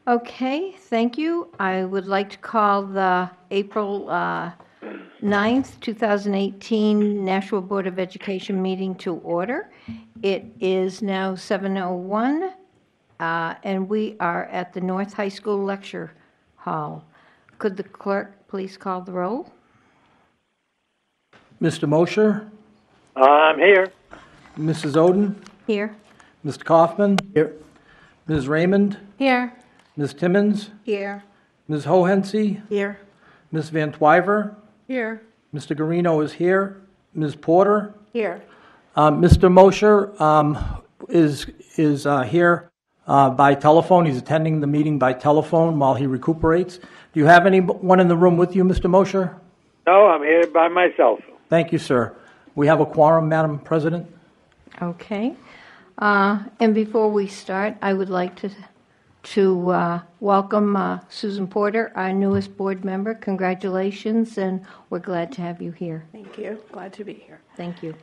Okay, thank you. I would like to call the April 9th, 2018 Nashua Board of Education meeting to order. It is now 7:01, and we are at the North High School Lecture Hall. Could the clerk please call the roll? Mr. Mosher, I'm here. Mrs. Oden, Here. Mr. Kaufman. Here. Ms. Raymond, Here. Ms. Timmons, Here. Ms. Hohensie, Here. Ms. Van Twyver, Here. Mr. Garino is here, Ms. Porter. Here. Mr. Mosher is here by telephone. He's attending the meeting by telephone while he recuperates. Do you have anyone in the room with you, Mr. Mosher? No, I'm here by myself. Thank you, sir. We have a quorum, Madam President. Okay. And before we start, I would like to welcome Susan Porter, our newest board member. Congratulations, and we're glad to have you here. Thank you. Glad to be here. Thank you.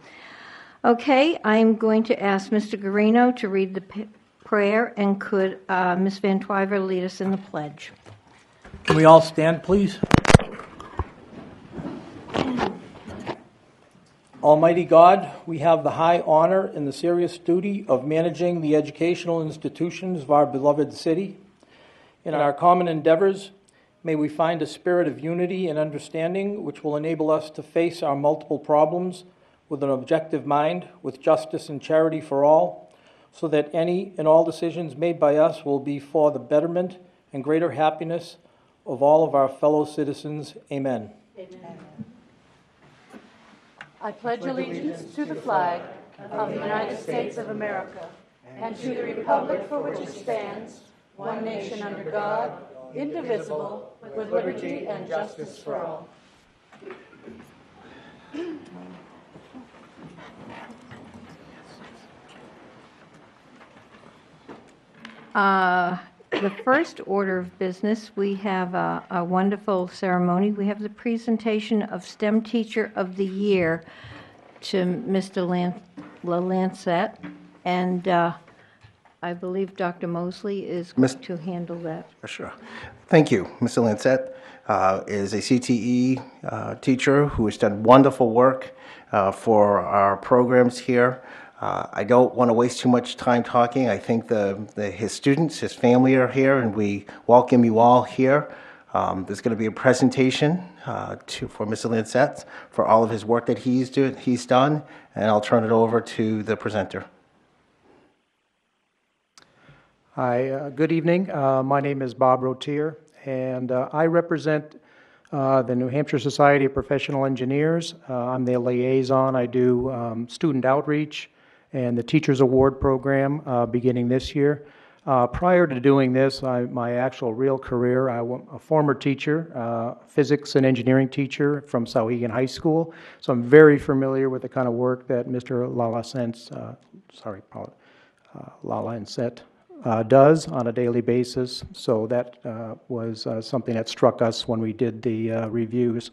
Okay, I'm going to ask Mr. Garino to read the prayer, and could Ms. Van Twyver lead us in the pledge? Can we all stand, please? Almighty God, we have the high honor and the serious duty of managing the educational institutions of our beloved city. In our common endeavors, may we find a spirit of unity and understanding which will enable us to face our multiple problems with an objective mind, with justice and charity for all, so that any and all decisions made by us will be for the betterment and greater happiness of all of our fellow citizens. Amen. Amen. I pledge allegiance to the flag of the United States of America and to the republic for which it stands, one nation under God, indivisible, with liberty and justice for all. The first order of business, we have a wonderful ceremony. We have the presentation of STEM Teacher of the Year to Mr. LaLancette, and I believe Dr. Mosley is going to handle that. Sure. Thank you. Mr. Lancette is a CTE teacher who has done wonderful work for our programs here. I don't want to waste too much time talking. I think his students, his family are here, and we welcome you all here. There's going to be a presentation for Mr. Lancette for all of his work that he's done, and I'll turn it over to the presenter. Hi, good evening. My name is Bob Rotier, and I represent the New Hampshire Society of Professional Engineers. I'm the liaison. I do student outreach and the Teachers Award program beginning this year. Prior to doing this, my actual real career, I'm a former teacher, physics and engineering teacher from Sauhegan High School, so I'm very familiar with the kind of work that Mr. LaLancette does on a daily basis, so that was something that struck us when we did the reviews.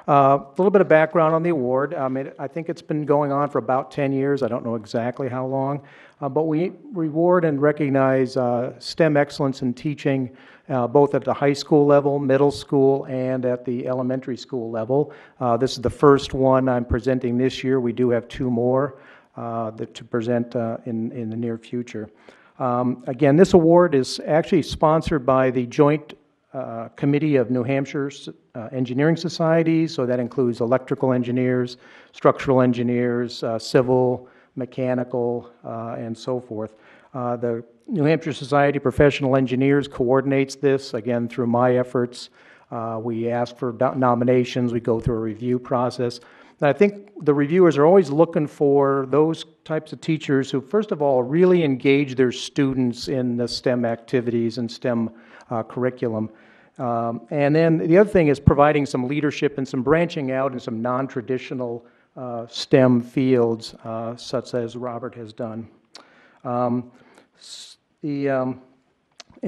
A little bit of background on the award. I think it's been going on for about 10 years. I don't know exactly how long, but we reward and recognize STEM excellence in teaching both at the high school level, middle school, and at the elementary school level. This is the first one I'm presenting this year. We do have two more to present in the near future. Again, this award is actually sponsored by the Joint Committee of New Hampshire's engineering societies, so that includes electrical engineers, structural engineers, civil, mechanical, and so forth. The New Hampshire Society of Professional Engineers coordinates this, again, through my efforts. We ask for nominations, we go through a review process. And I think the reviewers are always looking for those types of teachers who, first of all, really engage their students in the STEM activities and STEM curriculum. And then the other thing is providing some leadership and some branching out in some non-traditional STEM fields, such as Robert has done. And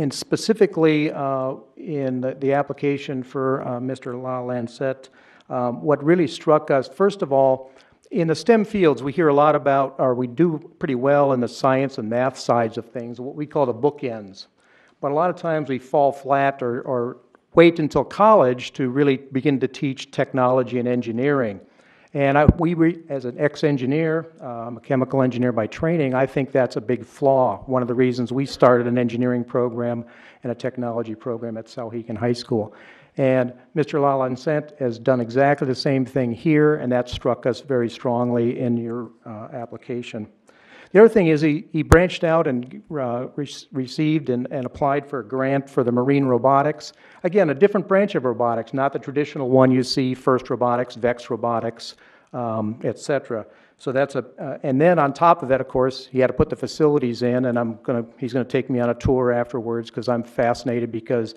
specifically in the application for Mr. LaLancette, what really struck us, first of all, in the STEM fields, we hear a lot about, or we do pretty well in the science and math sides of things, what we call the bookends. but a lot of times we fall flat or wait until college to really begin to teach technology and engineering. And as an ex-engineer, I'm a chemical engineer by training, I think that's a big flaw. One of the reasons we started an engineering program and a technology program at Souhegan High School. And Mr. LaLancette has done exactly the same thing here, and that struck us very strongly in your application. The other thing is he branched out and received and applied for a grant for the marine robotics. Again, a different branch of robotics, not the traditional one you see, FIRST Robotics, VEX Robotics, et cetera. So that's and then on top of that, of course, he had to put the facilities in, and he's gonna take me on a tour afterwards because I'm fascinated, because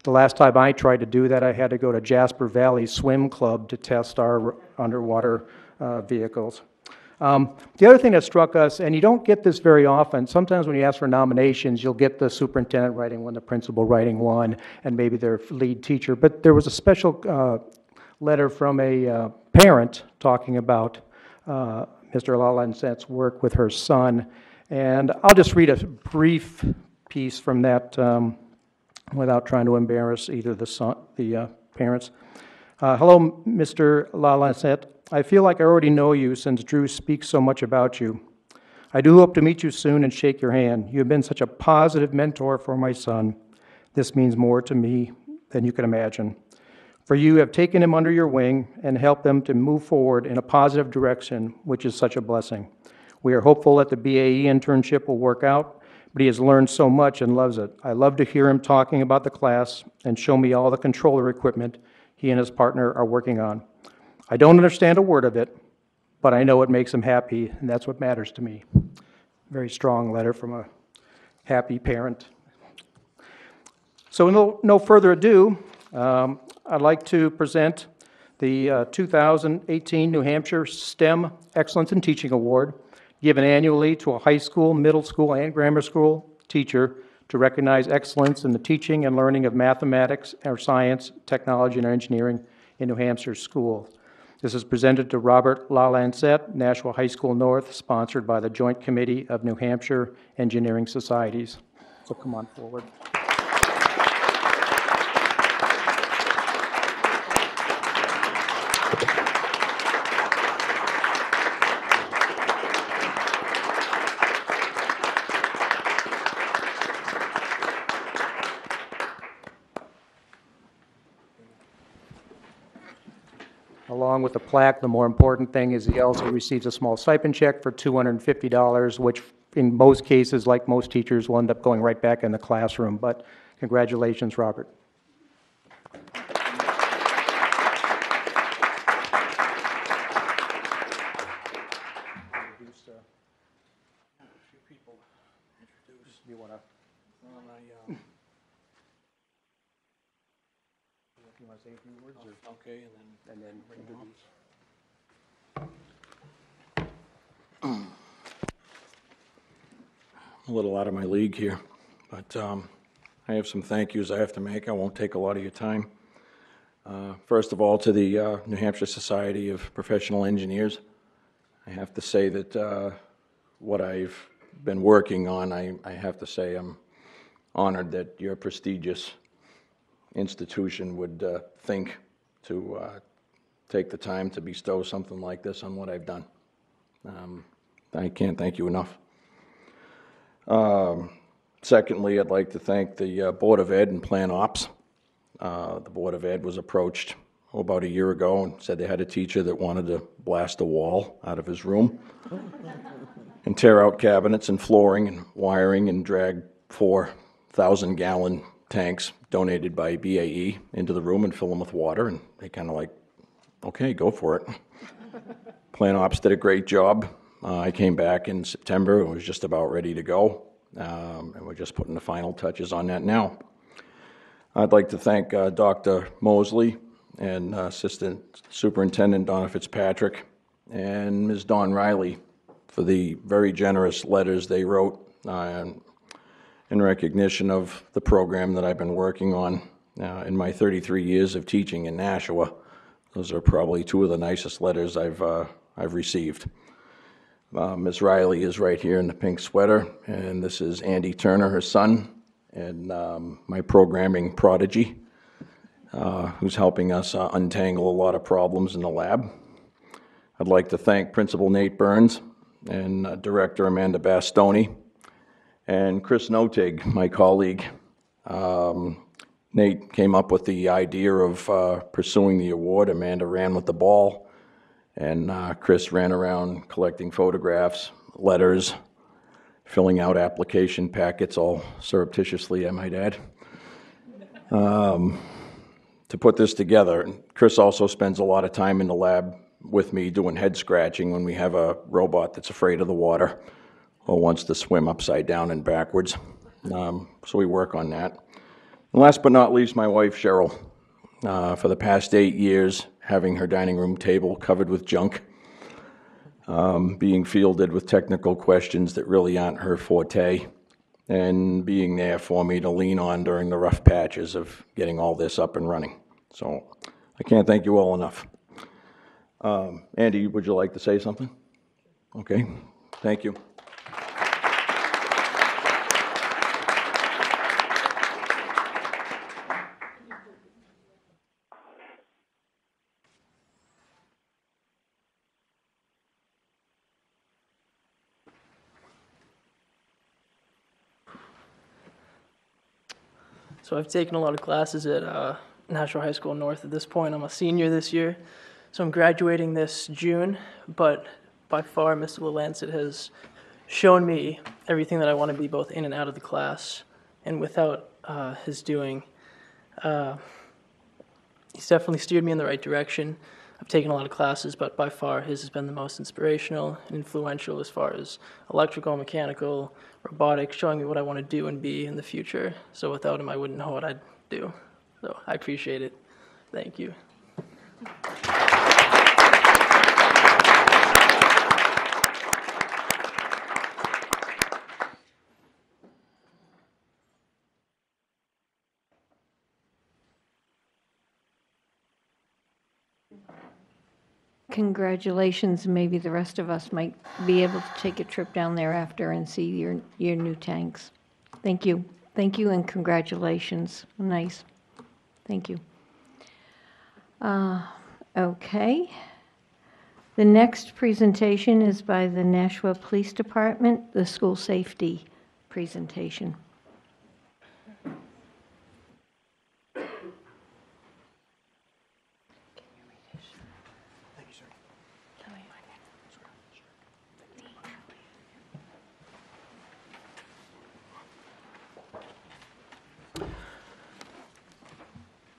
the last time I tried to do that, I had to go to Jasper Valley Swim Club to test our underwater vehicles. The other thing that struck us, and you don't get this very often, sometimes when you ask for nominations, you'll get the superintendent writing one, the principal writing one, and maybe their lead teacher, but there was a special letter from a parent talking about Mr. LaLancette's work with her son, and I'll just read a brief piece from that without trying to embarrass either the parents. Hello, Mr. LaLancette. I feel like I already know you since Drew speaks so much about you. I do hope to meet you soon and shake your hand. You have been such a positive mentor for my son. This means more to me than you can imagine. For you have taken him under your wing and helped them to move forward in a positive direction, which is such a blessing. We are hopeful that the BAE internship will work out, but he has learned so much and loves it. I love to hear him talking about the class and show me all the controller equipment he and his partner are working on. I don't understand a word of it, but I know it makes him happy, and that's what matters to me. Very strong letter from a happy parent. So no further ado, I'd like to present the 2018 New Hampshire STEM Excellence in Teaching Award, given annually to a high school, middle school, and grammar school teacher to recognize excellence in the teaching and learning of mathematics or science, technology, and engineering in New Hampshire schools. This is presented to Robert LaLancette, Nashua High School North, sponsored by the Joint Committee of New Hampshire Engineering Societies. So come on forward. Along with the plaque, the more important thing is he also receives a small stipend check for $250, which in most cases, like most teachers, will end up going right back in the classroom. But congratulations, Robert. You want to say a few words? Okay, And then introduce. a little out of my league here, but I have some thank yous I have to make. I won't take a lot of your time. First of all, to the New Hampshire Society of Professional Engineers, I have to say that what I've been working on, I have to say I'm honored that your prestigious institution would think to take the time to bestow something like this on what I've done. I can't thank you enough. Secondly, I'd like to thank the Board of Ed and Plan Ops. The Board of Ed was approached about a year ago and said they had a teacher that wanted to blast a wall out of his room and tear out cabinets and flooring and wiring and drag 4,000-gallon tanks donated by BAE into the room and fill them with water, and they kind of like, okay, go for it. Plan Ops did a great job. I came back in September and was just about ready to go, and we're just putting the final touches on that now. I'd like to thank Dr. Mosley and Assistant Superintendent Donna Fitzpatrick and Ms. Dawn Riley for the very generous letters they wrote in recognition of the program that I've been working on in my 33 years of teaching in Nashua. Those are probably two of the nicest letters I've received. Ms. Riley is right here in the pink sweater, and this is Andy Turner, her son, and my programming prodigy, who's helping us untangle a lot of problems in the lab. I'd like to thank Principal Nate Burns and Director Amanda Bastoni and Chris Notig, my colleague. Nate came up with the idea of pursuing the award. Amanda ran with the ball, and Chris ran around collecting photographs, letters, filling out application packets, all surreptitiously, I might add. To put this together, Chris also spends a lot of time in the lab with me doing head scratching when we have a robot that's afraid of the water or wants to swim upside down and backwards. So we work on that. And last but not least, my wife, Cheryl. For the past 8 years, having her dining room table covered with junk, being fielded with technical questions that really aren't her forte, and being there for me to lean on during the rough patches of getting all this up and running. So I can't thank you all enough. Andy, would you like to say something? Okay, thank you. So I've taken a lot of classes at Nashua High School North at this point. I'm a senior this year, so I'm graduating this June, but by far Mr. Lancet has shown me everything that I want to be both in and out of the class, and without his doing, he's definitely steered me in the right direction. I've taken a lot of classes, but by far his has been the most inspirational and influential as far as electrical, mechanical, robotics, showing me what I want to do and be in the future. So without him, I wouldn't know what I'd do. So I appreciate it. Thank you. Congratulations. Maybe the rest of us might be able to take a trip down there after and see your new tanks. Thank you. Thank you and congratulations. Nice. Thank you. Okay. The next presentation is by the Nashua Police Department, the school safety presentation.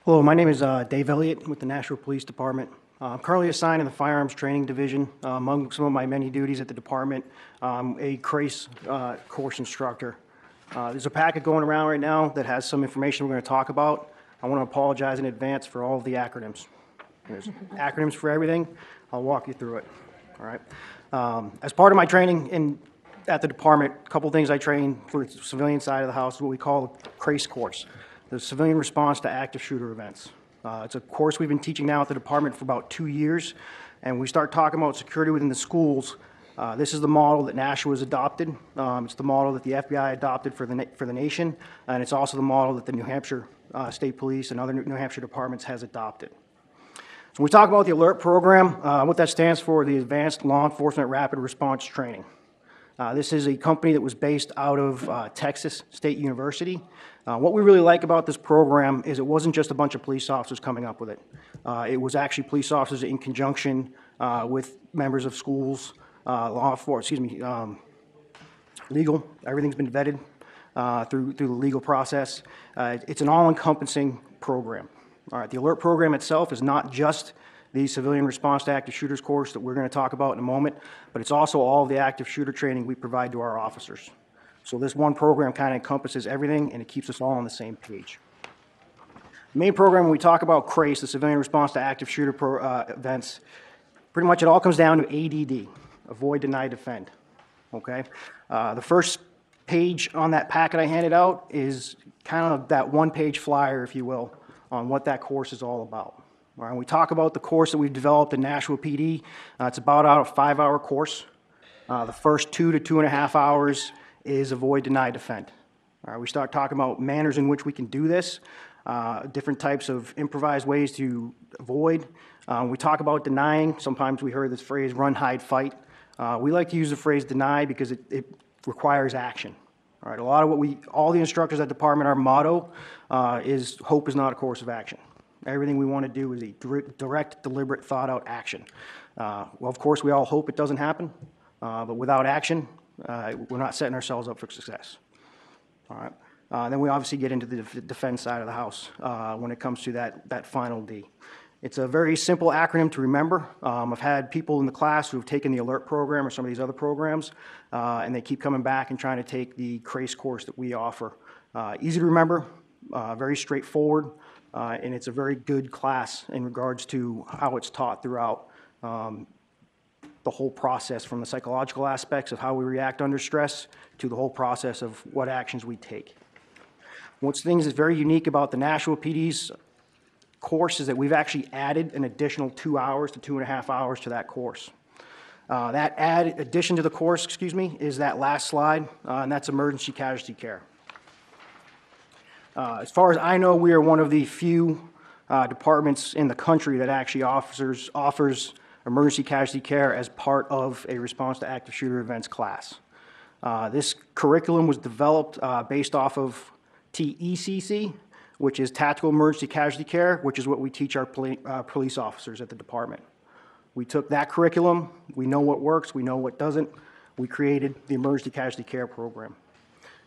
Hello, my name is Dave Elliott with the Nashua Police Department. I'm currently assigned in the Firearms Training Division. Among some of my many duties at the department, a CRACE course instructor. There's a packet going around right now that has some information we're going to talk about. I want to apologize in advance for all of the acronyms. There's acronyms for everything. I'll walk you through it. All right. As part of my training at the department, a couple things I train for the civilian side of the house, what we call the CRACE course, the Civilian Response to Active Shooter Events. It's a course we've been teaching now at the department for about 2 years, and we start talking about security within the schools. This is the model that Nashua has adopted. It's the model that the FBI adopted for the nation, and it's also the model that the New Hampshire State Police and other New Hampshire departments has adopted. So when we talk about the ALERT program, what that stands for, the Advanced Law Enforcement Rapid Response Training. This is a company that was based out of Texas State University. What we really like about this program is it wasn't just a bunch of police officers coming up with it. It was actually police officers in conjunction with members of schools, legal. Everything's been vetted through the legal process. It's an all-encompassing program. All right, the ALERT program itself is not just the Civilian Response to Active Shooters course that we're going to talk about in a moment, but it's also all of the active shooter training we provide to our officers. So this one program kind of encompasses everything, and it keeps us all on the same page. The main program, when we talk about CRACE, the Civilian Response to Active Shooter events, pretty much it all comes down to ADD, Avoid, Deny, Defend. Okay? The first page on that packet I handed out is kind of that one-page flyer, if you will, on what that course is all about. All right, when we talk about the course that we've developed in Nashua PD, it's about a 5-hour course. The first 2 to 2.5 hours is Avoid, Deny, Defend. All right, we start talking about manners in which we can do this, different types of improvised ways to avoid. We talk about denying. Sometimes we heard this phrase, run, hide, fight. We like to use the phrase deny because it requires action. All right, a lot of all the instructors at the department, our motto is hope is not a course of action. Everything we want to do is a direct, deliberate, thought-out action. Well, of course, we all hope it doesn't happen, but without action, we're not setting ourselves up for success. All right. Then we obviously get into the defense side of the house when it comes to that final D. It's a very simple acronym to remember. I've had people in the class who have taken the alert program or some of these other programs, and they keep coming back and trying to take the CRACE course that we offer. Easy to remember, very straightforward, and it's a very good class in regards to how it's taught throughout the whole process, from the psychological aspects of how we react under stress to the whole process of what actions we take. One thing that's very unique about the Nashua PD's course is that we've actually added an additional 2 hours to 2.5 hours to that course. That addition to the course, is that last slide, and that's emergency casualty care. As far as I know, we are one of the few departments in the country that actually offers emergency casualty care as part of a response to active shooter events class. This curriculum was developed based off of TECC, which is Tactical Emergency Casualty Care, which is what we teach our police officers at the department. We took that curriculum, we know what works, we know what doesn't, we created the Emergency Casualty Care program.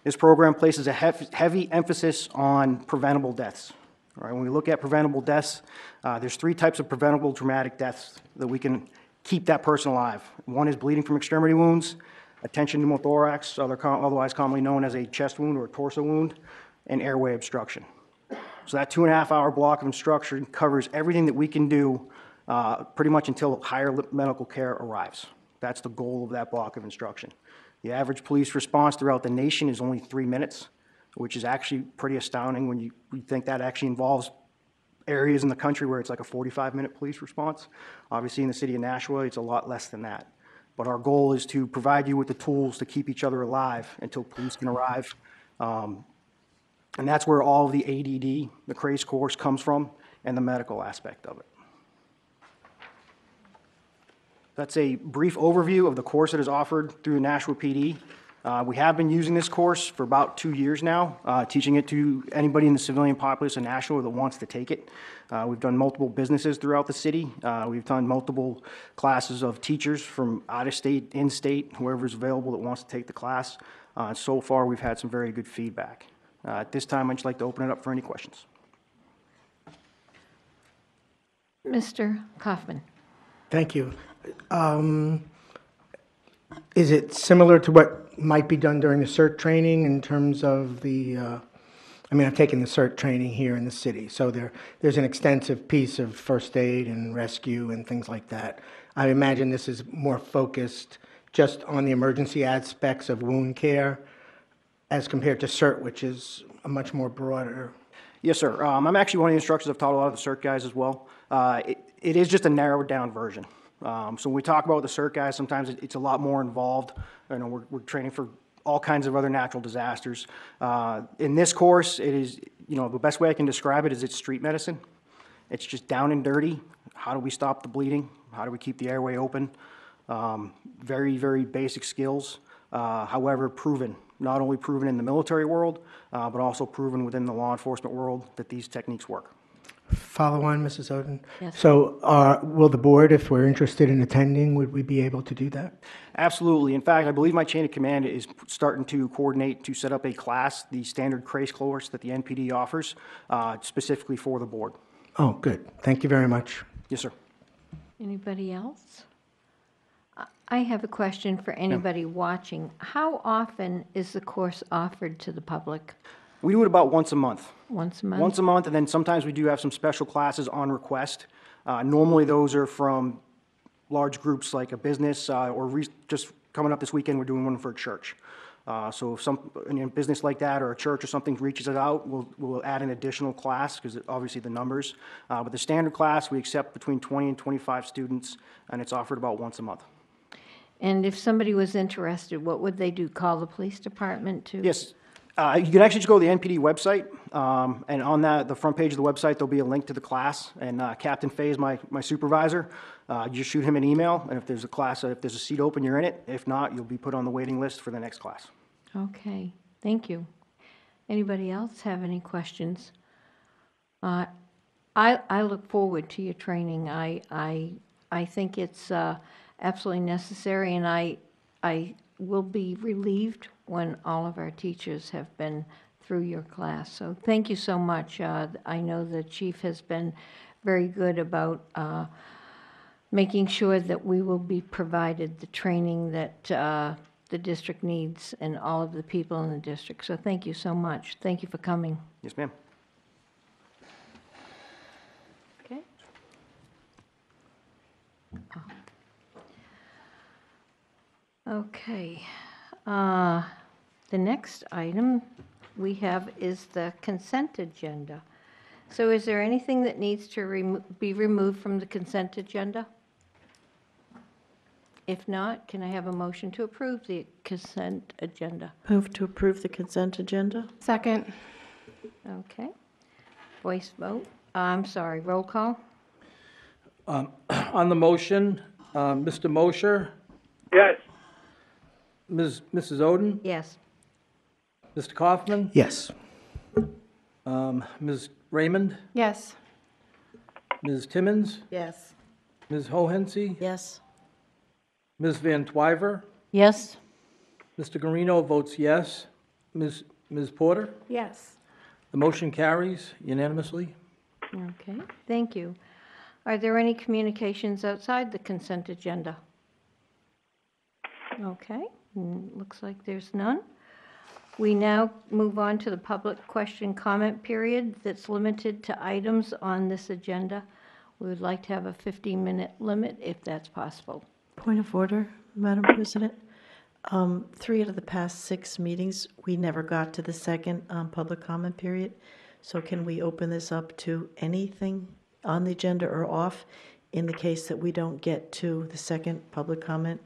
This program places a heavy emphasis on preventable deaths. All right, when we look at preventable deaths, there's 3 types of preventable traumatic deaths that we can keep that person alive. One is bleeding from extremity wounds, a tension pneumothorax, otherwise commonly known as a chest wound or a torso wound, and airway obstruction. So that 2.5-hour block of instruction covers everything that we can do pretty much until higher medical care arrives. That's the goal of that block of instruction. The average police response throughout the nation is only 3 minutes, which is actually pretty astounding when you think that actually involves areas in the country where it's like a 45-minute police response. Obviously, in the city of Nashua, it's a lot less than that. But our goal is to provide you with the tools to keep each other alive until police can arrive. And that's where all of the ADD, the CRACE course, comes from, and the medical aspect of it. That's a brief overview of the course that is offered through Nashua PD. We have been using this course for about 2 years now, teaching it to anybody in the civilian populace in Nashua that wants to take it. We've done multiple businesses throughout the city. We've done multiple classes of teachers from out of state, in state, whoever's available that wants to take the class. So far, we've had some very good feedback. At this time, I'd just like to open it up for any questions. Mr. Kaufman. Thank you. Is it similar to what might be done during the CERT training in terms of the, I've taken the CERT training here in the city, so there's an extensive piece of first aid and rescue and things like that. I imagine this is more focused just on the emergency aspects of wound care as compared to CERT, which is a much more broader. Yes, sir. I'm actually one of the instructors. I've taught a lot of the CERT guys as well. It is just a narrowed down version. So when we talk about the CERT guys, sometimes it's a lot more involved. We're training for all kinds of other natural disasters. In this course, it is, the best way I can describe it is it's street medicine. It's just down and dirty. How do we stop the bleeding? How do we keep the airway open? Very, very basic skills, however, proven. Not only proven in the military world, but also proven within the law enforcement world that these techniques work. Follow on, Mrs. Oden? Yes. So will the board, if we're interested in attending, would we be able to do that? Absolutely. In fact, I believe my chain of command is starting to coordinate to set up a class, the standard CRACE course that the NPD offers, specifically for the board. Oh, good. Thank you very much. Yes, sir. Anybody else? I have a question for anybody watching. How often is the course offered to the public? We do it about once a month. Once a month? Once a month, and then sometimes we do have some special classes on request. Normally those are from large groups like a business, or just coming up this weekend, we're doing one for a church. So if a business like that or a church or something reaches us out, we'll add an additional class because obviously the numbers. But the standard class, we accept between 20 and 25 students, and it's offered about once a month. And if somebody was interested, what would they do? Call the police department to? Yes. You can actually just go to the NPD website, and on the front page of the website, there'll be a link to the class, and Captain Fay is my supervisor. You just shoot him an email, and if there's a seat open, you're in it. If not, you'll be put on the waiting list for the next class. Okay, thank you. Anybody else have any questions? I look forward to your training. I think it's absolutely necessary, and I will be relieved when all of our teachers have been through your class. So thank you so much. I know the chief has been very good about making sure that we will be provided the training that the district needs and all of the people in the district. So thank you so much. Thank you for coming. Yes, ma'am. Okay. Okay. The next item we have is the consent agenda. So is there anything that needs to be removed from the consent agenda? If not, can I have a motion to approve the consent agenda? Move to approve the consent agenda. Second. Okay. Voice vote. I'm sorry, roll call? On the motion, Mr. Mosher, Yes. Mrs. Oden, Yes. Mr. Kaufman, Yes. Ms. Raymond, Yes. Ms. Timmons, Yes. Ms. Hohensie, Yes. Ms. Van Twyver, Yes. Mr. Guarino votes yes. Ms. Porter, Yes. the motion carries unanimously. Okay, thank you. Are there any communications outside the consent agenda? Okay, looks like there's none. We now move on to the public question comment period that's limited to items on this agenda. We would like to have a 15-minute limit if that's possible. Point of order, Madam President. 3 out of the past 6 meetings, we never got to the second public comment period. So can we open this up to anything on the agenda or off in the case that we don't get to the second public comment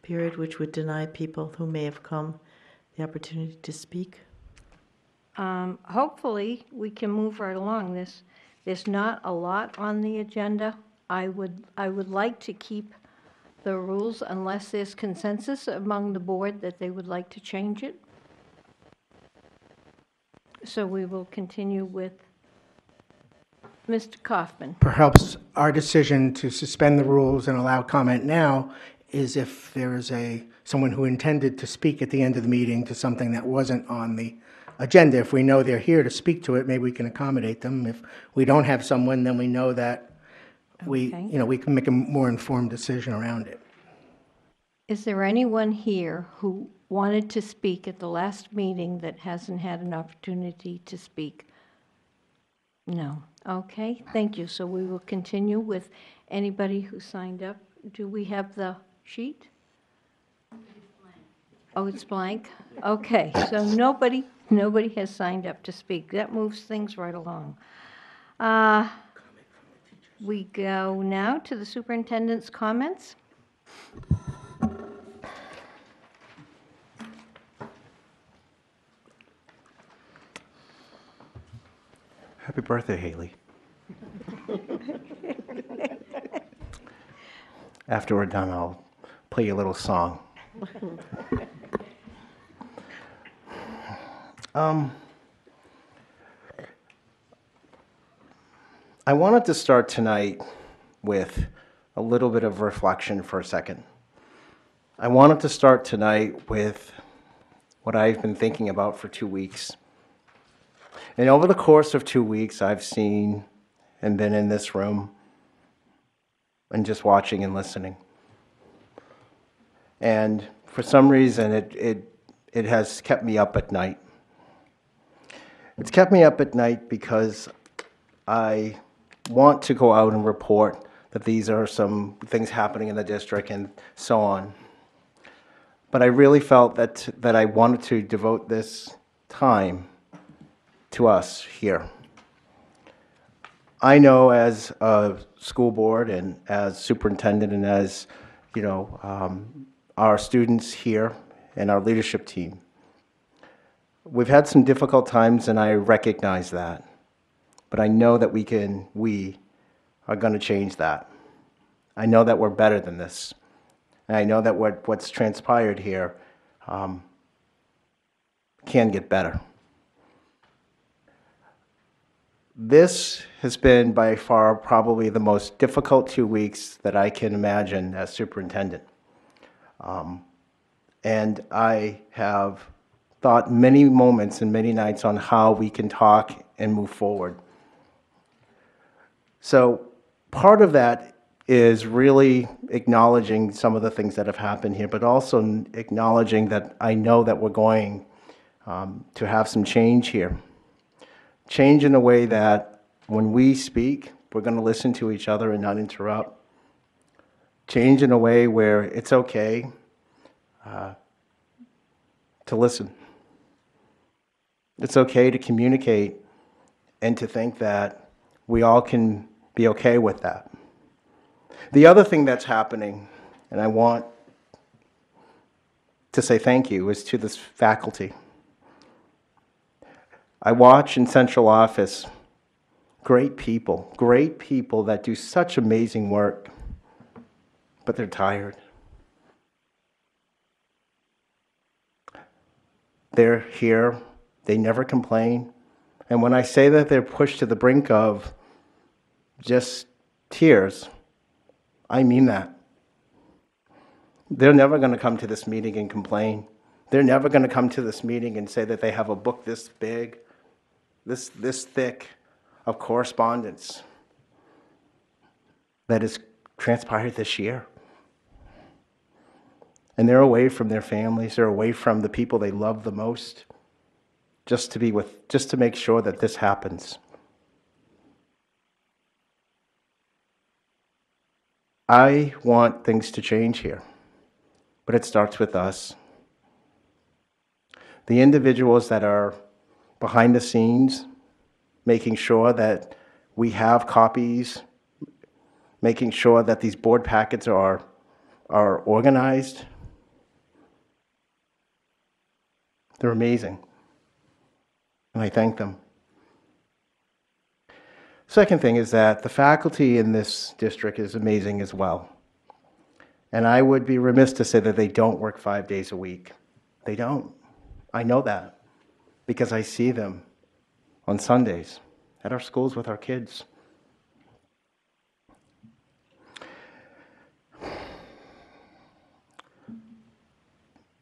period, which would deny people who may have come the opportunity to speak? Hopefully, we can move right along. There's not a lot on the agenda. I would like to keep the rules unless there's consensus among the board that they would like to change it. So we will continue with Mr. Kaufman. Perhaps our decision to suspend the rules and allow comment now is if there is someone who intended to speak at the end of the meeting to something that wasn't on the agenda. If we know they're here to speak to it, maybe we can accommodate them. If we don't have someone, then we know that we can make a more informed decision around it. Is there anyone here who wanted to speak at the last meeting that hasn't had an opportunity to speak? No. Okay, thank you. So we will continue with anybody who signed up. Do we have the sheet? Oh, it's blank? Okay, so nobody has signed up to speak. That moves things right along. We go now to the superintendent's comments. Happy birthday, Haley. After we're done, I'll play you a little song. I wanted to start tonight with a little bit of reflection for a second. I wanted to start tonight with what I've been thinking about for 2 weeks. And over the course of 2 weeks, I've seen and been in this room and just watching and listening. And for some reason, it has kept me up at night. It's kept me up at night because I want to go out and report that these are some things happening in the district and so on. But I really felt that I wanted to devote this time to us here. I know as a school board and as superintendent and as, our students here and our leadership team, We've had some difficult times, and I recognize that. But I know that we are going to change that. I know that we're better than this. And I know that what's transpired here can get better. This has been by far probably the most difficult 2 weeks that I can imagine as superintendent. And I have thought many moments and many nights on how we can talk and move forward. So part of that is really acknowledging some of the things that have happened here, but also acknowledging that I know that we're going to have some change here. Change in a way that when we speak, we're going to listen to each other and not interrupt. Change in a way where it's okay to listen. It's okay to communicate and to think that we all can be okay with that. The other thing that's happening, and I want to say thank you, is to this faculty. I watch in central office great people that do such amazing work, but they're tired. They're here, they never complain, and when I say that they're pushed to the brink of just tears, I mean that. They're never going to come to this meeting and complain. They're never going to come to this meeting and say that they have a book this big, this thick of correspondence that has transpired this year. And they're away from their families, they're away from the people they love the most, just to make sure that this happens. I want things to change here, but it starts with us. The individuals that are behind the scenes, making sure that we have copies, making sure that these board packets are organized. They're amazing, and I thank them. Second thing is that the faculty in this district is amazing as well. And I would be remiss to say that they don't work 5 days a week. They don't. I know that because I see them on Sundays at our schools with our kids.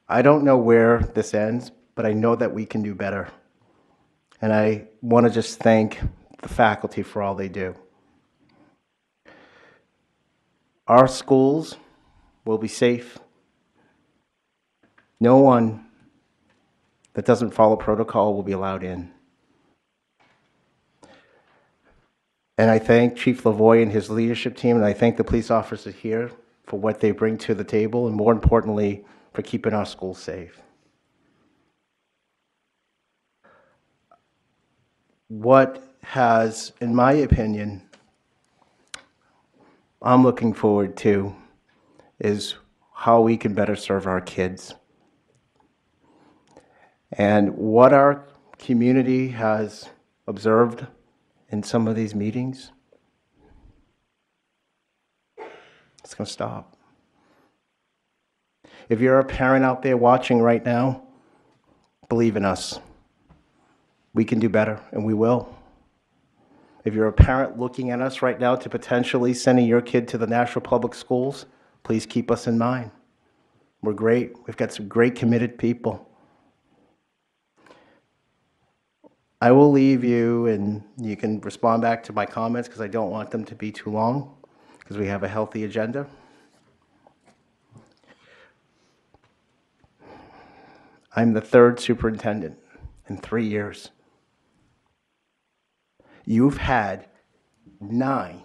I don't know where this ends, but I know that we can do better. And I want to just thank the faculty for all they do. Our schools will be safe. No one that doesn't follow protocol will be allowed in. And I thank Chief Lavoie and his leadership team, and I thank the police officers here for what they bring to the table, and more importantly, for keeping our schools safe. What has, in my opinion, I'm looking forward to is how we can better serve our kids. And what our community has observed in some of these meetings, it's going to stop. If you're a parent out there watching right now, believe in us. We can do better, and we will. If you're a parent looking at us right now to potentially sending your kid to the Nashua Public Schools, please keep us in mind. We're great. We've got some great committed people. I will leave you, and you can respond back to my comments because I don't want them to be too long because we have a healthy agenda. I'm the third superintendent in 3 years. You've had 9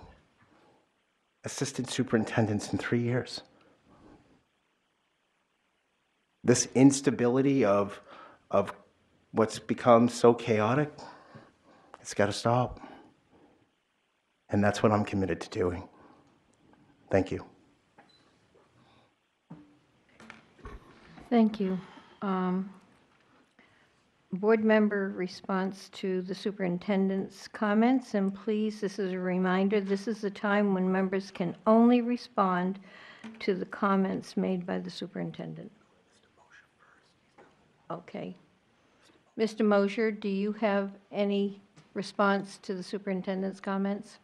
assistant superintendents in 3 years. This instability of what's become so chaotic, it's got to stop. And that's what I'm committed to doing. Thank you. Thank you. board member response to the superintendent's comments, and please, this is a reminder, this is the time when members can only respond to the comments made by the superintendent. Okay. Mr. Mosher, do you have any response to the superintendent's comments?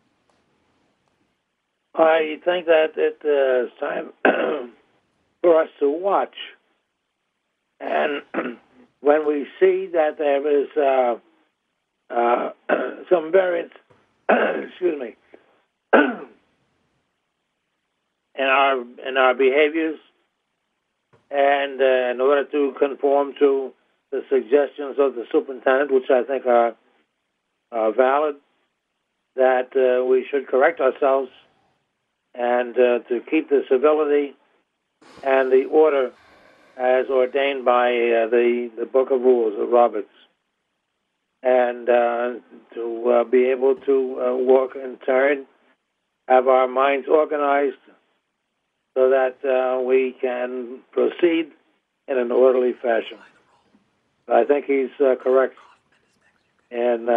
I think that it is time for us to watch. And when we see that there is some variance, excuse me, in our behaviors, and in order to conform to the suggestions of the superintendent, which I think are valid, that we should correct ourselves and to keep the civility and the order as ordained by the Book of Rules of Roberts, and to be able to walk in turn, have our minds organized so that we can proceed in an orderly fashion. I think he's correct in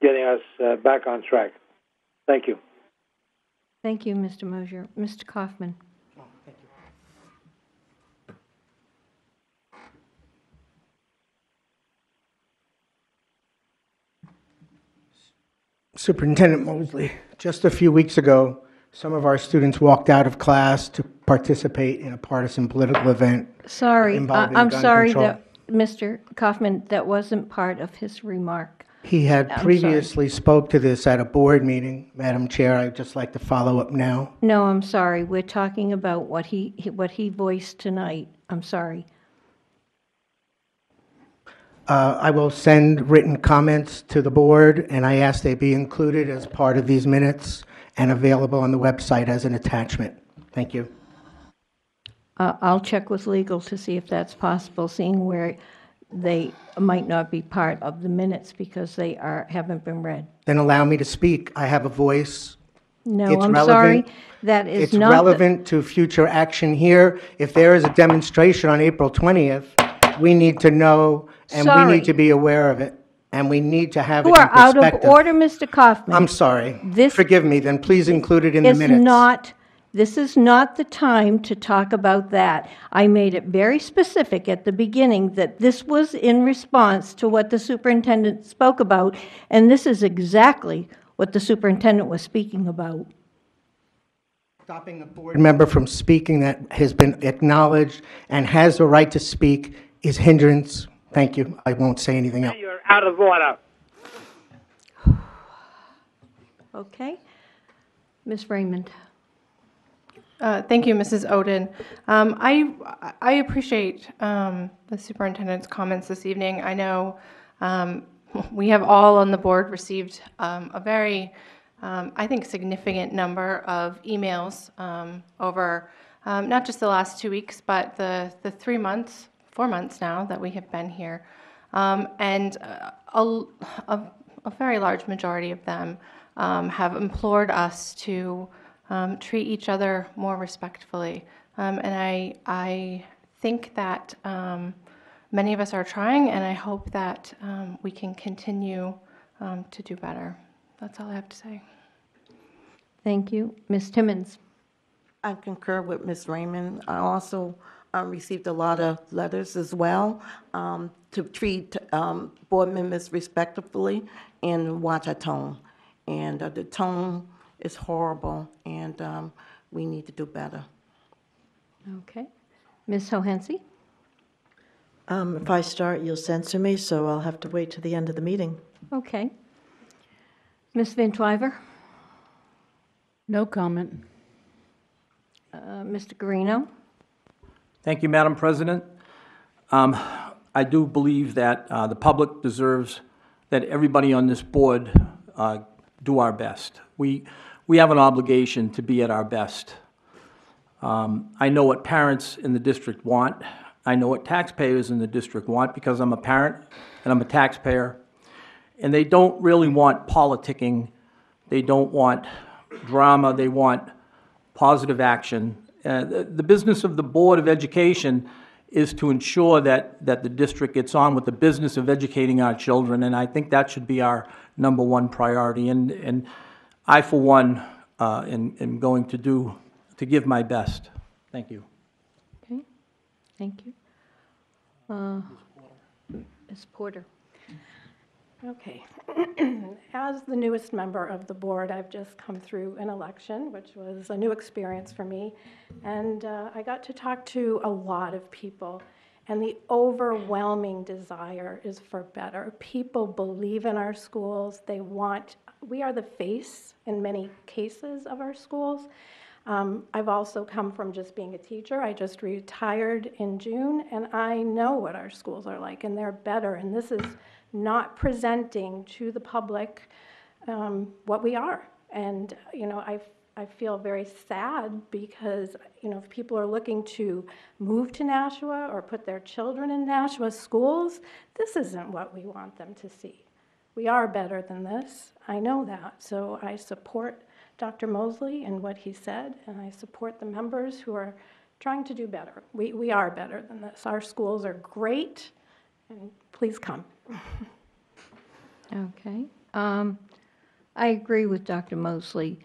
getting us back on track. Thank you. Thank you, Mr. Mosher. Mr. Kaufman. Superintendent Mosley, just a few weeks ago, some of our students walked out of class to participate in a partisan political event. Sorry, involving I'm gun sorry control. that, Mr. Kaufman, that wasn't part of his remark. He had I'm previously spoke to this at a board meeting. Madam Chair, I'd just like to follow up now. No, I'm sorry. We're talking about what he voiced tonight. I'm sorry. I will send written comments to the board, and I ask they be included as part of these minutes and available on the website as an attachment. Thank you. I'll check with legal to see if that's possible, seeing where they might not be part of the minutes because they haven't been read. Then allow me to speak. I have a voice. No, It's I'm relevant. sorry. That is It's not relevant to future action here. If there is a demonstration on April 20th, we need to know, and we Sorry. need to be aware of it, and we need to have it You in are out of perspective. order, Mr. Kaufman. I'm sorry. This- Forgive me, then please include it in the minutes. This is not the time to talk about that. I made it very specific at the beginning that this was in response to what the superintendent spoke about, and this is exactly what the superintendent was speaking about. Stopping a board member from speaking that has been acknowledged and has the right to speak is hindrance. Thank you. I won't say anything else. You're out of order. Okay? Ms. Raymond. Thank you, Mrs. Oden. I appreciate the superintendent's comments this evening. I know we have all on the board received a very, I think, significant number of emails over not just the last 2 weeks, but the 3 months, 4 months now that we have been here. And a very large majority of them have implored us to treat each other more respectfully. And I think that many of us are trying, and I hope that we can continue to do better. That's all I have to say. Thank you. Ms. Timmons. I concur with Ms. Raymond. I also received a lot of letters as well to treat board members respectfully and watch our tone. And the tone is horrible, and we need to do better. Okay. Ms. Hohensee? If I start, you'll censor me, so I'll have to wait to the end of the meeting. Okay. Ms. Van Twyver? No comment. Mr. Guarino? Thank you, Madam President. I do believe that the public deserves that everybody on this board do our best. We have an obligation to be at our best. I know what parents in the district want. I know what taxpayers in the district want because I'm a parent and I'm a taxpayer. And they don't really want politicking. They don't want drama. They want positive action. The business of the Board of Education is to ensure that the district gets on with the business of educating our children, and I think that should be our number one priority. And I, for one, am going to give my best. Thank you. Okay, thank you. Ms. Porter. Okay. As the newest member of the board, I've just come through an election, which was a new experience for me. And I got to talk to a lot of people, and the overwhelming desire is for better. People believe in our schools. We are the face, in many cases, of our schools. I've also come from just being a teacher. I just retired in June, and I know what our schools are like, and they're better. And this is not presenting to the public what we are. And, I feel very sad because, if people are looking to move to Nashua or put their children in Nashua schools, this isn't what we want them to see. We are better than this. I know that. So I support Dr. Mosley and what he said, and I support the members who are trying to do better. We are better than this. Our schools are great, and please come. Okay. I agree with Dr. Mosley.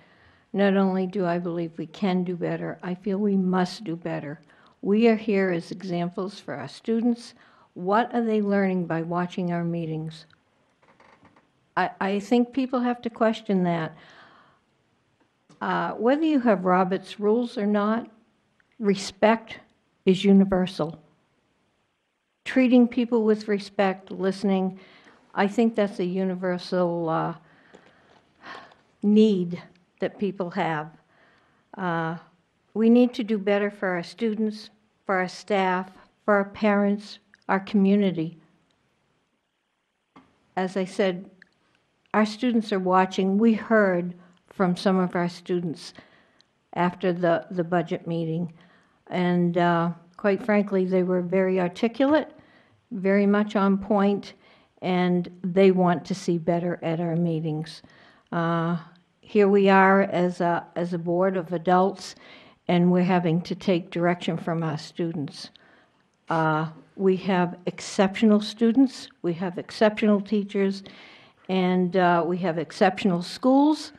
Not only do I believe we can do better, I feel we must do better. We are here as examples for our students. What are they learning by watching our meetings? I think people have to question that. Whether you have Robert's rules or not, respect is universal. Treating people with respect, listening, I think that's a universal need that people have. We need to do better for our students, for our staff, for our parents, our community. As I said, our students are watching. We heard from some of our students after the budget meeting, and quite frankly, they were very articulate, very much on point, and they want to see better at our meetings. Here we are as a board of adults, and we're having to take direction from our students. We have exceptional students, we have exceptional teachers, and we have exceptional schools,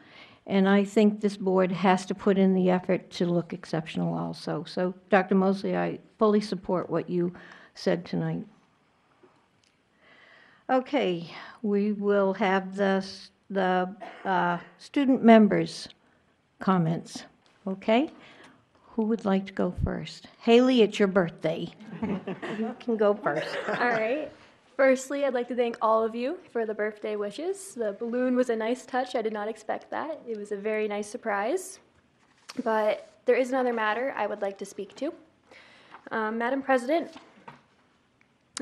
and I think this board has to put in the effort to look exceptional also. So, Dr. Mosley, I fully support what you said tonight. Okay, we will have the student members' comments, okay? Who would like to go first? Haley, it's your birthday. You can go first. All right. Firstly, I'd like to thank all of you for the birthday wishes. The balloon was a nice touch. I did not expect that. It was a very nice surprise. But there is another matter I would like to speak to. Madam President,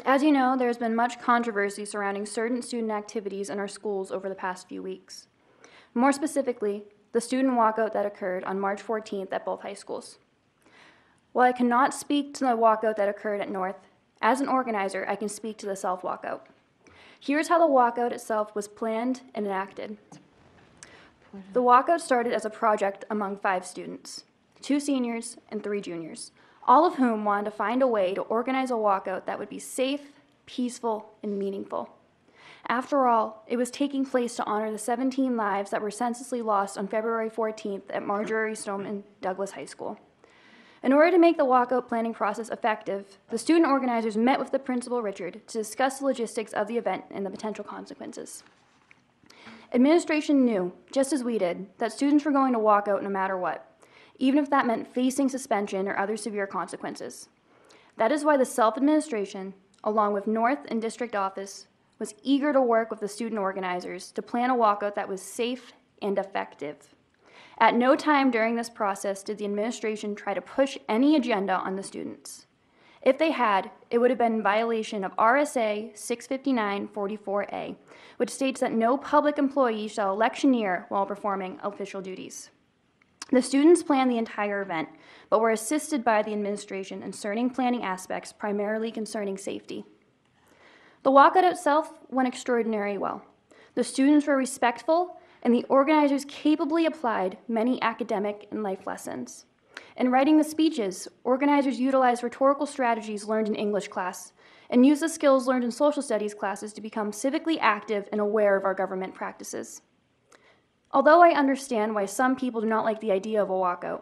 as you know, there has been much controversy surrounding certain student activities in our schools over the past few weeks. More specifically, the student walkout that occurred on March 14th at both high schools. While I cannot speak to the walkout that occurred at North, as an organizer, I can speak to the South walkout. Here's how the walkout itself was planned and enacted. The walkout started as a project among 5 students, 2 seniors and 3 juniors, all of whom wanted to find a way to organize a walkout that would be safe, peaceful, and meaningful. After all, it was taking place to honor the 17 lives that were senselessly lost on February 14th at Marjorie Stoneman Douglas High School. In order to make the walkout planning process effective, the student organizers met with the principal, Richard, to discuss the logistics of the event and the potential consequences. Administration knew, just as we did, that students were going to walk out no matter what, even if that meant facing suspension or other severe consequences. That is why the self-administration, along with North and District Office, was eager to work with the student organizers to plan a walkout that was safe and effective. At no time during this process did the administration try to push any agenda on the students. If they had, it would have been in violation of RSA 659-44A, which states that no public employee shall electioneer while performing official duties. The students planned the entire event, but were assisted by the administration in certain planning aspects primarily concerning safety. The walkout itself went extraordinarily well. The students were respectful, and the organizers capably applied many academic and life lessons. In writing the speeches, organizers utilized rhetorical strategies learned in English class and used the skills learned in social studies classes to become civically active and aware of our government practices. Although I understand why some people do not like the idea of a walkout,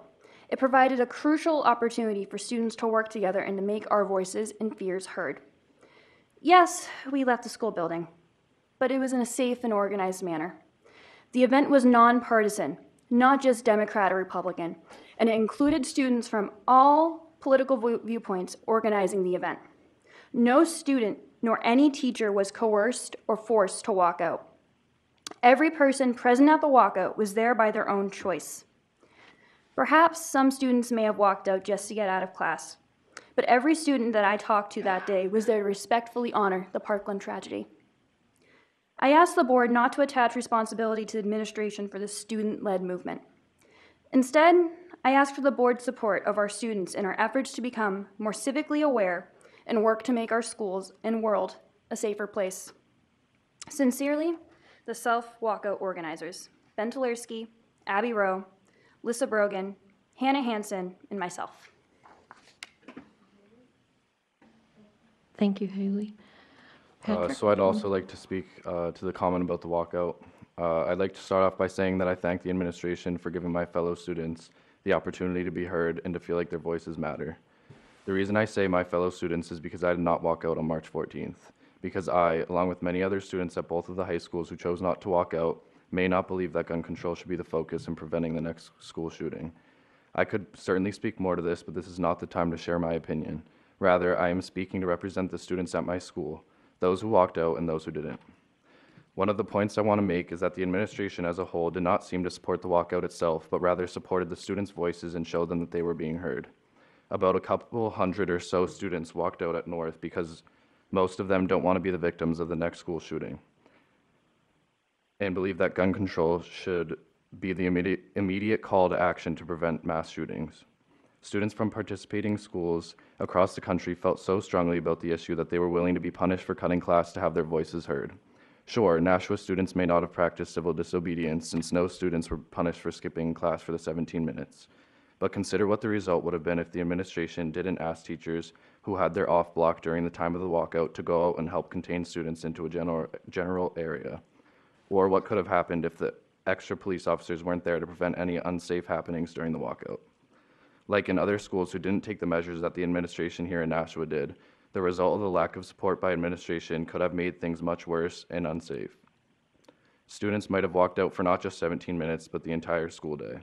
it provided a crucial opportunity for students to work together and to make our voices and fears heard. Yes, we left the school building, but it was in a safe and organized manner. The event was nonpartisan, not just Democrat or Republican, and it included students from all political viewpoints organizing the event. No student nor any teacher was coerced or forced to walk out. Every person present at the walkout was there by their own choice. Perhaps some students may have walked out just to get out of class, but every student that I talked to that day was there to respectfully honor the Parkland tragedy. I asked the board not to attach responsibility to the administration for this student-led movement. Instead, I asked for the board's support of our students in our efforts to become more civically aware and work to make our schools and world a safer place. Sincerely, the self-walkout organizers, Ben Tolerski, Abby Rowe, Lissa Brogan, Hannah Hansen, and myself. Thank you, Haley. So I'd also like to speak to the comment about the walkout. I'd like to start off by saying that I thank the administration for giving my fellow students the opportunity to be heard and to feel like their voices matter. The reason I say my fellow students is because I did not walk out on March 14th, because I, along with many other students at both of the high schools who chose not to walk out, may not believe that gun control should be the focus in preventing the next school shooting. I could certainly speak more to this, but this is not the time to share my opinion. Rather, I am speaking to represent the students at my school, those who walked out and those who didn't. One of the points I want to make is that the administration as a whole did not seem to support the walkout itself, but rather supported the students' voices and showed them that they were being heard. About a couple hundred or so students walked out at North because most of them don't want to be the victims of the next school shooting and believe that gun control should be the immediate call to action to prevent mass shootings. Students from participating schools across the country felt so strongly about the issue that they were willing to be punished for cutting class to have their voices heard. Sure, Nashua students may not have practiced civil disobedience since no students were punished for skipping class for the 17 minutes. But consider what the result would have been if the administration didn't ask teachers who had their off block during the time of the walkout to go out and help contain students into a general area. Or what could have happened if the extra police officers weren't there to prevent any unsafe happenings during the walkout. Like in other schools who didn't take the measures that the administration here in Nashua did, the result of the lack of support by administration could have made things much worse and unsafe. Students might have walked out for not just 17 minutes, but the entire school day.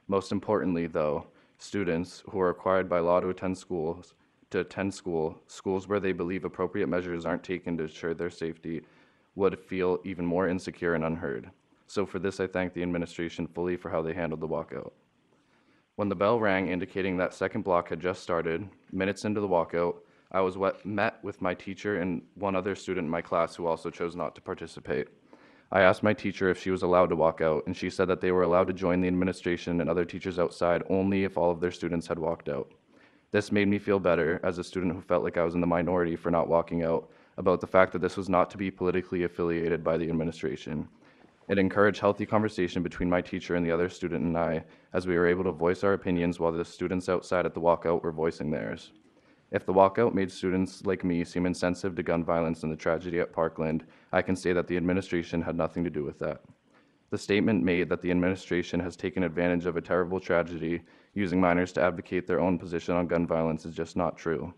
Most importantly, though, students who are required by law to attend school, schools where they believe appropriate measures aren't taken to ensure their safety, would feel even more insecure and unheard. So for this, I thank the administration fully for how they handled the walkout. When the bell rang indicating that second block had just started, minutes into the walkout, I was met with my teacher and one other student in my class who also chose not to participate. I asked my teacher if she was allowed to walk out, and she said that they were allowed to join the administration and other teachers outside only if all of their students had walked out. This made me feel better as a student who felt like I was in the minority for not walking out, about the fact that this was not to be politically affiliated by the administration. It encouraged healthy conversation between my teacher and the other student and I, as we were able to voice our opinions while the students outside at the walkout were voicing theirs. If the walkout made students like me seem insensitive to gun violence and the tragedy at Parkland, I can say that the administration had nothing to do with that. The statement made that the administration has taken advantage of a terrible tragedy using minors to advocate their own position on gun violence is just not true.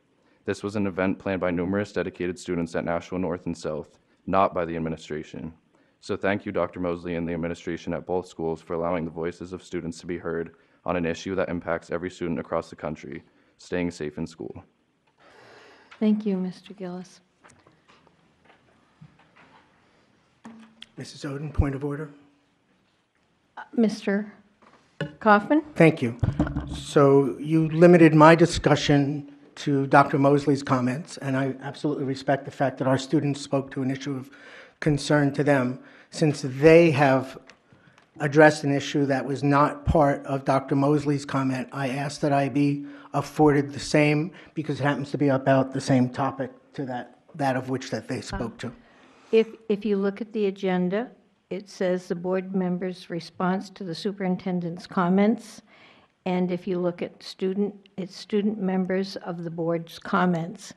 This was an event planned by numerous dedicated students at Nashua North and South, not by the administration. So thank you, Dr. Mosley and the administration at both schools for allowing the voices of students to be heard on an issue that impacts every student across the country, staying safe in school. Thank you, Mr. Gillis. Mrs. Oden, point of order. Mr. Kaufman? Thank you. So you limited my discussion to Dr. Mosley's comments, and I absolutely respect the fact that our students spoke to an issue of concern to them. Since they have addressed an issue that was not part of Dr. Mosley's comment, I asked that I be afforded the same, because it happens to be about the same topic to that of which that they spoke to. If you look at the agenda, it says the board member's response to the superintendent's comments, And if you look at it's student members of the board's comments.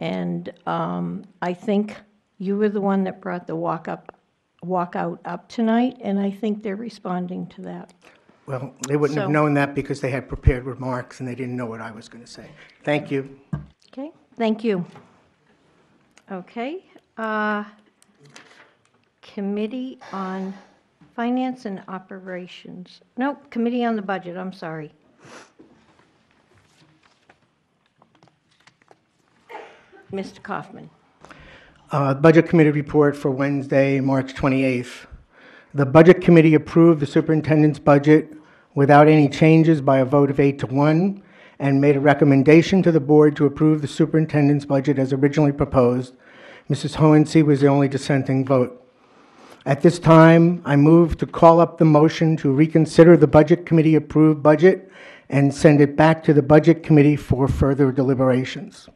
And I think you were the one that brought the walkout up tonight, and I think they're responding to that. Well, they wouldn't have So- known that because they had prepared remarks and they didn't know what I was going to say. Thank you. Okay, thank you. Okay, Committee on Finance and Operations. Nope, Committee on the Budget, I'm sorry. Mr. Kaufman. Budget Committee report for Wednesday, March 28th. The Budget Committee approved the superintendent's budget without any changes by a vote of 8 to 1 and made a recommendation to the board to approve the superintendent's budget as originally proposed. Mrs. Hohensee was the only dissenting vote. At this time, I move to call up the motion to reconsider the Budget Committee approved budget and send it back to the Budget Committee for further deliberations.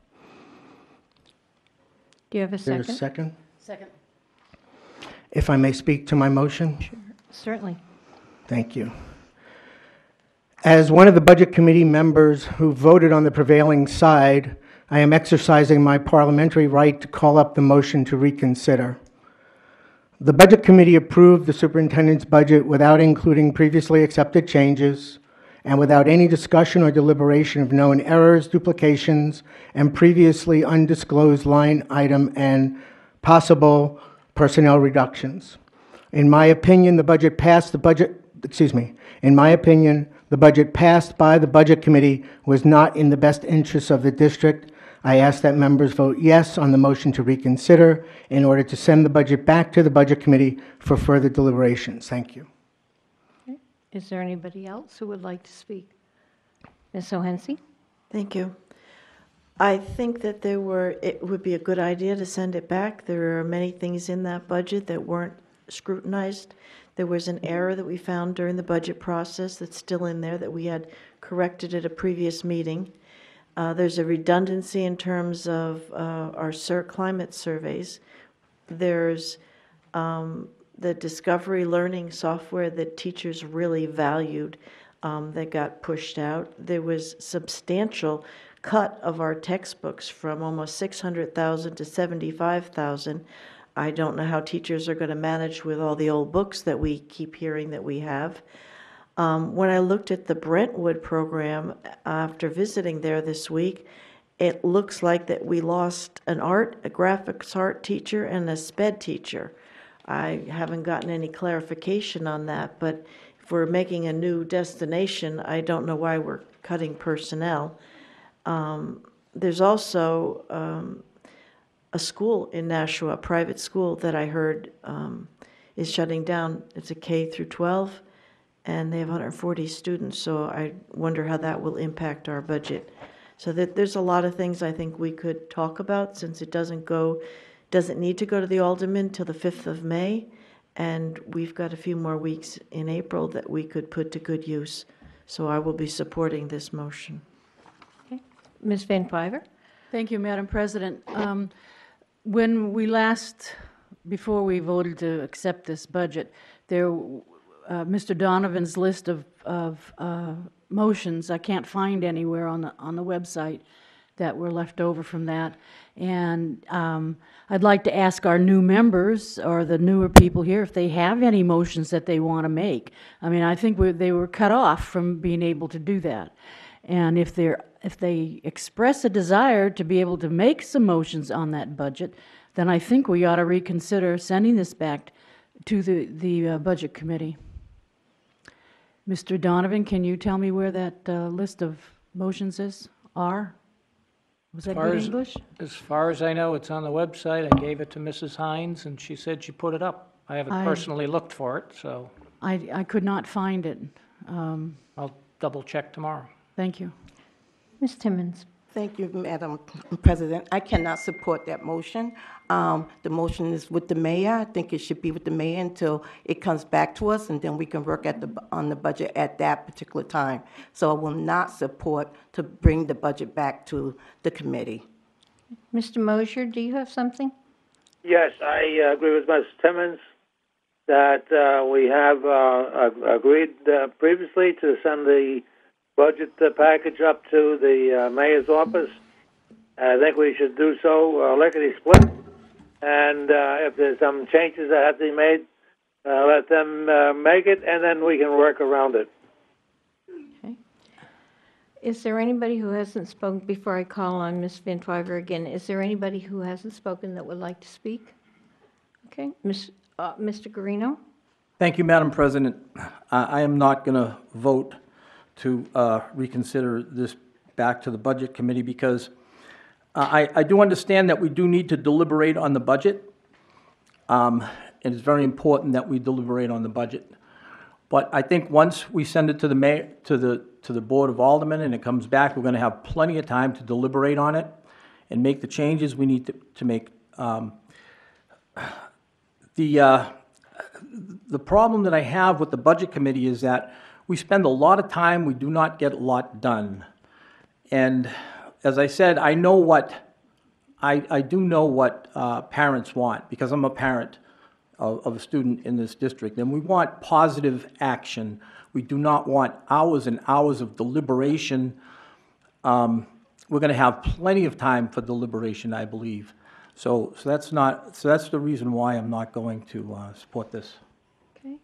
Do you have a Is there second? a second? Second. If I may speak to my motion? Certainly. Thank you. As one of the Budget Committee members who voted on the prevailing side, I am exercising my parliamentary right to call up the motion to reconsider. The Budget Committee approved the superintendent's budget without including previously accepted changes and without any discussion or deliberation of known errors, duplications, and previously undisclosed line item and possible personnel reductions. In my opinion, the budget passed by the Budget Committee was not in the best interests of the district. I ask that members vote yes on the motion to reconsider in order to send the budget back to the Budget Committee for further deliberations. Thank you. Is there anybody else who would like to speak? Ms. O'Hensey? Thank you. I think that it would be a good idea to send it back. There are many things in that budget that weren't scrutinized. There was an error that we found during the budget process that's still in there that we had corrected at a previous meeting. There's a redundancy in terms of our climate surveys. There's the discovery learning software that teachers really valued that got pushed out. There was substantial cut of our textbooks from almost 600,000 to 75,000. I don't know how teachers are going to manage with all the old books that we keep hearing that we have. When I looked at the Brentwood program after visiting there this week, it looks like that we lost a graphics art teacher and a SPED teacher. I haven't gotten any clarification on that, but if we're making a new destination, I don't know why we're cutting personnel. There's also a school in Nashua, a private school that I heard is shutting down. It's a K through 12, and they have 140 students, so I wonder how that will impact our budget. So there's a lot of things I think we could talk about since it doesn't need to go to the Alderman till the 5th of May, and we've got a few more weeks in April that we could put to good use. So I will be supporting this motion. Okay. Ms. Van Fiver? Thank you, Madam President. Before we voted to accept this budget, Mr. Donovan's list of motions, I can't find anywhere on the website that were left over from that. And I'd like to ask our new members or the newer people here if they have any motions that they want to make. I mean, I think they were cut off from being able to do that. And if they express a desire to be able to make some motions on that budget, then I think we ought to reconsider sending this back to the Budget Committee. Mr. Donovan, can you tell me where that list of motions are? Was that good English? As far as I know, it's on the website. I gave it to Mrs. Hines, and she said she put it up. I haven't personally looked for it, so I could not find it. I'll double check tomorrow. Thank you. Ms. Timmons? Thank you, Madam President. I cannot support that motion. The motion is with the mayor. I think it should be with the mayor until it comes back to us, and then we can work on the budget at that particular time. So I will not support to bring the budget back to the committee. Mr. Mosher, do you have something? Yes, I agree with Ms. Timmons that we have agreed previously to send the budget package up to the mayor's office. I think we should do so lickety split. And if there's some changes that have to be made, let them make it, and then we can work around it. Okay. Is there anybody who hasn't spoken, before I call on Ms. Van Twyver again, is there anybody who hasn't spoken that would like to speak? Okay, Mr. Guarino? Thank you, Madam President. I am not going to vote to reconsider this back to the Budget Committee because I do understand that we do need to deliberate on the budget. It is very important that we deliberate on the budget. But I think once we send it to the mayor, to the Board of Aldermen and it comes back, we're going to have plenty of time to deliberate on it and make the changes we need to make. The problem that I have with the Budget Committee is that we spend a lot of time, we do not get a lot done. And as I said, I know what, I do know what parents want, because I'm a parent of a student in this district, and we want positive action. We do not want hours and hours of deliberation. We're going to have plenty of time for deliberation, I believe. So that's the reason why I'm not going to support this. Okay.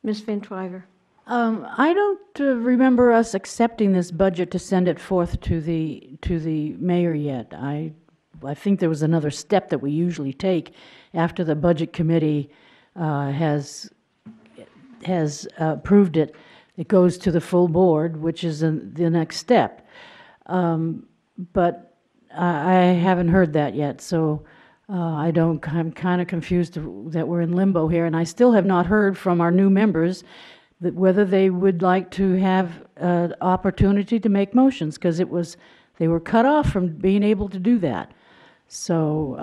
Ms. Van Twyver? I don't remember us accepting this budget to send it forth to the mayor yet. I think there was another step that we usually take after the Budget Committee has approved it. It goes to the full board, which is the next step. But I haven't heard that yet, so I'm kind of confused that we're in limbo here, and I still have not heard from our new members that whether they would like to have an opportunity to make motions, because they were cut off from being able to do that. So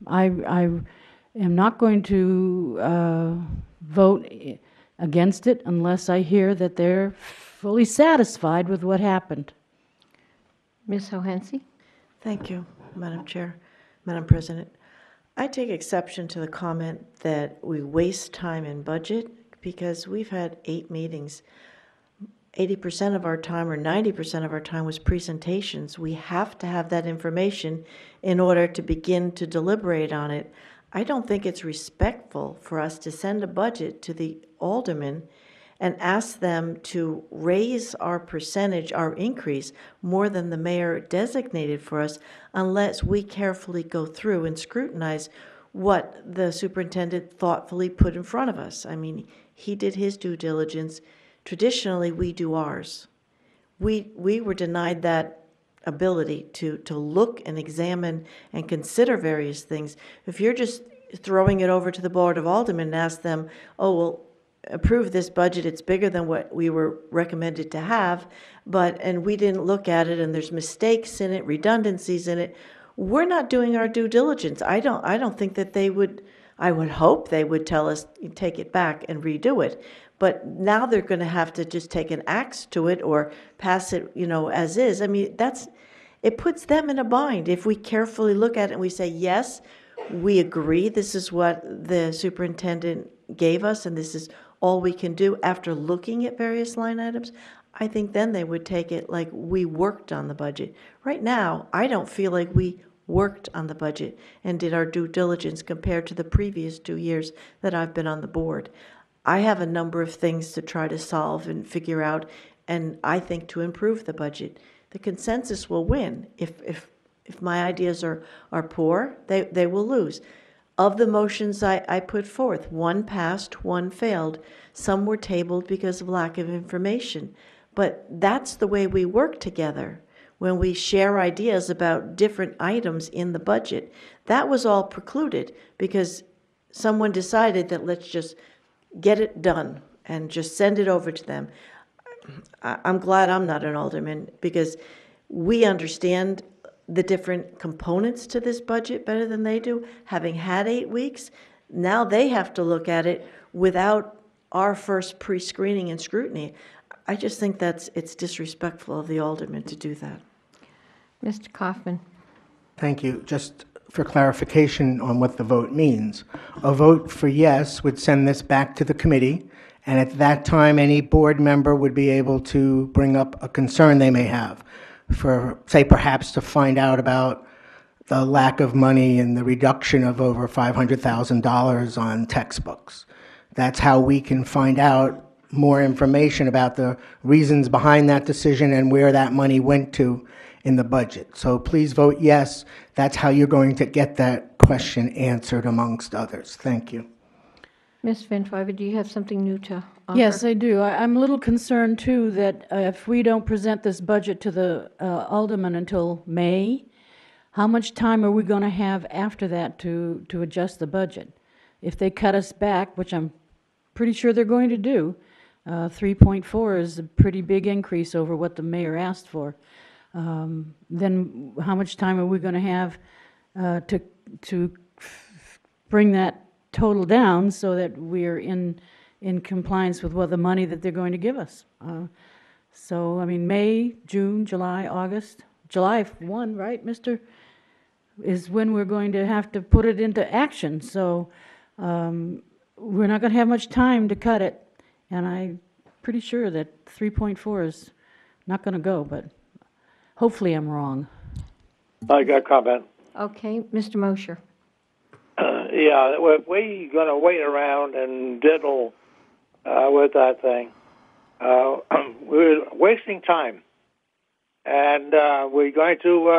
I am not going to vote against it unless I hear that they're fully satisfied with what happened. Ms. Hohensee? Thank you, Madam Chair, Madam President. I take exception to the comment that we waste time in budget because we've had 8 meetings. 80% of our time or 90% of our time was presentations. We have to have that information in order to begin to deliberate on it. I don't think it's respectful for us to send a budget to the aldermen and ask them to raise our percentage, our increase, more than the mayor designated for us, unless we carefully go through and scrutinize what the superintendent thoughtfully put in front of us. I mean, he did his due diligence. Traditionally, we do ours. We were denied that ability to look and examine and consider various things. If you're just throwing it over to the Board of Aldermen and ask them, oh, well, approve this budget, it's bigger than what we were recommended to have, and we didn't look at it, and there's mistakes in it, redundancies in it, we're not doing our due diligence. I don't think that they would. I would hope they would tell us, take it back and redo it. But now they're going to have to just take an axe to it or pass it, as is. I mean, it puts them in a bind. If we carefully look at it and we say, yes, we agree, this is what the superintendent gave us and this is all we can do after looking at various line items, I think then they would take it like we worked on the budget. Right now, I don't feel like we worked on the budget and did our due diligence compared to the previous 2 years that I've been on the board. I have a number of things to try to solve and figure out, and I think to improve the budget. The consensus will win. If my ideas are poor, they will lose. Of the motions I put forth, 1 passed, 1 failed. Some were tabled because of lack of information. But that's the way we work together. When we share ideas about different items in the budget, that was all precluded because someone decided that let's just get it done and just send it over to them. I'm glad I'm not an alderman because we understand the different components to this budget better than they do. Having had 8 weeks, now they have to look at it without our first pre-screening and scrutiny. I just think it's disrespectful of the alderman to do that. Mr. Kaufman. Thank you. Just for clarification on what the vote means. A vote for yes would send this back to the committee, And at that time, any board member would be able to bring up a concern they may have for, say, perhaps to find out about the lack of money and the reduction of over $500,000 on textbooks. That's how we can find out more information about the reasons behind that decision and where that money went to in the budget. So please vote yes. That's how you're going to get that question answered, amongst others. Thank you. Ms. Van Twyver, do you have something new to offer? Yes, I do. I'm a little concerned, too, that if we don't present this budget to the aldermen until May, how much time are we going to have after that to adjust the budget? If they cut us back, which I'm pretty sure they're going to do, 3.4 is a pretty big increase over what the mayor asked for. Then how much time are we going to have to bring that total down so that we're in compliance with what the money that they're going to give us? So, I mean, May, June, July, August, July 1, right, Mr.? Is when we're going to have to put it into action. So we're not going to have much time to cut it. And I'm pretty sure that 3.4 is not going to go, but hopefully I'm wrong. I got a comment. Okay, Mr. Mosher. Yeah, we're going to wait around and diddle with that thing. We're wasting time. And we're going to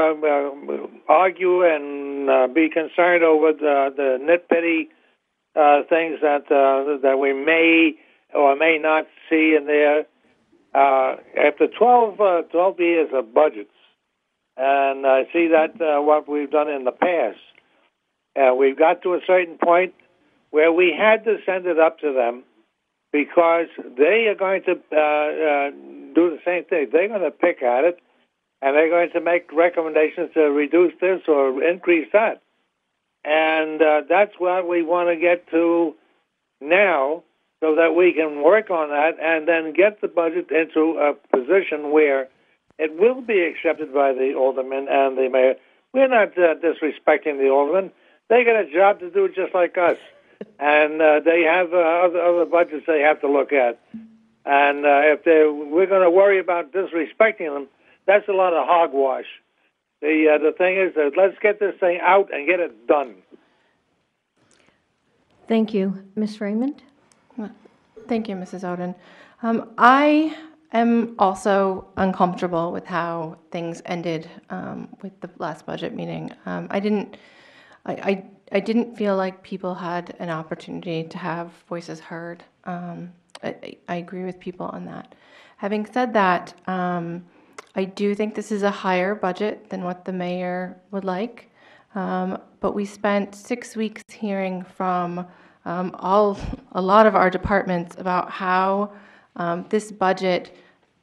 argue and be concerned over the nitpitty things that we may or may not see in there. After 12 years of budgets, and I see that what we've done in the past, we've got to a certain point where we had to send it up to them because they are going to do the same thing. They're going to pick at it, and they're going to make recommendations to reduce this or increase that. And that's what we want to get to now so that we can work on that and then get the budget into a position where it will be accepted by the aldermen and the mayor. We're not disrespecting the aldermen. They got a job to do just like us. And they have other budgets they have to look at. And if we're going to worry about disrespecting them, that's a lot of hogwash. The thing is that let's get this thing out and get it done. Thank you. Ms. Raymond? Thank you, Mrs. Oden. I am also uncomfortable with how things ended with the last budget meeting. I didn't feel like people had an opportunity to have voices heard. I agree with people on that. Having said that, I do think this is a higher budget than what the mayor would like, but we spent 6 weeks hearing from a lot of our departments about how this budget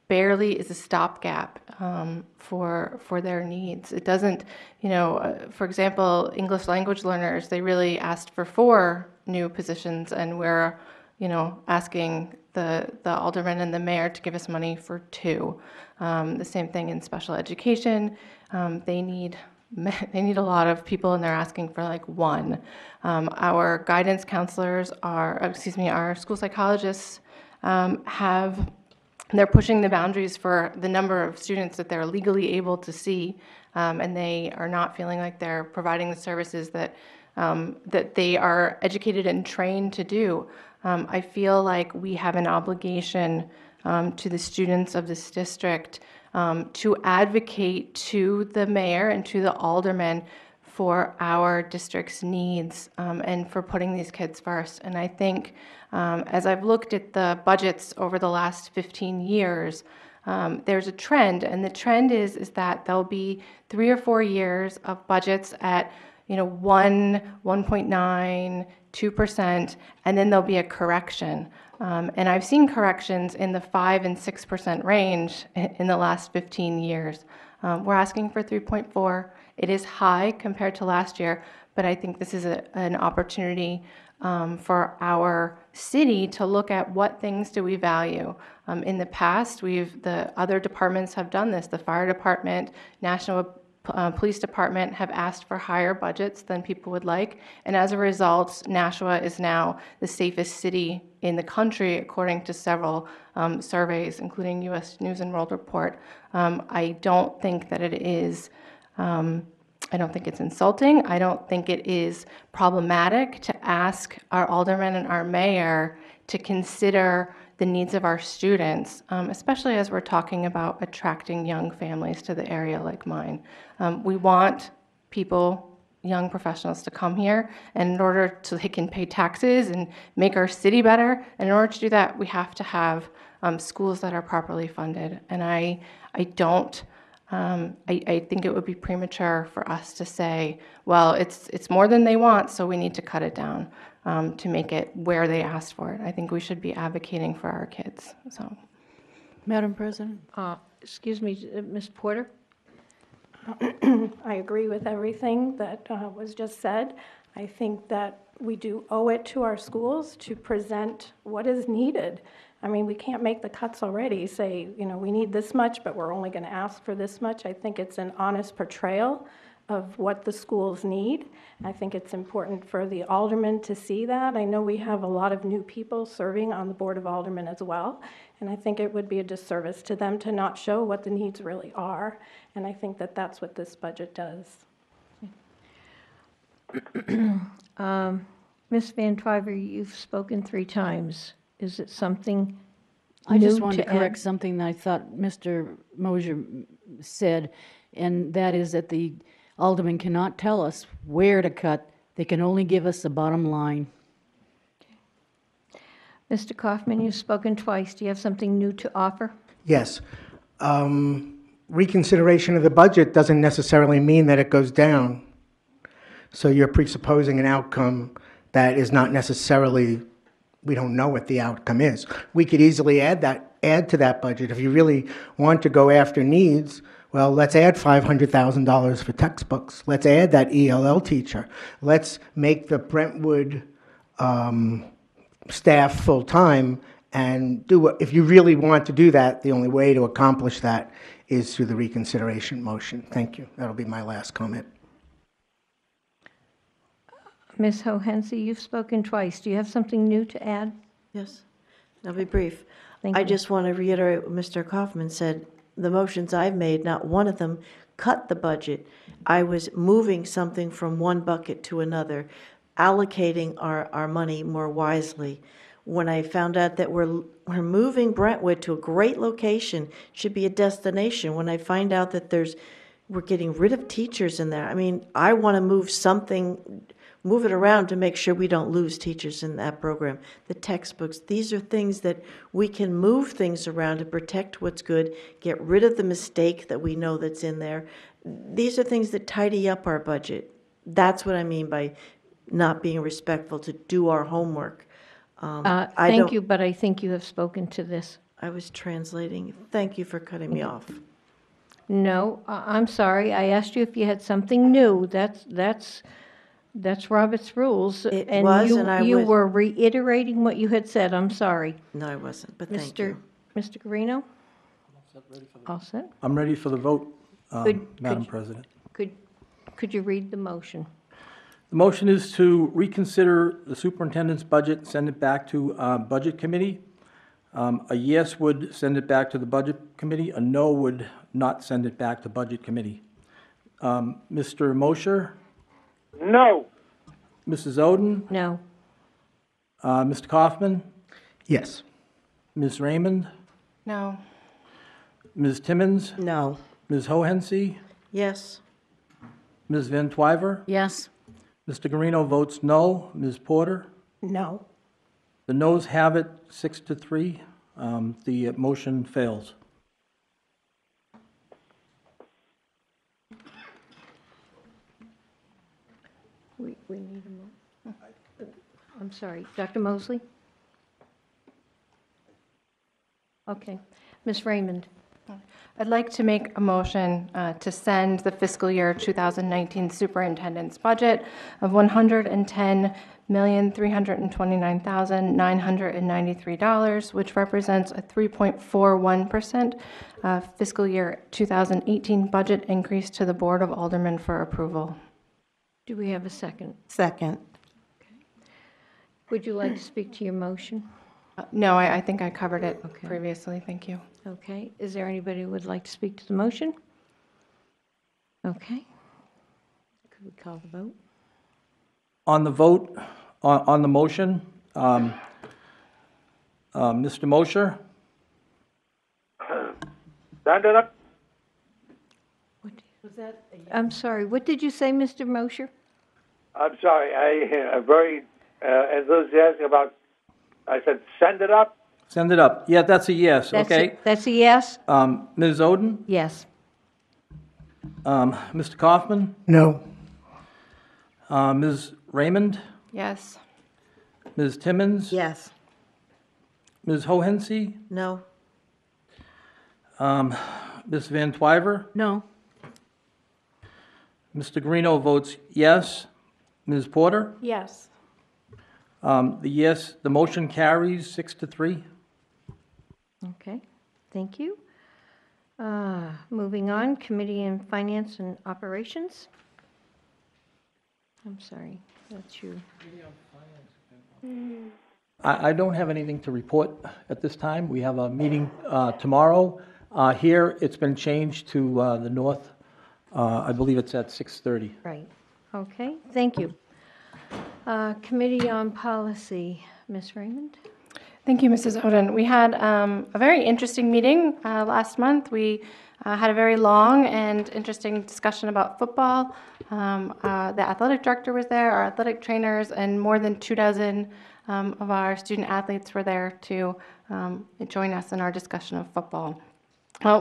barely is a stopgap for their needs. It doesn't, for example, English language learners, they really asked for 4 new positions, and we're, asking the alderman and the mayor to give us money for 2. The same thing in special education. They need a lot of people, and they're asking for like 1. Our guidance counselors our school psychologists they're pushing the boundaries for the number of students that they're legally able to see, and they are not feeling like they're providing the services that they are educated and trained to do. I feel like we have an obligation to the students of this district to advocate to the mayor and to the aldermen for our district's needs and for putting these kids first. And I think as I've looked at the budgets over the last 15 years, there's a trend, and the trend is that there'll be 3 or 4 years of budgets at 1.9, 2%, and then there'll be a correction. And I've seen corrections in the 5 and 6% range in the last 15 years. We're asking for 3.4. It is high compared to last year, but I think this is an opportunity for our city to look at what things do we value. In the past, the other departments have done this. The fire department, Nashua police department have asked for higher budgets than people would like, and as a result, Nashua is now the safest city in the country, according to several surveys, including U.S. News and World Report. I don't think that it is. I don't think it's insulting. I don't think it is problematic to ask our aldermen and our mayor to consider the needs of our students, especially as we're talking about attracting young families to the area like mine. We want people, young professionals, to come here, and in order to they can pay taxes and make our city better, and in order to do that, we have to have schools that are properly funded. And I think it would be premature for us to say, well, it's more than they want, so we need to cut it down to make it where they asked for it. I think we should be advocating for our kids. So, Madam President? Excuse me, Ms. Porter? I agree with everything that was just said. I think that we do owe it to our schools to present what is needed. I mean, we can't make the cuts already, say, we need this much, but we're only going to ask for this much. I think it's an honest portrayal of what the schools need. I think it's important for the aldermen to see that. I know we have a lot of new people serving on the Board of Aldermen as well, and I think it would be a disservice to them to not show what the needs really are, and I think that that's what this budget does. Ms. Van Twyver, you've spoken 3 times. Is it something I just new wanted to add? correct something that I thought Mr. Mosier said, and that is that the aldermen cannot tell us where to cut. They can only give us the bottom line. Mr. Kaufman, you've spoken twice. Do you have something new to offer? Yes. Reconsideration of the budget doesn't necessarily mean that it goes down. So you're presupposing an outcome that is not necessarily, we don't know what the outcome is. We could easily add to that budget. If you really want to go after needs, well, let's add $500,000 for textbooks. Let's add that ELL teacher. Let's make the Brentwood staff full-time and do what, if you really want to do that, the only way to accomplish that is through the reconsideration motion. Thank you. That'll be my last comment. Ms. Hohensie, you've spoken twice. Do you have something new to add? Yes, I'll be brief. Thank I you. just want to reiterate what Mr. Kaufman said. The motions I've made, not one of them cut the budget. I was moving something from one bucket to another, allocating our money more wisely. When I found out that we're moving Brentwood to a great location, should be a destination, when I find out that we're getting rid of teachers in there, I mean, I want to move it around to make sure we don't lose teachers in that program. The textbooks, these are things that we can move things around to protect what's good, get rid of the mistake that we know that's in there. These are things that tidy up our budget. That's what I mean by not being respectful, to do our homework. Thank you, but I think you have spoken to this. I was translating. Thank you for cutting me off. No, I'm sorry. I asked you if you had something new. That's Robert's rules. It and was, you, and I you was- were reiterating what you had said. I'm sorry. No, I wasn't, but thank you. Mr. Guarino? All set? I'm ready for the vote, Madam Could- President. Could you read the motion? The motion is to reconsider the superintendent's budget, send it back to Budget Committee. A yes would send it back to the Budget Committee. A no would not send it back to Budget Committee. Mr. Mosher? No. Mrs. Oden? No. Mr. Kaufman? Yes. Ms. Raymond? No. Ms. Timmons? No. Ms. Hohensie? Yes. Ms. Van Twyver? Yes. Mr. Guarino votes no. Ms. Porter? No. The noes have it 6-3. The motion fails. We need a mo. I'm sorry. Dr. Mosley? Okay. Ms. Raymond? I'd like to make a motion to send the fiscal year 2019 superintendent's budget of $110 $1,329,993, which represents a 3.41% fiscal year 2018 budget increase to the Board of Aldermen for approval. Do we have a second? Second. Would you like to speak to your motion? No, I think I covered it previously. Thank you. Okay. Is there anybody who would like to speak to the motion? Okay. Could we call the vote? On the vote, on the motion, Mr. Mosher? Stand it up. I'm sorry, what did you say, Mr. Mosher? I'm sorry. I'm very enthusiastic about. I said, send it up. Send it up. Yeah, that's a yes, okay. That's a yes? Ms. Oden? Yes. Mr. Kaufman? No. Ms. Raymond? Yes. Ms. Timmons? Yes. Ms. Hohensee? No. Ms. Van Twyver? No. Mr. Guarino votes yes. Ms. Porter? Yes. The motion carries 6-3. Okay, thank you. Moving on, Committee on Finance and Operations. I'm sorry, that's you. I don't have anything to report at this time. We have a meeting tomorrow. Here, it's been changed to the north. I believe it's at 6:30. Right, okay, thank you. Committee on Policy, Ms. Raymond? Thank you, Mrs. Oden. We had a very interesting meeting last month. We had a very long and interesting discussion about football. The athletic director was there, our athletic trainers, and more than 24 of our student athletes were there to join us in our discussion of football.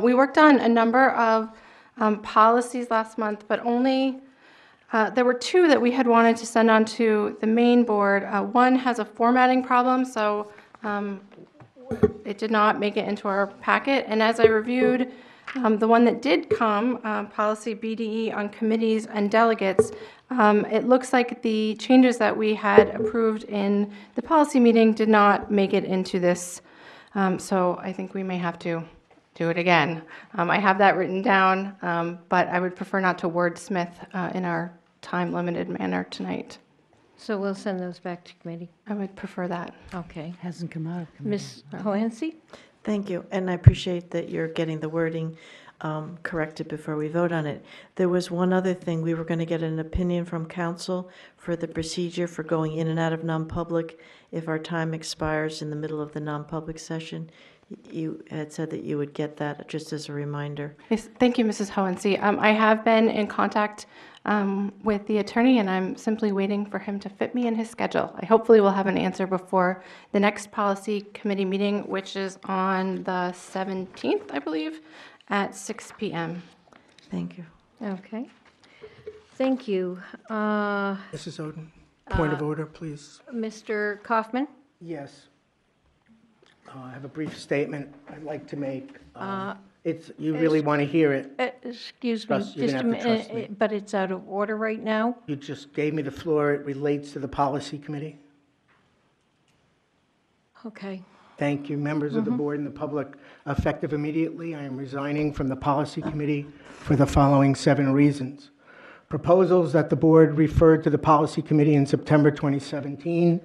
We worked on a number of policies last month, but only there were two that we had wanted to send on to the main board. One has a formatting problem, so it did not make it into our packet. And as I reviewed the one that did come, policy BDE on committees and delegates, it looks like the changes that we had approved in the policy meeting did not make it into this. So I think we may have to do it again. I have that written down, but I would prefer not to wordsmith in our time-limited manner tonight. So we'll send those back to committee. I would prefer that. Okay. Hasn't come out of committee. Ms. Hohensee? Thank you, and I appreciate that you're getting the wording corrected before we vote on it. There was one other thing. We were going to get an opinion from council for the procedure for going in and out of non-public if our time expires in the middle of the non-public session. You had said that you would get that just as a reminder. Yes, thank you, Mrs. Hohensee. I have been in contact with the attorney, and I'm simply waiting for him to fit me in his schedule. I hopefully will have an answer before the next policy committee meeting, which is on the 17th, I believe, at 6 p.m. Thank you. Okay. Thank you. Mrs. Oden, point of order, please. Mr. Kaufman? Yes. I have a brief statement I'd like to make. You really want to hear it. Excuse me, Trust- you're just a gonna have to trust me. minute, but it's out of order right now. You just gave me the floor. It relates to the policy committee. Okay. Thank you, members of the board and the public. Effective immediately, I am resigning from the policy committee for the following 7 reasons. Proposals that the board referred to the policy committee in September 2017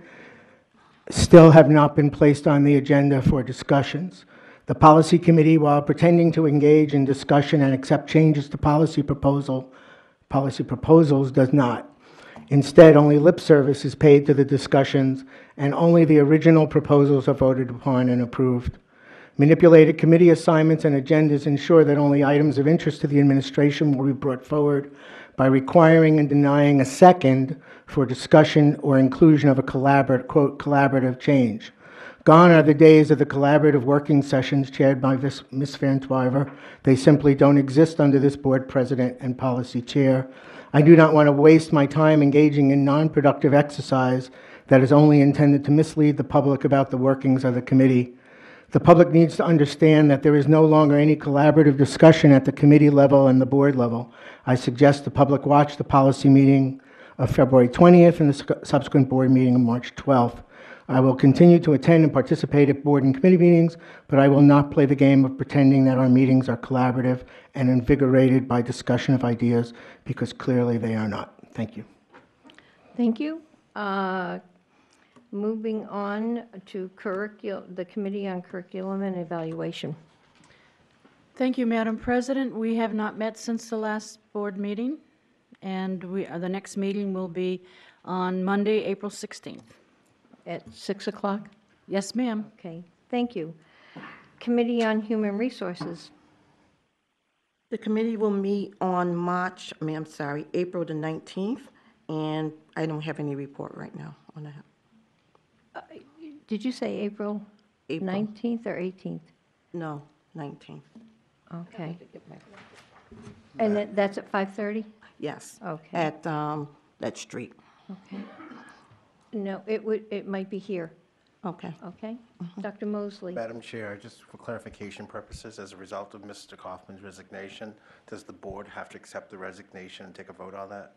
still have not been placed on the agenda for discussions. The policy committee, while pretending to engage in discussion and accept changes to policy proposals, does not. Instead, only lip service is paid to the discussions, and only the original proposals are voted upon and approved. Manipulated committee assignments and agendas ensure that only items of interest to the administration will be brought forward by requiring and denying a second for discussion or inclusion of a collaborative change. Gone are the days of the collaborative working sessions chaired by Ms. Van Twyver. They simply don't exist under this board president and policy chair. I do not want to waste my time engaging in non-productive exercise that is only intended to mislead the public about the workings of the committee. The public needs to understand that there is no longer any collaborative discussion at the committee level and the board level. I suggest the public watch the policy meeting of February 20th and the subsequent board meeting of March 12th. I will continue to attend and participate at board and committee meetings, but I will not play the game of pretending that our meetings are collaborative and invigorated by discussion of ideas, because clearly they are not. Thank you. Thank you. Moving on to the Committee on Curriculum and Evaluation. Thank you, Madam President. We have not met since the last board meeting, and the next meeting will be on Monday, April 16th. At 6 o'clock? Yes, ma'am. Okay, thank you. Committee on Human Resources. The committee will meet on April the 19th, and I don't have any report right now on that. Did you say April 19th or 18th? No, 19th. Okay. And that's at 5:30? Yes. Okay. At that street. Okay. No, it might be here. Okay. Okay. Dr. Mosley? Madam Chair, just for clarification purposes, as a result of Mr. Kaufman's resignation, does the board have to accept the resignation and take a vote on that?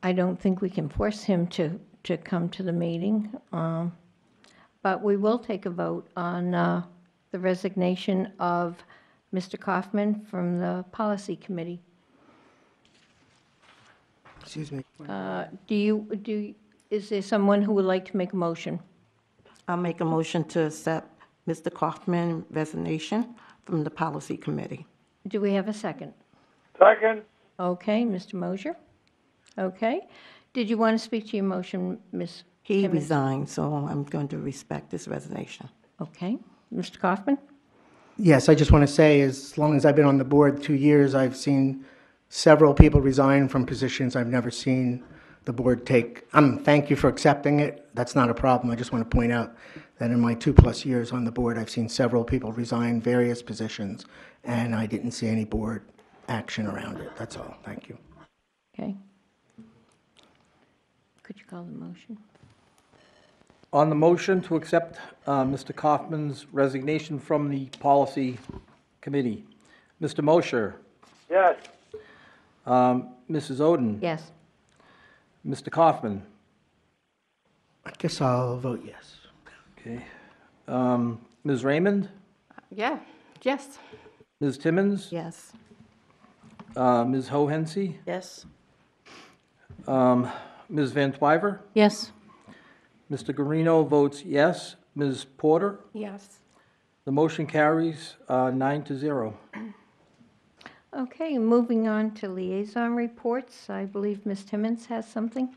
I don't think we can force him to come to the meeting, but we will take a vote on the resignation of Mr. Kaufman from the Policy Committee. Excuse me. Is there someone who would like to make a motion? I'll make a motion to accept Mr. Kaufman's resignation from the Policy Committee. Do we have a second? Second. Okay, Mr. Mosier? Okay. Did you want to speak to your motion, Ms. He Timmons? resigned, so I'm going to respect his resignation. Okay. Mr. Kaufman? Yes, I just want to say, as long as I've been on the board 2 years, I've seen several people resign from positions I've never seen the board take. Thank you for accepting it. That's not a problem. I just want to point out that in my 2+ years on the board, I've seen several people resign various positions, and I didn't see any board action around it. That's all. Thank you. Okay. Could you call the motion? On the motion to accept Mr. Kaufman's resignation from the Policy Committee, Mr. Mosher? Yes. Mrs. Oden? Yes. Mr. Kaufman? I guess I'll vote yes. Okay. Ms. Raymond? Yeah, yes. Ms. Timmons? Yes. Ms. Hohensie? Yes. Ms. Van Twyver? Yes. Mr. Guarino votes yes. Ms. Porter? Yes. The motion carries 9-0. Okay, moving on to liaison reports. I believe Ms. Timmons has something.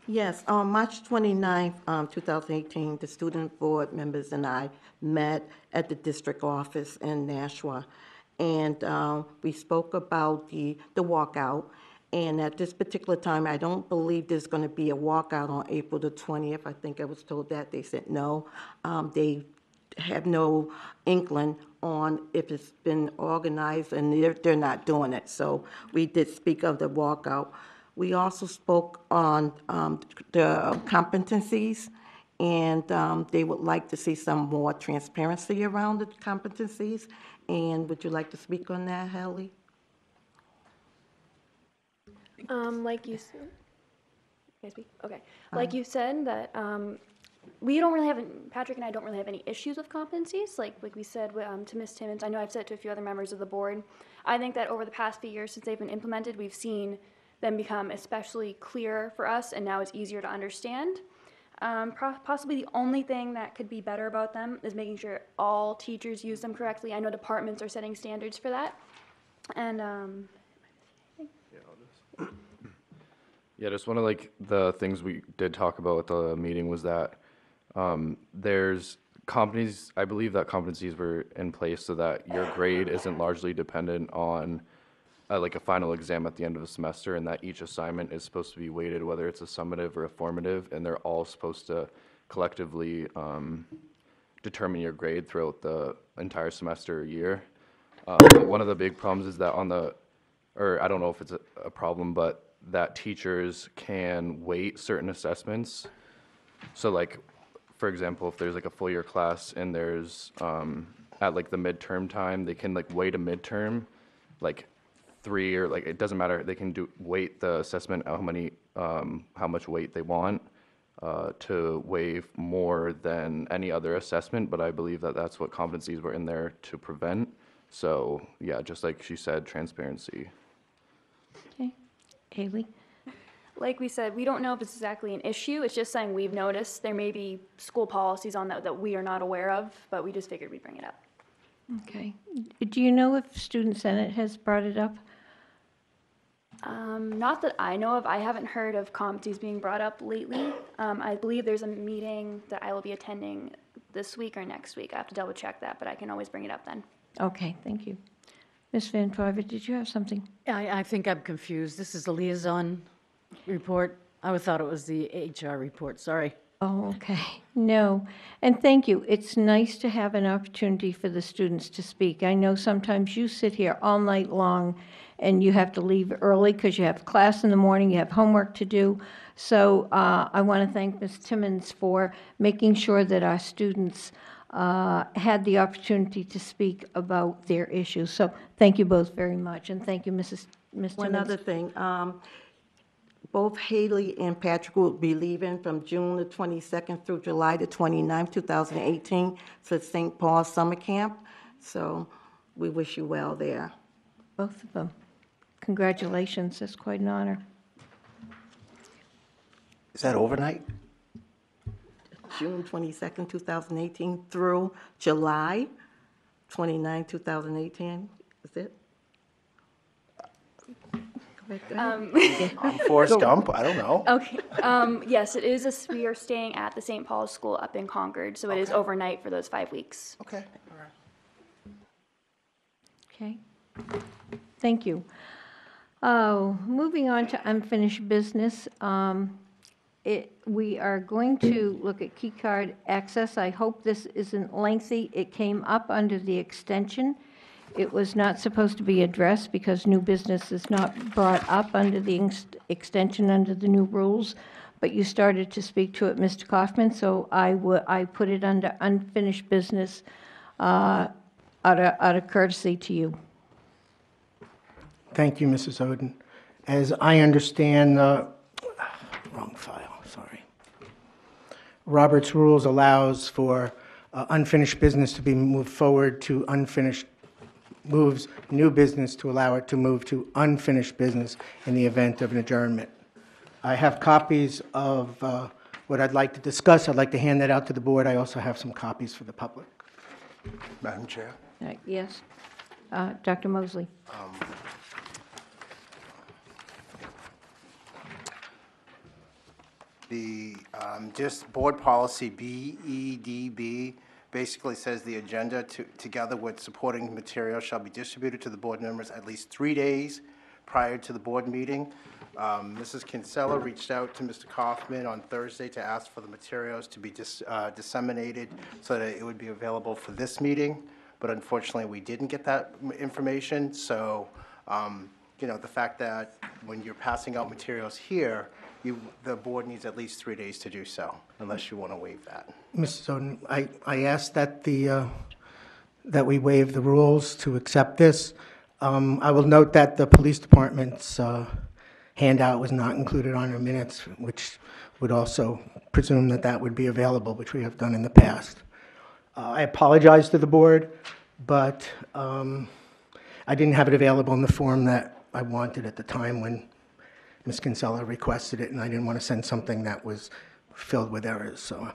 Yes, on March 29th, 2018, the student board members and I met at the district office in Nashua, and we spoke about the walkout. And at this particular time, I don't believe there's going to be a walkout on April the 20th. I think I was told that. They said no. They have no inkling on if it's been organized, and they're not doing it. So we did speak of the walkout. We also spoke on the competencies, and they would like to see some more transparency around the competencies. And would you like to speak on that, Hallie? Like you said, can I speak? Okay. Like you said, that we don't really have, Patrick and I don't really have any issues with competencies. Like we said to Ms. Timmons, I know I've said it to a few other members of the board. I think that over the past few years since they've been implemented, we've seen them become especially clear for us, and now it's easier to understand. Possibly the only thing that could be better about them is making sure all teachers use them correctly. I know departments are setting standards for that. And yeah, just one of the things we did talk about at the meeting was that there's competencies, I believe that competencies were in place so that your grade isn't largely dependent on like a final exam at the end of a semester, and that each assignment is supposed to be weighted, whether it's a summative or a formative, and they're all supposed to collectively determine your grade throughout the entire semester or year. One of the big problems is that or I don't know if it's a problem, but that teachers can weight certain assessments. So like, for example, if there's like a full year class and there's at like the midterm time, they can like weight a midterm like 3, or like, it doesn't matter, they can weight the assessment, how much weight they want, to waive more than any other assessment, but I believe that that's what competencies were in there to prevent. So, yeah, just like she said, transparency. Okay. Haley? Like we said, we don't know if it's exactly an issue. It's just something we've noticed. There may be school policies on that we are not aware of, but we just figured we'd bring it up. Okay. Do you know if Student Senate has brought it up? Not that I know of. I haven't heard of competencies being brought up lately. I believe there's a meeting that I will be attending this week or next week. I have to double check that, but I can always bring it up then. Okay, thank you. Ms. Van Twyver, did you have something? I think I'm confused. This is the liaison report. I thought it was the HR report, sorry. Oh, okay. No. And thank you. It's nice to have an opportunity for the students to speak. I know sometimes you sit here all night long and you have to leave early because you have class in the morning, you have homework to do. So I want to thank Ms. Timmons for making sure that our students had the opportunity to speak about their issues. So thank you both very much, and thank you, Ms. Timmons. One other thing, both Haley and Patrick will be leaving from June the 22nd through July the 29th, 2018, for St. Paul's Summer Camp. So we wish you well there. Both of them. Congratulations. That's quite an honor. Is that overnight? June 22nd, 2018 through July 29, 2018. Is it? Forrest Gump, I don't know. Okay. Yes, it is. We are staying at the St. Paul's School up in Concord, so it is overnight for those 5 weeks. Okay. Okay. Thank you. Oh, moving on to unfinished business. We are going to look at key card access. I hope this isn't lengthy. It came up under the extension. It was not supposed to be addressed because new business is not brought up under the extension under the new rules, but you started to speak to it, Mr. Kaufman, so I put it under unfinished business out of courtesy to you. Thank you, Mrs. Oden. As I understand, wrong file, sorry. Robert's Rules allows for unfinished business to be moved forward to unfinished, moves new business to allow it to move to unfinished business in the event of an adjournment. I have copies of what I'd like to discuss. I'd like to hand that out to the board. I also have some copies for the public. Madam Chair? Yes. Dr. Mosley. The just board policy BEDB basically says the agenda together with supporting material shall be distributed to the board members at least 3 days prior to the board meeting. Mrs. Kinsella reached out to Mr. Kaufman on Thursday to ask for the materials to be disseminated so that it would be available for this meeting, but unfortunately we didn't get that information. So, you know, the fact that when you're passing out materials here, the board needs at least 3 days to do so, unless you want to waive that. Mrs. Oden, I asked that that we waive the rules to accept this. I will note that the police department's handout was not included on our minutes, which would also presume that that would be available, which we have done in the past. I apologize to the board, but I didn't have it available in the form that I wanted at the time when Ms. Kinsella requested it, and I didn't want to send something that was filled with errors, so.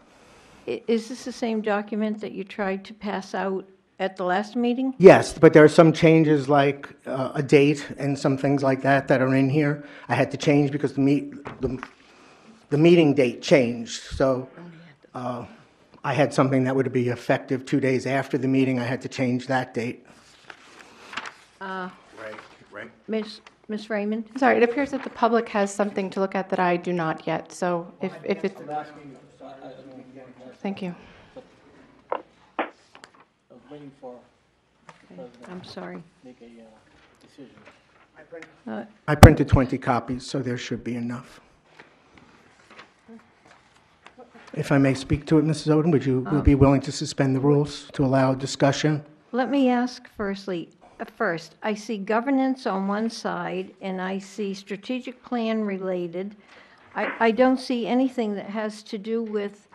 Is this the same document that you tried to pass out at the last meeting? Yes, but there are some changes like a date and some things like that that are in here. I had to change because the meeting date changed, so I had something that would be effective 2 days after the meeting. I had to change that date. Right. Ms. Raymond? Sorry, it appears that the public has something to look at that I do not yet, so if it's... Thank you. I'm sorry. I printed 20 copies, so there should be enough. If I may speak to it, Mrs. Oden, would you be willing to suspend the rules to allow discussion? Let me ask firstly, first. I see governance on one side, and I see strategic plan related. I don't see anything that has to do with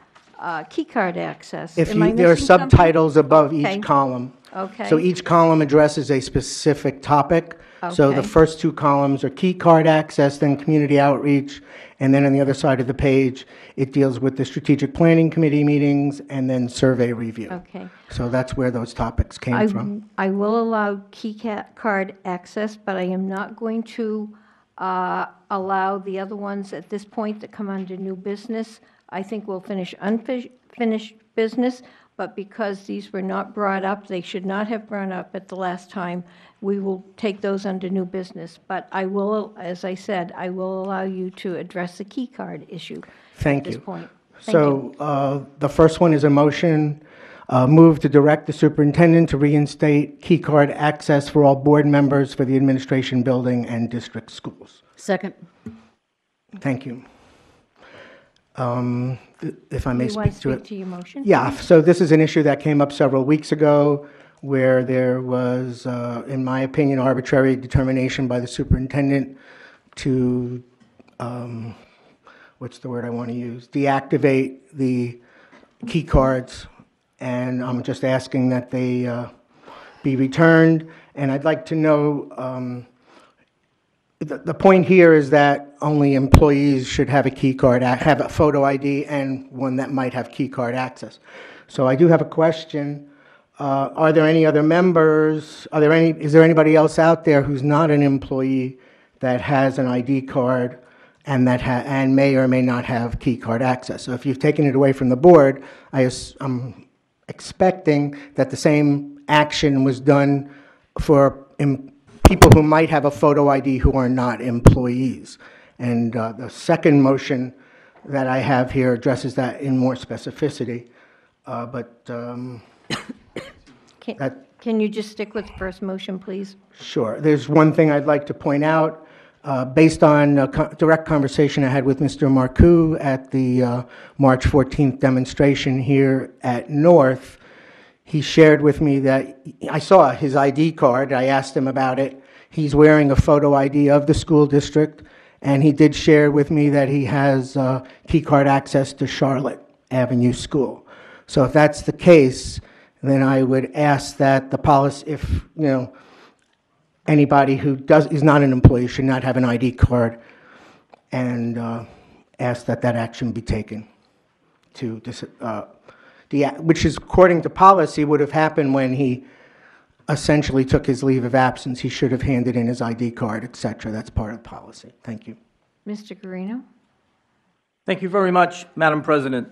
key card access. If Am I you, there are missing something? subtitles above Okay. each column. Okay. So each column addresses a specific topic. So the Okay. first two columns are key card access, then community outreach, and then on the other side of the page, it deals with the strategic planning committee meetings and then survey review. Okay. So that's where those topics came from. I will allow card access, but I am not going to allow the other ones at this point that come under new business. I think we'll finish unfinished business, but because these were not brought up, they should not have brought up at the last time, we will take those under new business. But I will, as I said, I will allow you to address the key card issue Thank at you. this point. Thank you. So the first one is a motion, move to direct the superintendent to reinstate key card access for all board members for the administration building and district schools. Second. Thank you. If I may You want to speak to it. speak to your motion? Yeah, so this is an issue that came up several weeks ago where there was, in my opinion, arbitrary determination by the superintendent to, what's the word I want to use, deactivate the key cards. And I'm just asking that they be returned. And I'd like to know, the point here is that only employees should have a key card, have a photo ID and one that might have key card access. So I do have a question. Are there any other members? Is there anybody else out there who's not an employee that has an ID card and and may or may not have key card access? So if you've taken it away from the board, I'm expecting that the same action was done for people who might have a photo ID who are not employees. And the second motion that I have here addresses that in more specificity. Can you just stick with the first motion, please? Sure. There's one thing I'd like to point out. Based on a direct conversation I had with Mr. Marcoux at the March 14th demonstration here at North, he shared with me that I saw his ID card. I asked him about it. He's wearing a photo ID of the school district, and he did share with me that he has key card access to Charlotte Avenue School. So if that's the case, then I would ask that the policy, if anybody who is not an employee should not have an ID card, and ask that action be taken to which is, according to policy, would have happened when he essentially took his leave of absence. He should have handed in his ID card, et cetera. That's part of the policy. Thank you. Mr. Guarino? Thank you very much, Madam President.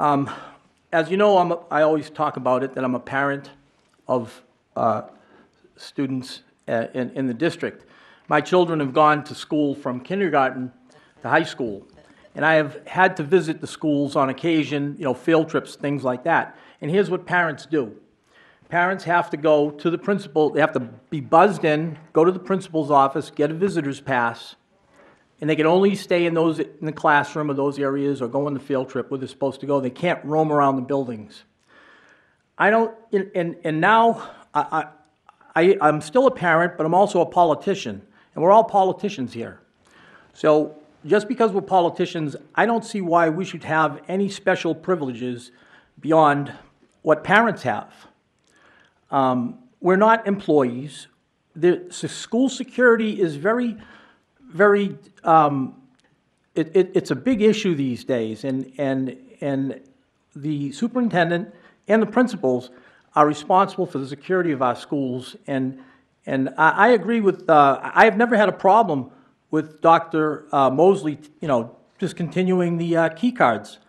As you know, I always talk about it, that I'm a parent of students in the district. My children have gone to school from kindergarten to high school, and I have had to visit the schools on occasion, field trips, things like that. And here's what parents do. Parents have to go to the principal, they have to be buzzed in, go to the principal's office, get a visitor's pass, and they can only stay in the classroom or those areas or go on the field trip where they're supposed to go. They can't roam around the buildings. Now I'm still a parent, but I'm also a politician, and we're all politicians here. So just because we're politicians, I don't see why we should have any special privileges beyond what parents have. We're not employees. The school security is very, very, it's a big issue these days, and the superintendent and the principals are responsible for the security of our schools. And I agree with, I have never had a problem with Dr. Mosley, discontinuing the key cards.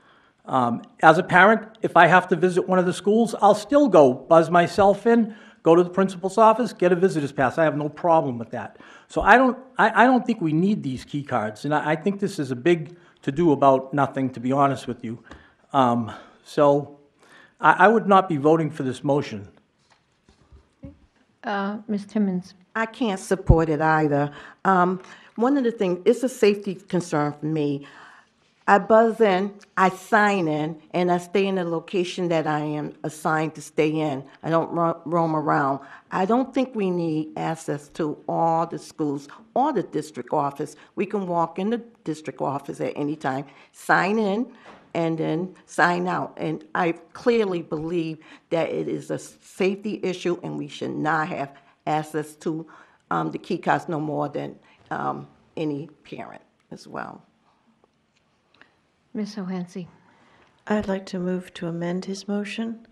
As a parent, if I have to visit one of the schools, I'll still go buzz myself in, go to the principal's office, get a visitor's pass. I have no problem with that. So I don't think we need these key cards, and I think this is a big to-do about nothing, to be honest with you. So I would not be voting for this motion. Ms. Timmons? I can't support it either. One of the things, it's a safety concern for me. I buzz in, I sign in, and I stay in the location that I am assigned to stay in. I don't roam around. I don't think we need access to all the schools or the district office. We can walk in the district office at any time, sign in, and then sign out. And I clearly believe that it is a safety issue, and we should not have access to the kiosks no more than any parent as well. Ms. O'Hansi. I'd like to move to amend his motion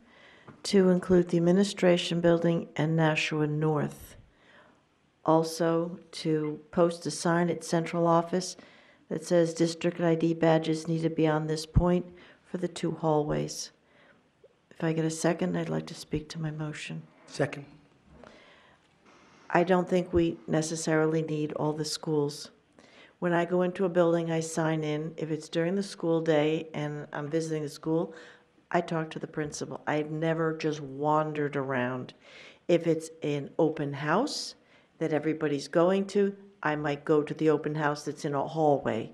to include the administration building and Nashua North. Also, to post a sign at central office that says district ID badges need to be on this point for the 2 hallways. If I get a second, I'd like to speak to my motion. Second. I don't think we necessarily need all the schools. When I go into a building, I sign in. If it's during the school day and I'm visiting the school, I talk to the principal. I've never just wandered around. If it's an open house that everybody's going to, I might go to the open house that's in a hallway.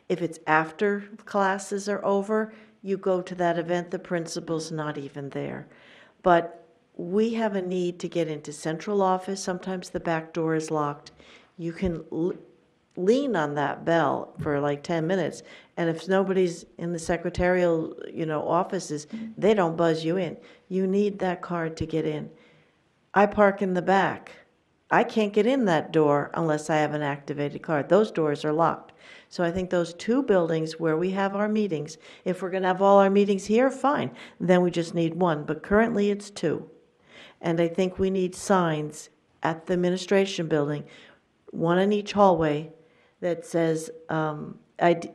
If it's after classes are over, you go to that event, the principal's not even there. But we have a need to get into central office. Sometimes the back door is locked. You can lean on that bell for like 10 minutes, and if nobody's in the secretarial, offices, they don't buzz you in. You need that card to get in. I park in the back. I can't get in that door unless I have an activated card. Those doors are locked. So I think those 2 buildings where we have our meetings, if we're going to have all our meetings here, fine. Then we just need 1, but currently it's 2. And I think we need signs at the administration building, 1 in each hallway, that says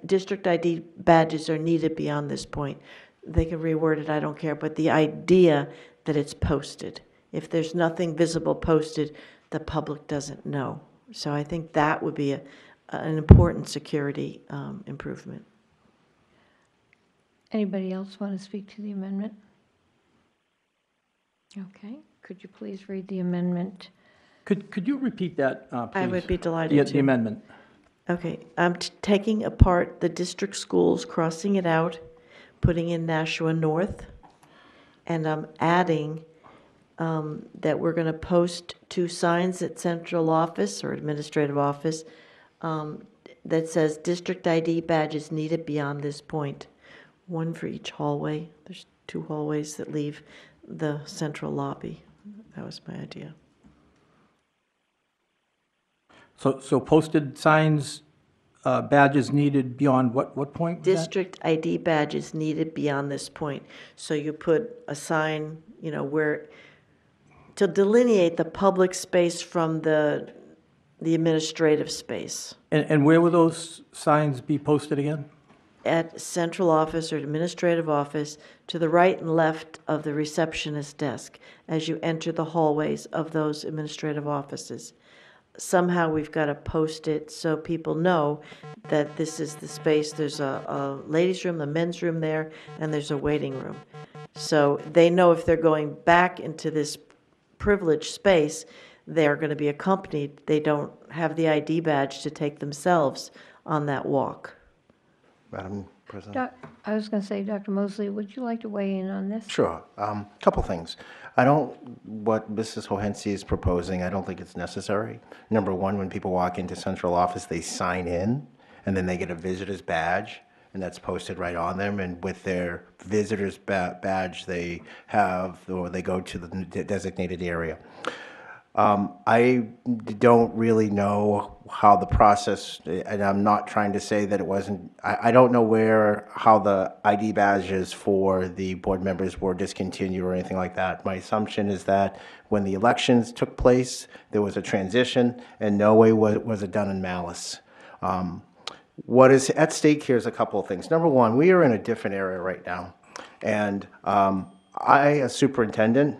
district ID badges are needed beyond this point. They can reword it, I don't care, but the idea that it's posted. If there's nothing visible posted, the public doesn't know. So I think that would be an important security improvement. Anybody else want to speak to the amendment? Okay, could you please read the amendment? Could you repeat that, please? I would be delighted to. The amendment. Okay, I'm taking apart the district schools, crossing it out, putting in Nashua North, and I'm adding that we're going to post 2 signs at central office or administrative office that says district ID badges needed beyond this point. 1 for each hallway. There's 2 hallways that leave the central lobby. That was my idea. So posted signs, badges needed beyond what point? was that? District ID badges needed beyond this point. So you put a sign, where to delineate the public space from the administrative space. And where will those signs be posted again? At central office or administrative office, to the right and left of the receptionist desk as you enter the hallways of those administrative offices. Somehow we've got to post it so people know that this is the space. There's a ladies' room, a men's room there, and there's a waiting room. So they know if they're going back into this privileged space, they're going to be accompanied. They don't have the ID badge to take themselves on that walk. Madam President? I was going to say, Dr. Mosley, would you like to weigh in on this? Sure. Couple things. What Mrs. O'Hansi is proposing, I don't think it's necessary. Number 1, when people walk into central office, they sign in, and then they get a visitor's badge, and that's posted right on them. And with their visitor's badge, they go to the designated area. I don't really know how the process, and I'm not trying to say that it wasn't, I don't know how the ID badges for the board members were discontinued or anything like that. My assumption is that when the elections took place, there was a transition, and no way was it done in malice. What is at stake here is a couple of things. Number 1, we are in a different area right now, and as superintendent,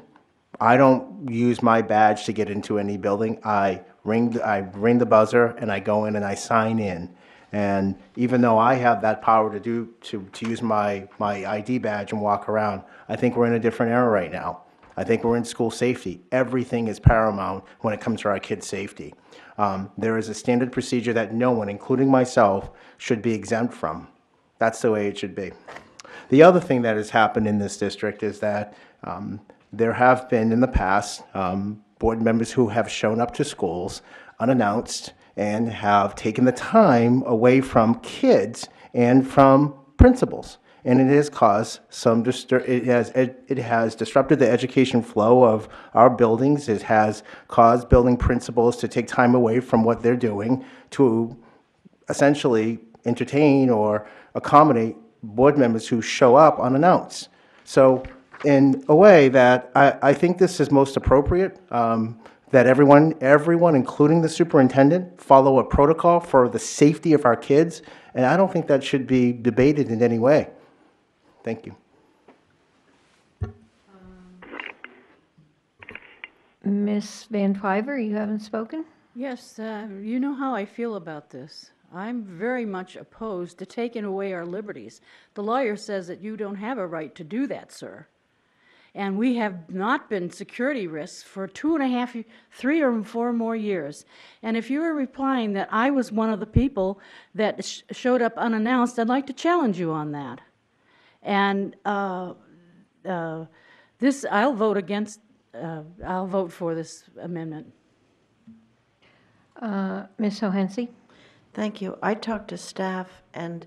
I don't use my badge to get into any building. I ring the buzzer, and I go in and I sign in. And even though I have that power to use my ID badge and walk around, I think we're in a different era right now. I think we're in school safety. Everything is paramount when it comes to our kids' safety. There is a standard procedure that no one, including myself, should be exempt from. That's the way it should be. The other thing that has happened in this district is that there have been in the past board members who have shown up to schools unannounced and have taken the time away from kids and from principals. And it has caused some, it has disrupted the education flow of our buildings. It has caused building principals to take time away from what they're doing to essentially entertain or accommodate board members who show up unannounced. So in a way that I think this is most appropriate, that everyone, including the superintendent, follow a protocol for the safety of our kids, and I don't think that should be debated in any way. Thank you. Ms. Van Twyver, you haven't spoken? Yes, you know how I feel about this. I'm very much opposed to taking away our liberties. The lawyer says that you don't have a right to do that, sir. And we have not been security risks for 2.5, 3 or 4 more years. And if you are replying that I was one of the people that showed up unannounced, I'd like to challenge you on that. And this, I'll vote against, I'll vote for this amendment. Ms. O'Hensey? Thank you. I talked to staff, and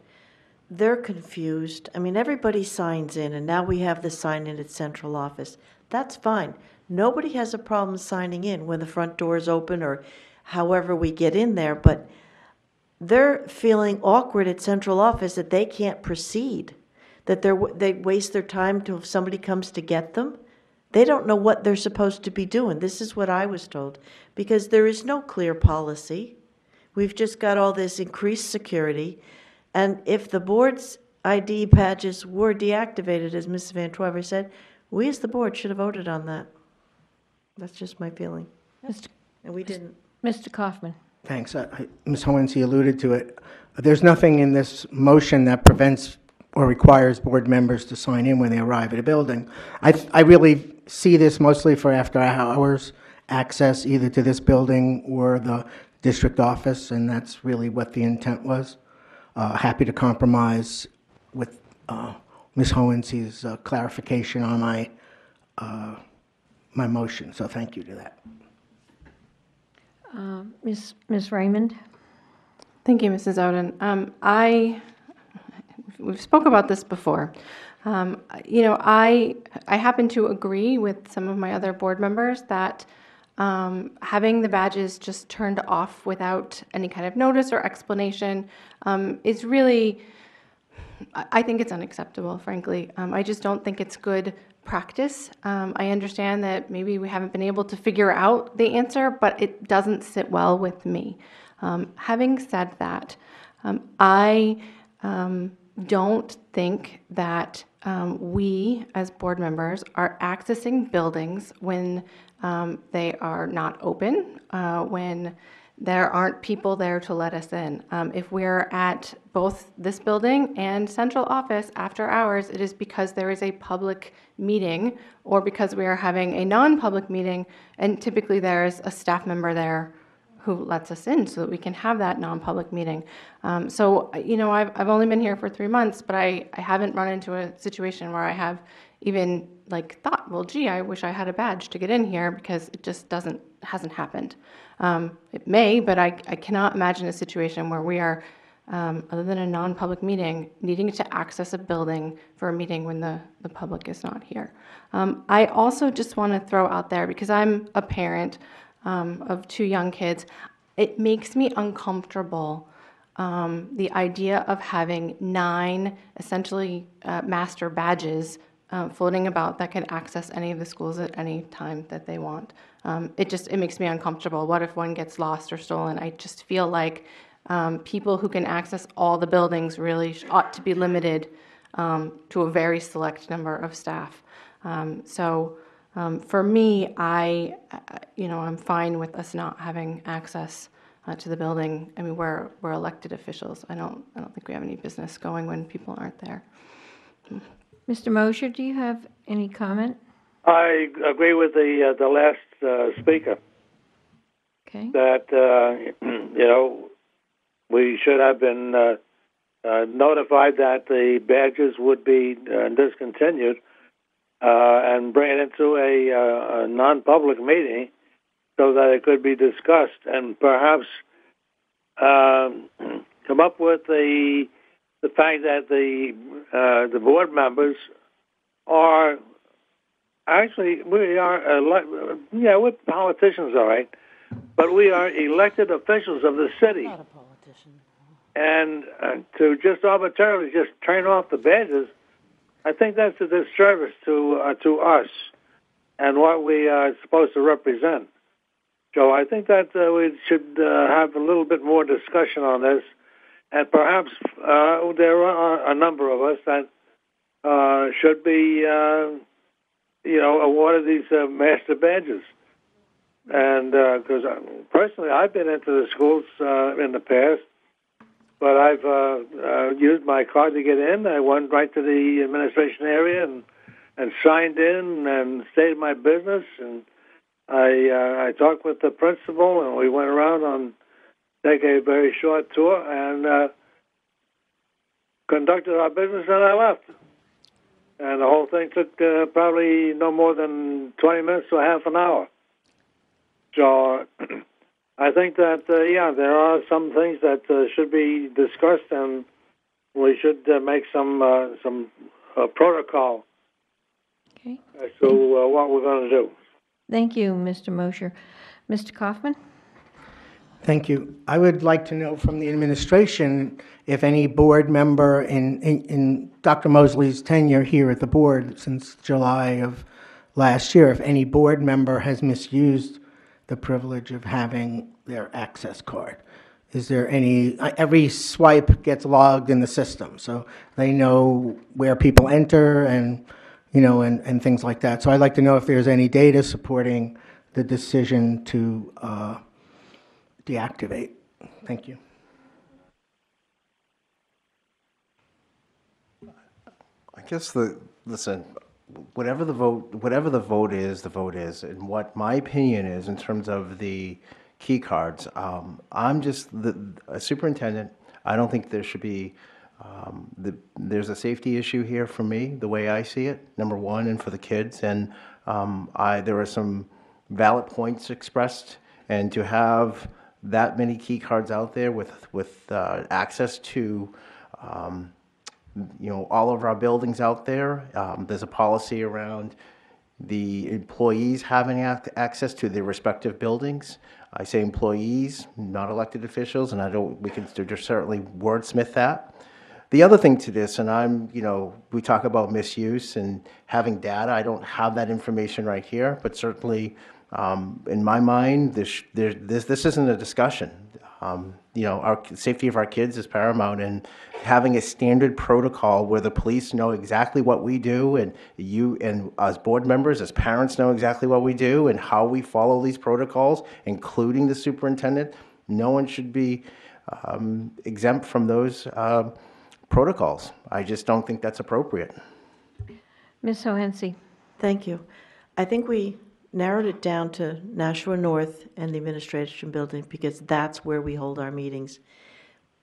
they're confused. I mean, everybody signs in, and now we have the sign in at central office. That's fine. Nobody has a problem signing in when the front door is open or however we get in there, but they're feeling awkward at central office that they can't proceed, that they waste their time till somebody comes to get them. They don't know what they're supposed to be doing. This is what I was told, because there is no clear policy. We've just got all this increased security. And if the board's ID badges were deactivated, as Mrs. Van Twyver said, we as the board should have voted on that. That's just my feeling. And we didn't. Mr. Kaufman? Thanks. Ms. Hohensee alluded to it. There's nothing in this motion that prevents or requires board members to sign in when they arrive at a building. I really see this mostly for after hours access either to this building or the district office, and that's really what the intent was. Happy to compromise with Ms. Hohensee's clarification on my motion, so thank you to that. Ms. Raymond? Thank you, Mrs. Oden. We've spoke about this before. I happen to agree with some of my other board members that having the badges just turned off without any kind of notice or explanation is really, I think it's unacceptable, frankly. I just don't think it's good practice. I understand that maybe we haven't been able to figure out the answer, but it doesn't sit well with me. Having said that, I don't think that we as board members are accessing buildings when they are not open, when there aren't people there to let us in. If we're at both this building and central office after hours, it is because there is a public meeting or because we are having a non-public meeting, and typically there's a staff member there who lets us in so that we can have that non-public meeting. So, I've only been here for 3 months, but I haven't run into a situation where I have even thought, well, gee, I wish I had a badge to get in here, because it just hasn't happened. It may, but I cannot imagine a situation where we are, other than a non-public meeting, needing to access a building for a meeting when the public is not here. I also just want to throw out there, because I'm a parent of 2 young kids, it makes me uncomfortable, the idea of having 9 essentially master badges floating about that can access any of the schools at any time that they want. It makes me uncomfortable. What if one gets lost or stolen? I just feel like people who can access all the buildings really ought to be limited to a very select number of staff. For me, I'm fine with us not having access to the building. I mean, we're elected officials. I don't think we have any business going when people aren't there. Mr. Mosher, do you have any comment? I agree with the last speaker. Okay. That we should have been notified that the badges would be discontinued and bring it into a non-public meeting so that it could be discussed and perhaps come up with the fact that the board members are actually we're politicians, all right, but we are elected officials of the city. Not a politician. And to just arbitrarily just turn off the badges, I think that's a disservice to us and what we are supposed to represent. So I think that we should have a little bit more discussion on this, and perhaps there are a number of us that should be, awarded these master badges. And because personally, I've been into the schools in the past, but I've used my card to get in. I went right to the administration area and signed in and stated my business. And I talked with the principal, and we went around on take a very short tour and conducted our business, and I left. And the whole thing took probably no more than 20 minutes to a half an hour. So I think that, there are some things that should be discussed, and we should make some protocol as to what we're going to do. Thank you, Mr. Mosher. Mr. Kaufman? Thank you. I would like to know from the administration if any board member in Dr. Mosley's tenure here at the board since July of last year, if any board member has misused the privilege of having their access card. Is there any, every swipe gets logged in the system, so they know where people enter and, and things like that. So I'd like to know if there's any data supporting the decision to deactivate. Thank you. I guess listen, whatever the vote is, the vote is. And what my opinion is in terms of the key cards, I'm just a superintendent. I don't think there should be, there's a safety issue here for me, the way I see it, number one, and for the kids. And there are some valid points expressed, and to have that many key cards out there with access to all of our buildings out there. There's a policy around the employees having access to their respective buildings. I say employees, not elected officials, and we can certainly wordsmith that. The other thing to this, and we talk about misuse and having data. I don't have that information right here, but certainly in my mind, this isn't a discussion. Our safety of our kids is paramount, and having a standard protocol where the police know exactly what we do, and you and as board members, as parents, know exactly what we do and how we follow these protocols, including the superintendent. No one should be exempt from those protocols. I just don't think that's appropriate. Ms. Hohensee. Thank you. I think we narrowed it down to Nashua North and the administration building because that's where we hold our meetings.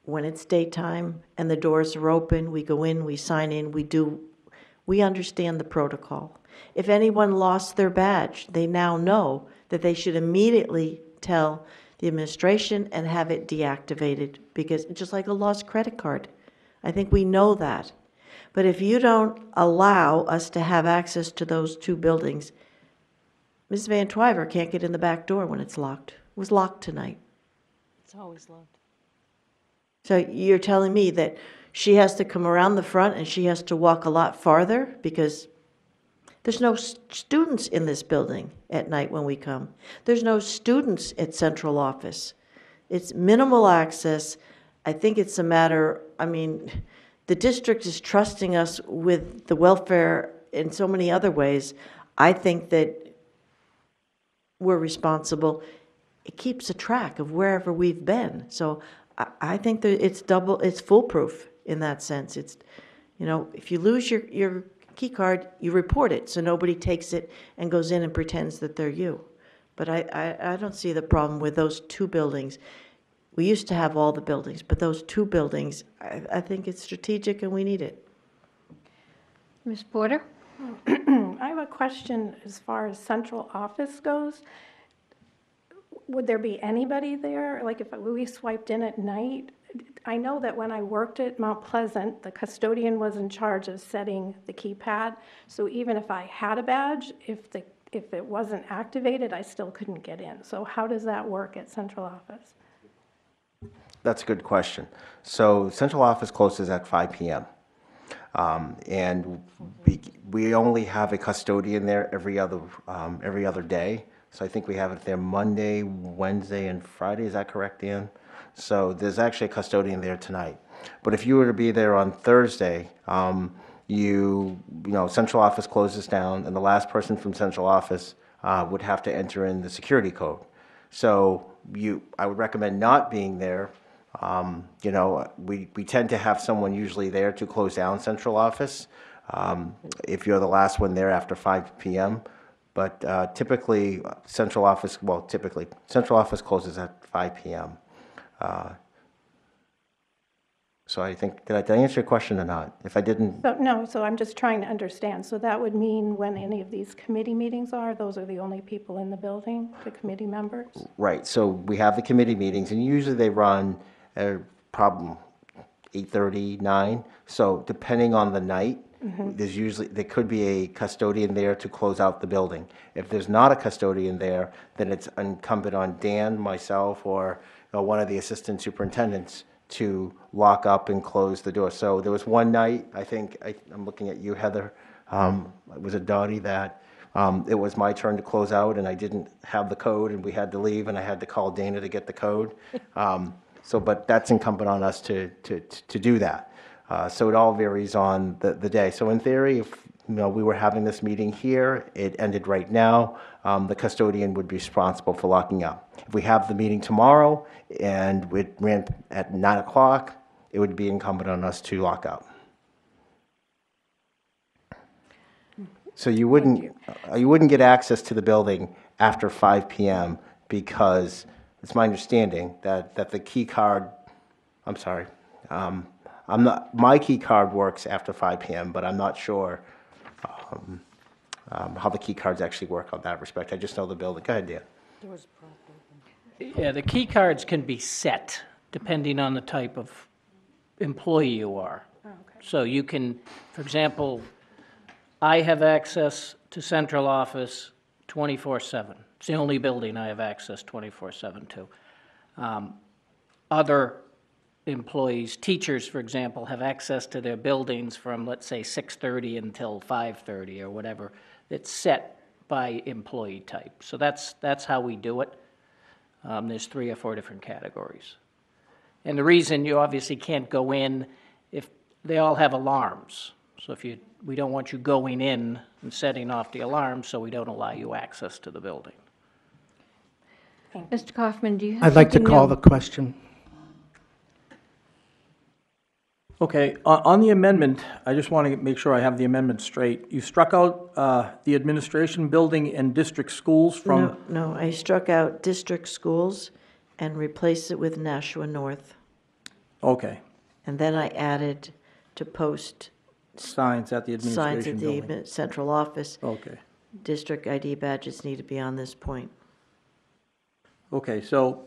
When it's daytime and the doors are open, we go in, we sign in, we understand the protocol. If anyone lost their badge, they now know that they should immediately tell the administration and have it deactivated, because it's just like a lost credit card. I think we know that. But if you don't allow us to have access to those two buildings, Ms. Van Twyver can't get in the back door when it's locked. It was locked tonight. It's always locked. So you're telling me that she has to come around the front and she has to walk a lot farther because there's no students in this building at night when we come. There's no students at central office. It's minimal access. I think it's a matter, the district is trusting us with the welfare in so many other ways. I think that we're responsible. It keeps a track of wherever we've been. So I think that it's foolproof in that sense. It's, if you lose your key card, you report it so nobody takes it and goes in and pretends that they're you. But I don't see the problem with those two buildings. We used to have all the buildings, but those 2 buildings, I think it's strategic and we need it. Ms. Porter? I have a question as far as central office goes. Would there be anybody there? Like if we swiped in at night? I know that when I worked at Mount Pleasant, the custodian was in charge of setting the keypad. So even if I had a badge, if it wasn't activated, I still couldn't get in. So how does that work at central office? That's a good question. So central office closes at 5 p.m. And we only have a custodian there every other day. So I think we have it there Monday, Wednesday, and Friday. Is that correct, Dan? So there's actually a custodian there tonight. But if you were to be there on Thursday, you know, central office closes down, and the last person from central office would have to enter in the security code. So I would recommend not being there. You know, we tend to have someone usually there to close down central office if you're the last one there after 5 p.m. But typically, central office closes at 5 p.m. So I think, did I answer your question or not? If I didn't... So I'm just trying to understand. So that would mean when any of these committee meetings are, those are the only people in the building, the committee members? Right. So we have the committee meetings, and usually they run probably 8:30, 9. So depending on the night, there could be a custodian there to close out the building. If there's not a custodian there, then it's incumbent on Dan, myself, or one of the assistant superintendents to lock up and close the door. So there was one night, I think, I'm looking at you, Heather, it was a Dottie that it was my turn to close out, and I didn't have the code, and we had to leave, and I had to call Dana to get the code. But that's incumbent on us to do that. So it all varies on the day. So in theory, if we were having this meeting here, it ended right now, the custodian would be responsible for locking up. If we have the meeting tomorrow and it ran at 9 o'clock, it would be incumbent on us to lock up. So you wouldn't get access to the building after 5 p.m. because it's my understanding that the key card, I'm sorry, my key card works after 5 p.m., but I'm not sure how the key cards actually work on that respect. I just know the building. Go ahead, Dan. Yeah, the key cards can be set depending on the type of employee you are. So you can, for example, I have access to central office 24/7. It's the only building I have access 24/7 to. Other employees, teachers, for example, have access to their buildings from, let's say, 6:30 until 5:30 or whatever. It's set by employee type. So that's how we do it. There's 3 or 4 different categories. And the reason you obviously can't go in if they all have alarms. So we don't want you going in and setting off the alarm, so we don't allow you access to the building. Mr. Kaufman, do you have I'd like to something call new? the question. Okay, on the amendment, I just want to make sure I have the amendment straight. You struck out the administration building and district schools from... No, I struck out district schools and replaced it with Nashua North. Okay. And then I added to post Signs at the administration signs at building. the central office. Okay. District ID badges need to be on this point. Okay, so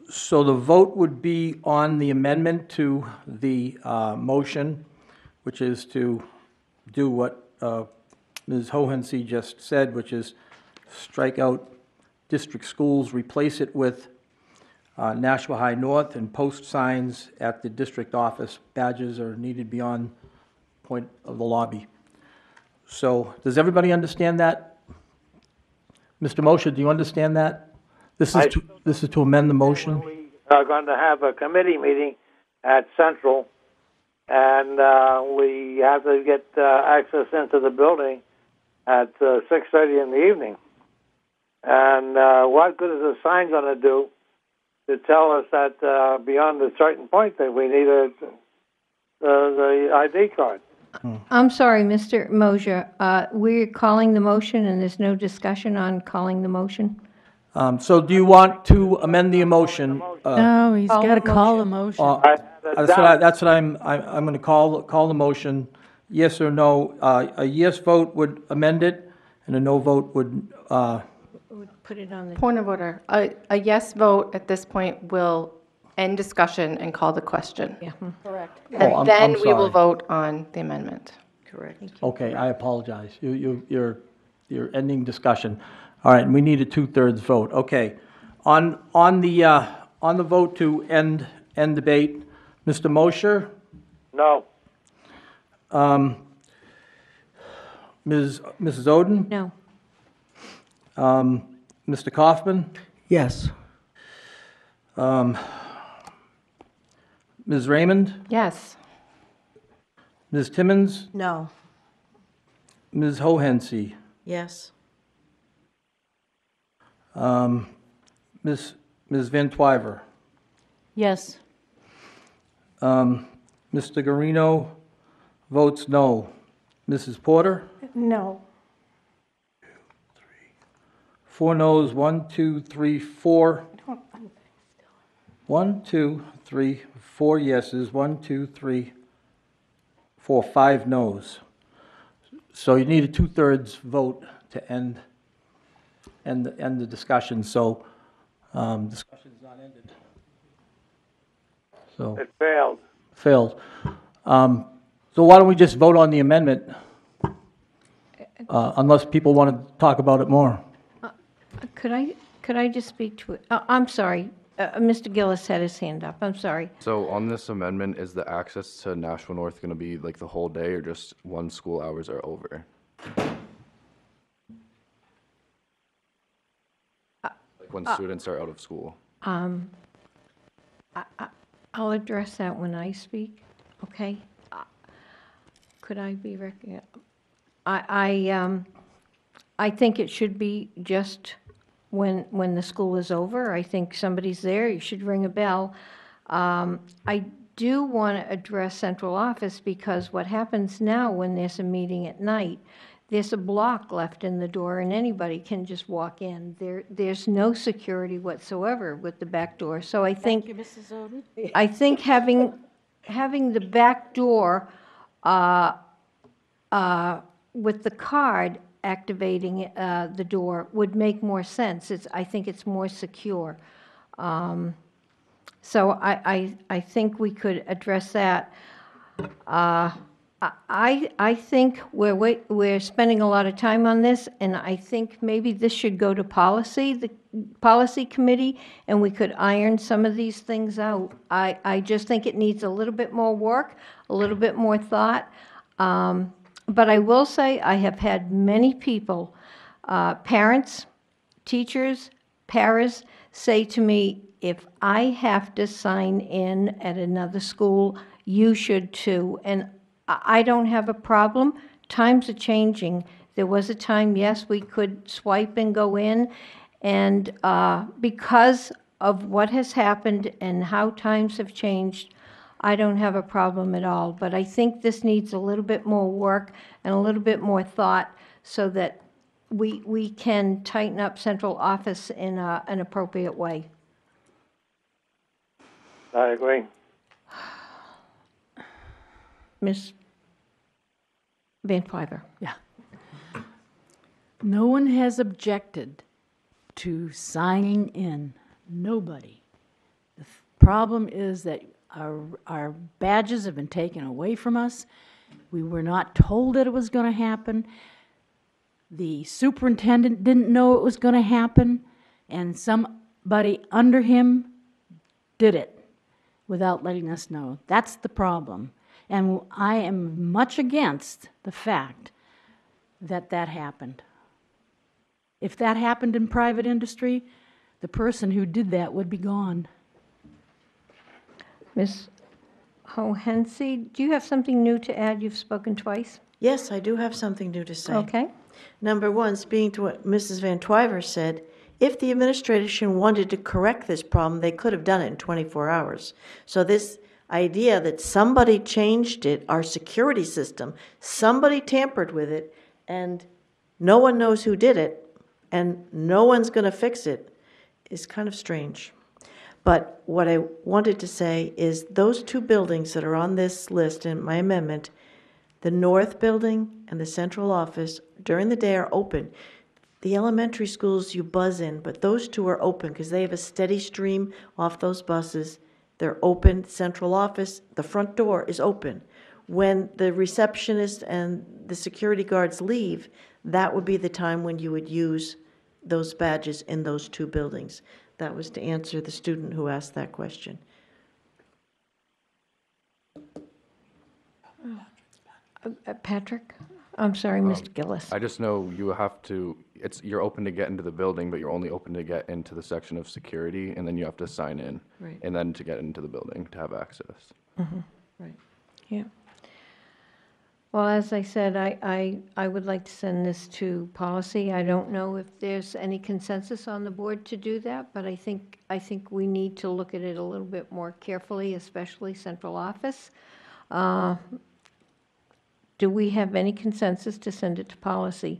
the vote would be on the amendment to the motion, which is to do what Ms. Hohensee just said, which is strike out district schools, replace it with Nashua High North, and post signs at the district office. Badges are needed beyond point of the lobby. So does everybody understand that? Mr. Moshe, do you understand that? This is to amend the motion? We are going to have a committee meeting at Central, and we have to get access into the building at 6:30 in the evening. And what good is a sign going to do to tell us that beyond a certain point that we need the ID card? I'm sorry, Mr. Mosher. We're calling the motion, and there's no discussion on calling the motion? So do you want to amend the motion? No, he's got to call a motion. That's what I'm going to call the motion, yes or no. A yes vote would amend it, and a no vote would, Put it on the. Point of order. A yes vote at this point will end discussion and call the question. Yeah. Correct. And I'm then we will sorry. vote on the amendment. Correct. Okay, I apologize. You're ending discussion. All right, and we need a 2/3 vote. Okay. On the vote to end debate, Mr. Mosher? No. Mrs. Oden? No. Mr. Kaufman? Yes. Ms. Raymond? Yes. Ms. Timmons? No. Ms. Hohensie? Yes. Ms. Van Twyver? Yes. Mr. Garino votes no. Mrs. Porter? No. 4 noes, 1, 2, 3, 4. 1, 2, 3, 4 yeses, 1, 2, 3, 4, 5 noes. So you need a 2/3 vote to end the discussion, so discussion's not ended. So. It failed. Failed. So why don't we just vote on the amendment, unless people want to talk about it more? Could I just speak to it? I'm sorry. Mr. Gillis had his hand up. I'm sorry. So on this amendment, is the access to Nashua North going to be like the whole day or just when school hours are over? Like when students are out of school? I'll address that when I speak, okay? Could I be recognized? I think it should be just when the school is over. I think somebody's there, you should ring a bell. I do want to address central office because what happens now when there's a meeting at night, there's a block left in the door and anybody can just walk in. There's no security whatsoever with the back door. So I think, Thank you, Mrs. Oden. I think having the back door with the card activating the door would make more sense. I think it's more secure. So I think we could address that. I think we're spending a lot of time on this, and I think maybe this should go to policy, the policy committee, and we could iron some of these things out. I just think it needs a little bit more work, a little bit more thought. But I will say I have had many people, parents, teachers, paras, say to me, if I have to sign in at another school, you should too. And I don't have a problem. Times are changing. There was a time, yes, we could swipe and go in. And because of what has happened and how times have changed, I don't have a problem at all. But I think this needs a little bit more work and a little bit more thought so that we can tighten up central office in an appropriate way. I agree. Ms. Van Twyver. Yeah. No one has objected to signing in. Nobody. The problem is that our badges have been taken away from us. We were not told that it was going to happen. The superintendent didn't know it was going to happen, and somebody under him did it without letting us know. That's the problem. And I am much against the fact that that happened. If that happened in private industry, the person who did that would be gone. Ms. Hohensie, do you have something new to add? You've spoken twice. Yes, I do have something new to say. Okay. Number one, speaking to what Mrs. Van Twyver said, if the administration wanted to correct this problem, they could have done it in 24 hours. So this idea that somebody changed it, our security system, somebody tampered with it, and no one knows who did it, and no one's going to fix it, is kind of strange. But what I wanted to say is those two buildings that are on this list in my amendment, the north building and the central office, during the day are open. The elementary schools you buzz in, but those two are open because they have a steady stream off those buses. They're open. Central office, the front door is open. When the receptionist and the security guards leave, that would be the time when you would use those badges in those two buildings. That was to answer the student who asked that question. Patrick? I'm sorry, Mr. Gillis. I just know you have to, you're open to get into the building, but you're only open to get into the section of security, and then you have to sign in. Right. And then to get into the building to have access. Right. Yeah. Well, as I said, I would like to send this to policy. I don't know if there's any consensus on the board to do that, but I think we need to look at it a little bit more carefully, especially central office. Do we have any consensus to send it to policy?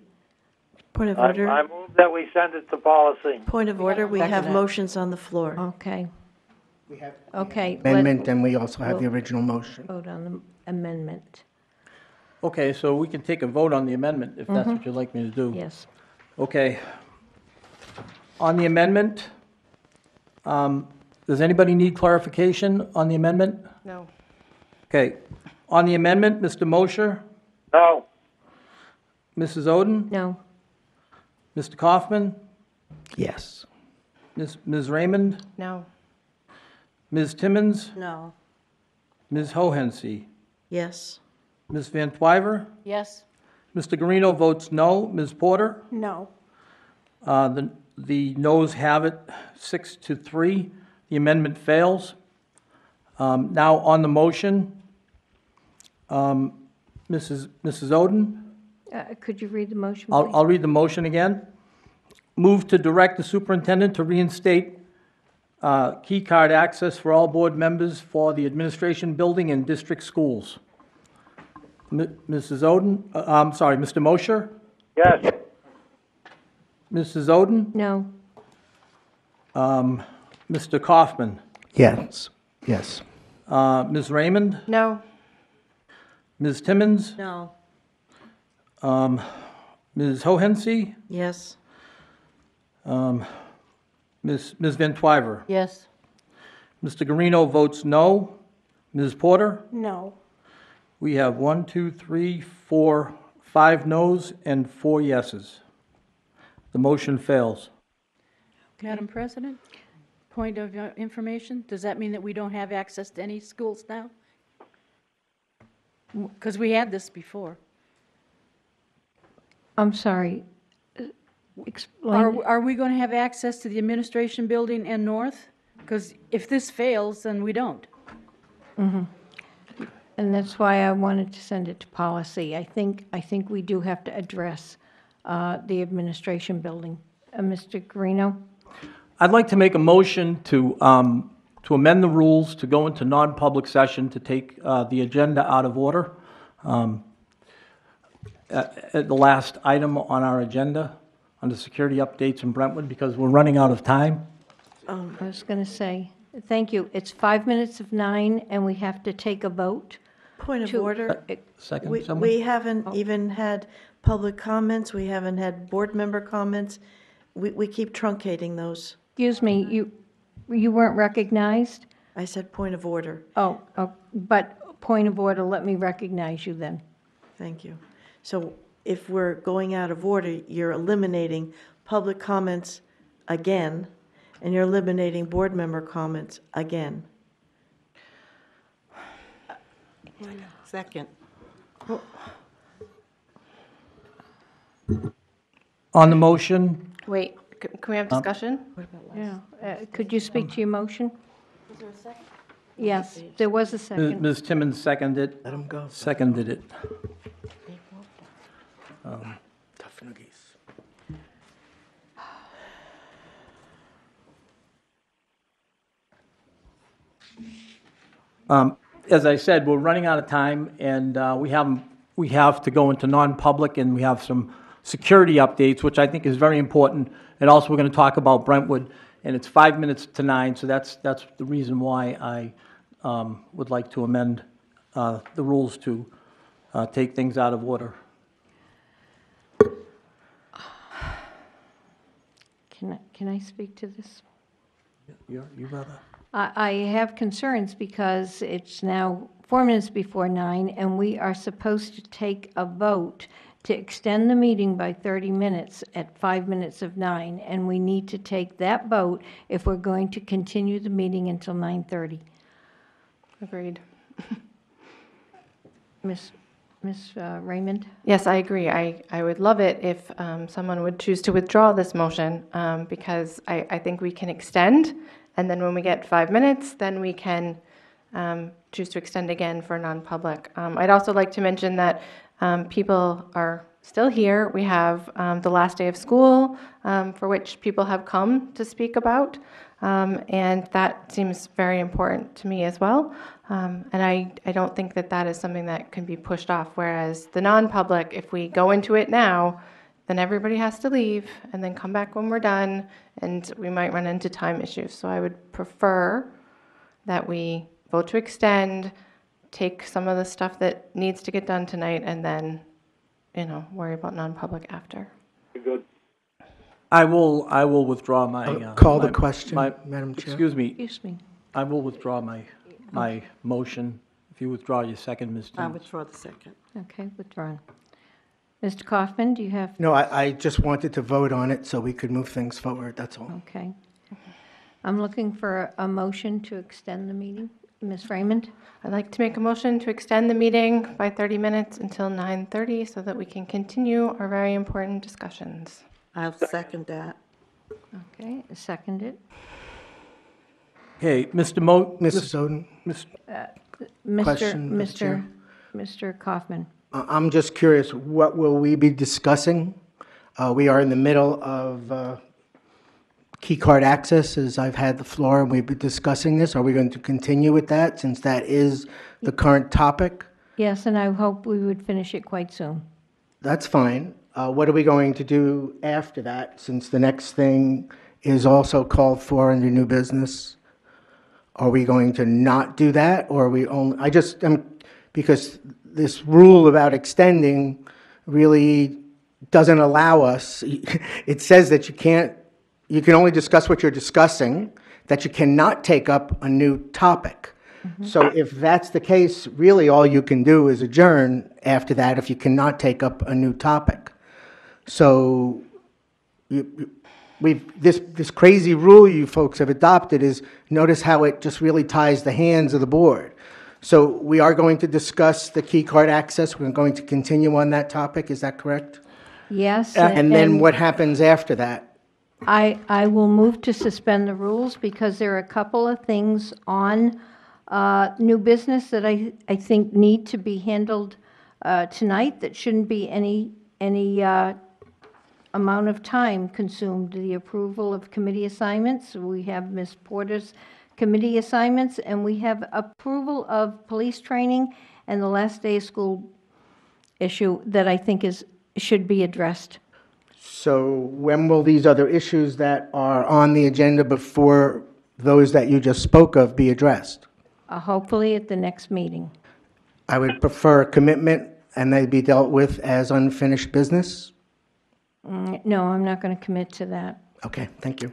Point of order. I move that we send it to policy. Point of order. We have motions on the floor. Okay. We have Okay. amendment, and we also have the original motion. Vote on the amendment. Okay, so we can take a vote on the amendment, if that's what you'd like me to do. Yes. Okay. On the amendment, does anybody need clarification on the amendment? No. Okay. On the amendment, Mr. Mosher, No. Mrs. Oden, No. Mr. Kaufman, Yes. Ms. Raymond, No. Ms. Timmons, No. Ms. Hohensie, Yes. Ms. Van Twyver, Yes. Mr. Guarino votes no. Ms. Porter? No. The noes have it, 6-3. The amendment fails. Now, on the motion, Mrs. Oden, Could you read the motion, please? I'll read the motion again. Move to direct the superintendent to reinstate key card access for all board members for the administration building and district schools. Mrs. Oden, I'm sorry, Mr. Mosher? Yes. Mrs. Oden? No. Mr. Kaufman? Yes. Yes. Ms. Raymond? No. Ms. Timmons? No. Ms. Hohensie? Yes. Ms. Van Twyver? Yes. Mr. Guarino votes no. Ms. Porter? No. We have 1, 2, 3, 4, 5 noes and 4 yeses. The motion fails. Madam President, point of information, does that mean that we don't have access to any schools now? Because we had this before. I'm sorry. Explain. Are we going to have access to the administration building and north? Because if this fails, then we don't. And that's why I wanted to send it to policy. I think we do have to address the administration building. Mr. Guarino? I'd like to make a motion to amend the rules to go into non-public session to take the agenda out of order at the last item on our agenda, under security updates in Brentwood, because we're running out of time. I was going to say, thank you. It's 5 minutes of 9, and we have to take a vote. Point of order. Second, someone? We haven't even had public comments. We haven't had board member comments. We keep truncating those. Excuse me, you weren't recognized? I said point of order. Oh, but point of order, let me recognize you then. Thank you. So if we're going out of order, you're eliminating public comments again, and you're eliminating board member comments again. Second. On the motion, Wait, can we have discussion? Yeah. Could you speak to your motion? Was there a second? Yes, there was a second. Ms. Timmons seconded it. Let him go. Seconded it. Tough noogies. As I said, we're running out of time, and we have to go into non-public, and we have some security updates, which I think is very important. And also, we're going to talk about Brentwood. and it's 5 minutes to 9, so that's the reason why I would like to amend the rules to take things out of order. Can I speak to this? You rather? I have concerns because it's now 4 minutes before 9, and we are supposed to take a vote to extend the meeting by 30 minutes at 5 minutes of 9, and we need to take that vote if we're going to continue the meeting until 9:30. Agreed. Ms. Raymond? Yes, I agree. I would love it if someone would choose to withdraw this motion, because I think we can extend, and then when we get 5 minutes, then we can choose to extend again for non-public. I'd also like to mention that people are still here. We have the last day of school, for which people have come to speak about, and that seems very important to me as well. And I don't think that that is something that can be pushed off, whereas the non-public, if we go into it now, then everybody has to leave and then come back when we're done, and we might run into time issues. So I would prefer that we vote to extend, take some of the stuff that needs to get done tonight, and then, worry about non-public after. Good. I will withdraw my... Call the question, Madam Chair. Excuse me. Excuse me. I will withdraw my motion. If you withdraw your second, Ms. I Dean. withdraw the second. Okay, withdrawn. Mr. Kaufman, do you have... No, I just wanted to vote on it so we could move things forward, that's all. Okay. I'm looking for a motion to extend the meeting. Ms. Raymond? I'd like to make a motion to extend the meeting by 30 minutes until 9:30 so that we can continue our very important discussions. I'll second that. Okay, seconded. Okay, Mrs. Oden? Question, Mr. Chair. Mr. Kaufman. I'm just curious, what will we be discussing? We are in the middle of key card access, as I've had the floor, and we've been discussing this. Are we going to continue with that, since that is the current topic? Yes, and I hope we would finish it quite soon. That's fine. What are we going to do after that, since the next thing is also called for under new business? Are we going to not do that, or are we only, because this rule about extending really doesn't allow us, it says that you can only discuss what you're discussing, that you cannot take up a new topic. Mm-hmm. So if that's the case, really all you can do is adjourn after that if you cannot take up a new topic. So this crazy rule you folks have adopted is, notice how it just really ties the hands of the board. So we are going to discuss the key card access. We're going to continue on that topic. Is that correct? Yes. And then what happens after that? I will move to suspend the rules because there are a couple of things on new business that I think need to be handled tonight that shouldn't be any amount of time consumed. The approval of committee assignments, we have Ms. Porter's committee assignments, and we have approval of police training and the last day of school issue that I think should be addressed. So when will these other issues that are on the agenda before those that you just spoke of be addressed? Hopefully at the next meeting. I would prefer a commitment and they be dealt with as unfinished business. No, I'm not going to commit to that. Okay, thank you.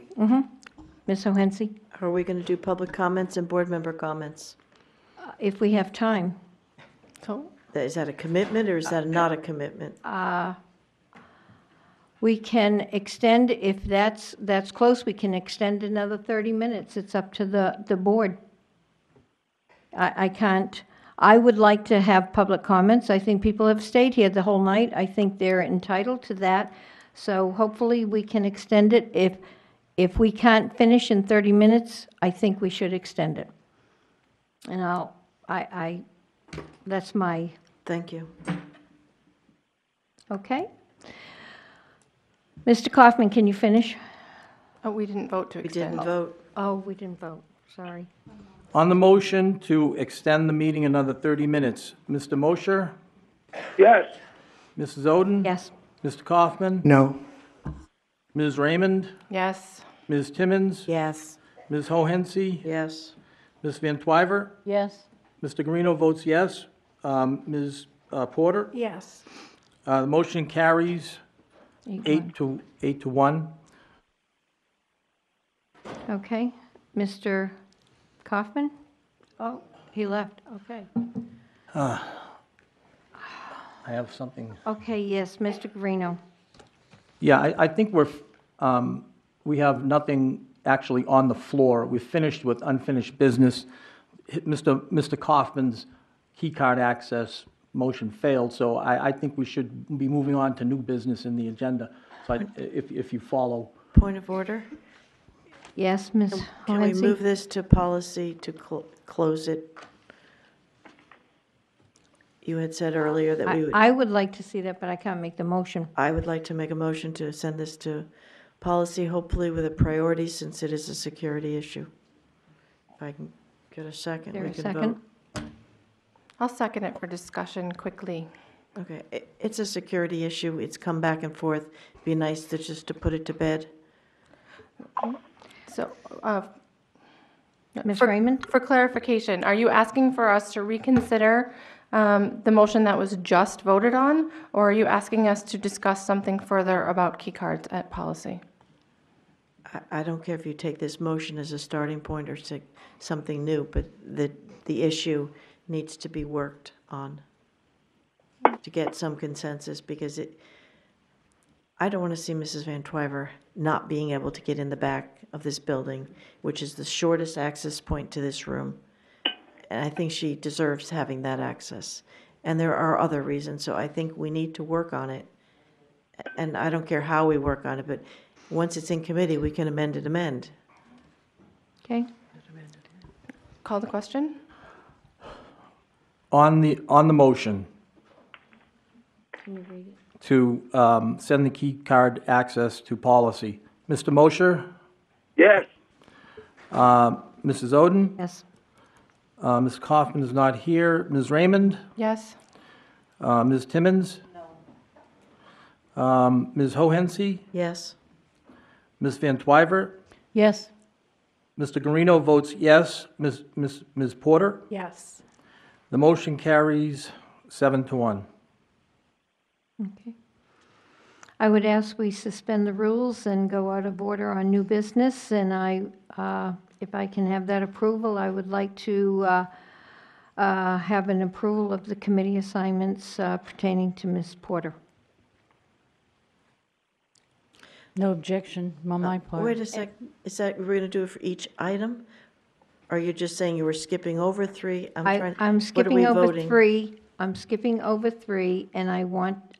Ms. O'Hensi? Are we going to do public comments and board member comments? If we have time. So, Is that a commitment or is that not a commitment? We can extend, if that's close, we can extend another 30 minutes. It's up to the board. I can't. I would like to have public comments. I think people have stayed here the whole night. I think they're entitled to that. So hopefully we can extend it. If we can't finish in 30 minutes, I think we should extend it. And that's my... Thank you. Okay. Mr. Kaufman, can you finish? oh, we didn't vote to We extend. didn't vote. Oh, we didn't vote. Sorry. On the motion to extend the meeting another 30 minutes, Mr. Mosher? Yes. Mrs. Oden? Yes. Mr. Kaufman? No. Ms. Raymond? Yes. Ms. Timmons? Yes. Ms. Hohensie? Yes. Ms. Van Twyver? Yes. Mr. Guarino votes yes. Ms. Porter? Yes. The motion carries 8 to 1. Okay. Mr. Kaufman? Oh, he left, okay. I have something. Okay, yes, Mr. Guarino. Yeah, I think we have nothing actually on the floor. We've finished with unfinished business. Mr. Kaufman's key card access motion failed, so I think we should be moving on to new business in the agenda. So if you follow. Point of order? Yes, Ms. Can we Hohensie? move this to policy to close it? You had said earlier that we would. I would like to see that, but I can't make the motion. I would like to make a motion to send this to policy, hopefully with a priority, since it is a security issue. If I can get a second, There we a can second? vote. I'll second it for discussion quickly. Okay, it's a security issue. It's come back and forth. Be nice to just to put it to bed. So, Ms. Raymond? For clarification, are you asking for us to reconsider the motion that was just voted on, or are you asking us to discuss something further about key cards at policy? I don't care if you take this motion as a starting point or something new, but the issue needs to be worked on to get some consensus, because I don't want to see Mrs. Van Twyver not being able to get in the back of this building, which is the shortest access point to this room. And I think she deserves having that access. And there are other reasons, so I think we need to work on it. And I don't care how we work on it, but once it's in committee, we can amend. Okay. Call the question? On the motion Can you read it? to send the key card access to policy, Mr. Mosher? Yes. Mrs. Oden? Yes. Ms. Kaufman is not here. Ms. Raymond? Yes. Ms. Timmons? No. Ms. Hohensie? Yes? Ms. Van Twyver? Yes. Mr. Guarino votes yes. Ms. Porter? Yes. The motion carries 7 to 1. Okay. I would ask we suspend the rules and go out of order on new business, and if I can have that approval, I would like to have an approval of the committee assignments pertaining to Ms. Porter. No objection on my part. Wait a sec, is that, we're going to do it for each item? Or are you just saying you were skipping over 3? I'm skipping over 3. I'm skipping over 3, and I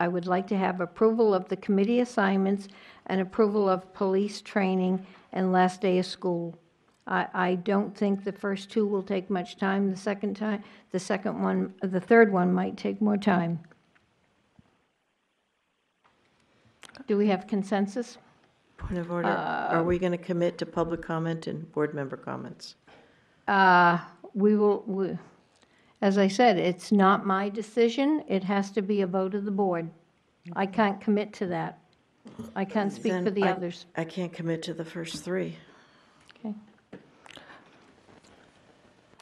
would like to have approval of the committee assignments and approval of police training and last day of school. I don't think the first 2 will take much time. The third one might take more time. Do we have consensus? Point of order, are we going to commit to public comment and board member comments? We will, as I said, it's not my decision. It has to be a vote of the board. I can't commit to that. I can't speak for the others. I can't commit to the first 3. Okay.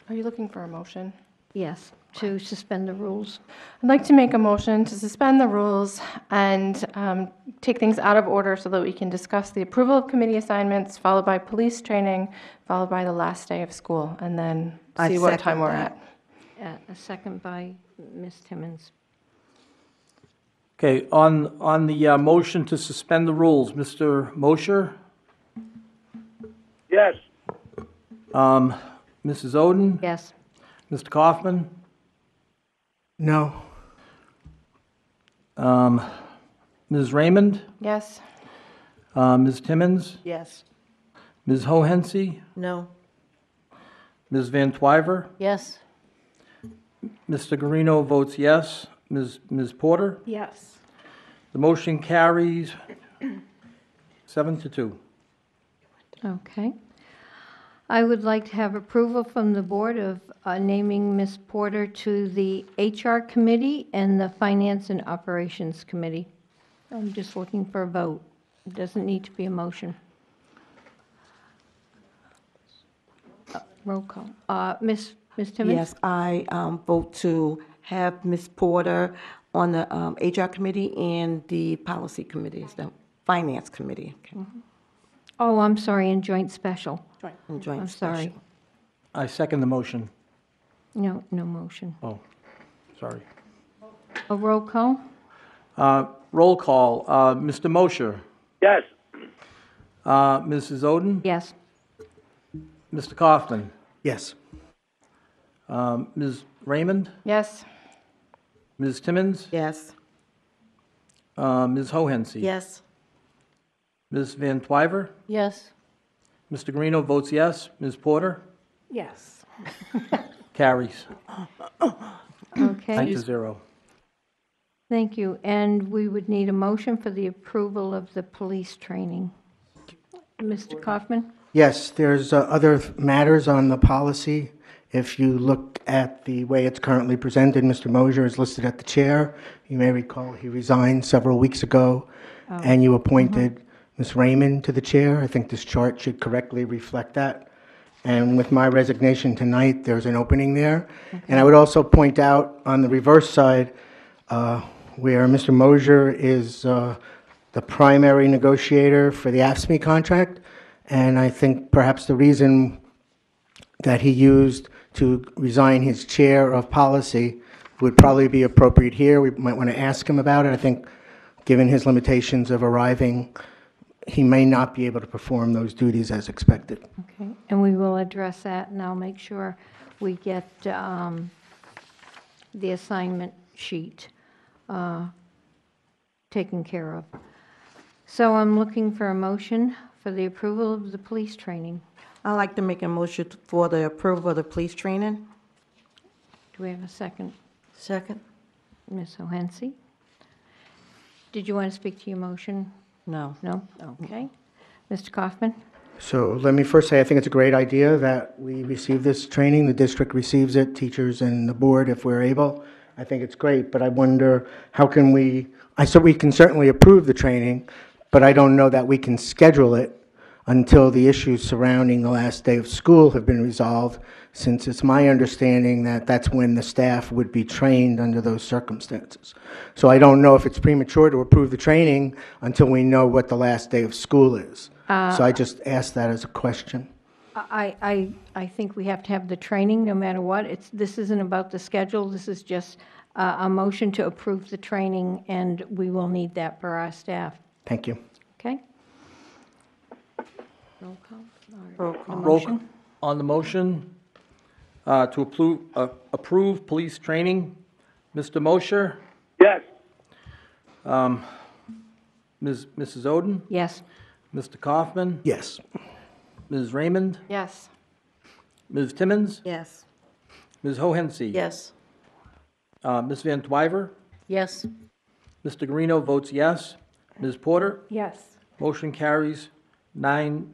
Are you looking for a motion? Yes, to suspend the rules. I'd like to make a motion to suspend the rules and take things out of order so that we can discuss the approval of committee assignments, followed by police training, followed by the last day of school, and then see what time we're at. A second by Ms. Timmons. Okay, on the motion to suspend the rules, Mr. Mosher? Yes. Mrs. Oden? Yes. Mr. Kaufman? No. Ms. Raymond? Yes. Ms. Timmons? Yes. Ms. Hohensie? No. Ms. Van Twyver? Yes. Mr. Guarino votes yes. Ms. Porter? Yes. The motion carries 7 to 2. Okay. I would like to have approval from the board of naming Ms. Porter to the HR committee and the Finance and Operations Committee. I'm just looking for a vote. It doesn't need to be a motion. Roll call. Ms. Timmons? Yes, I vote to have Ms. Porter on the HR committee and the policy committees, the finance committee. Okay. Oh, I'm sorry, in joint special. And joint I'm sorry. special. I second the motion. No motion. Oh, sorry. A roll call? Roll call. Mr. Mosher? Yes. Mrs. Oden? Yes. Mr. Kaufman? Yes. Ms. Raymond? Yes. Ms. Timmons? Yes. Ms. Hohensie? Yes. Ms. Van Twyver? Yes. Mr. Guarino votes yes. Ms. Porter? Yes. Carries. Okay. 9-0. Thank you. And we would need a motion for the approval of the police training. Mr. Kaufman? Yes, there's other matters on the policy. If you look at the way it's currently presented, Mr. Mosher is listed at the chair. You may recall he resigned several weeks ago, and you appointed Ms. Raymond to the chair. I think this chart should correctly reflect that. And with my resignation tonight, there's an opening there. And I would also point out on the reverse side, where Mr. Mosher is the primary negotiator for the AFSCME contract, and I think perhaps the reason that he used to resign his chair of policy would probably be appropriate here. We might want to ask him about it. I think, given his limitations of arriving, he may not be able to perform those duties as expected. Okay. And we will address that, and I'll make sure we get the assignment sheet taken care of. So I'm looking for a motion for the approval of the police training. I'd like to make a motion for the approval of the police training. Do we have a second? Second? Ms. O'Hensi? Did you want to speak to your motion? No. No? Okay. Mr. Kaufman? So let me first say I think it's a great idea that we receive this training. The district receives it, teachers and the board if we're able. I think it's great, but I wonder how can we can certainly approve the training, but I don't know that we can schedule it until the issues surrounding the last day of school have been resolved, since it's my understanding that that's when the staff would be trained under those circumstances. So I don't know if it's premature to approve the training until we know what the last day of school is. So I just asked that as a question. I think we have to have the training no matter what. This isn't about the schedule. This is just a motion to approve the training, and we will need that for our staff. Thank you. Okay? Roll call? Roll call. Motion? On the motion to approve police training, Mr. Mosher? Yes. Mrs. Oden? Yes. Mr. Kaufman? Yes. Ms. Raymond? Yes. Ms. Timmons? Yes. Ms. Hohensie? Yes. Ms. Van Twyver? Yes. Mr. Guarino votes yes. Ms. Porter? Yes. Motion carries 9-0.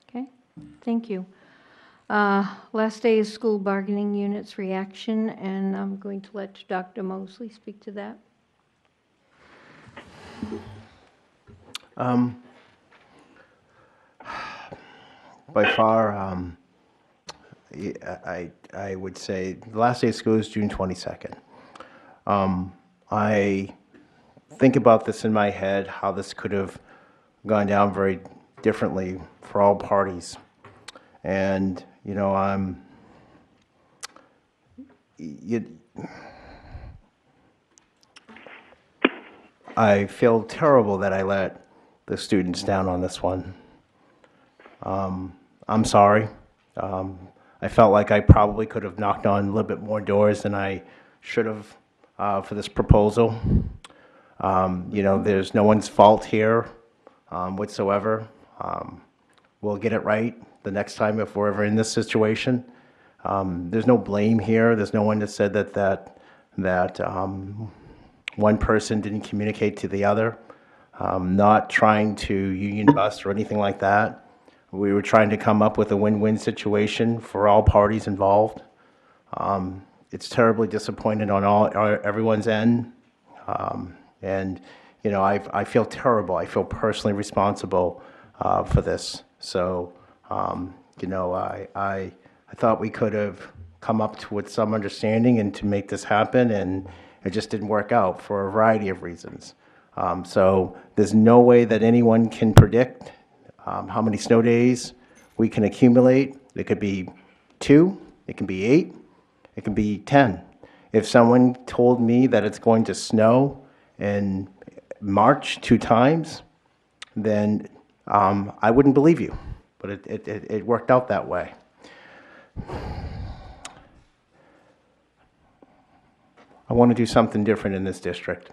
Okay, thank you. Last day is school bargaining units reaction, and I'm going to let Dr. Mosley speak to that. By far, I would say the last day of school is June 22nd. I think about this in my head, how this could have gone down very differently for all parties. And, you know, I feel terrible that I let the students down on this one. I'm sorry. I felt like I probably could have knocked on a little bit more doors than I should have for this proposal. You know, there's no one's fault here whatsoever. We'll get it right the next time if we're ever in this situation. There's no blame here. There's no one that said that one person didn't communicate to the other. Not trying to union bust or anything like that. We were trying to come up with a win-win situation for all parties involved. It's terribly disappointing on everyone's end. And, you know, I feel terrible. I feel personally responsible for this. So, I thought we could have come up with some understanding and to make this happen, and it just didn't work out for a variety of reasons. So there's no way that anyone can predict how many snow days we can accumulate. It could be 2, it can be 8, it can be 10. If someone told me that it's going to snow in March 2 times, then I wouldn't believe you. But it worked out that way. I want to do something different in this district,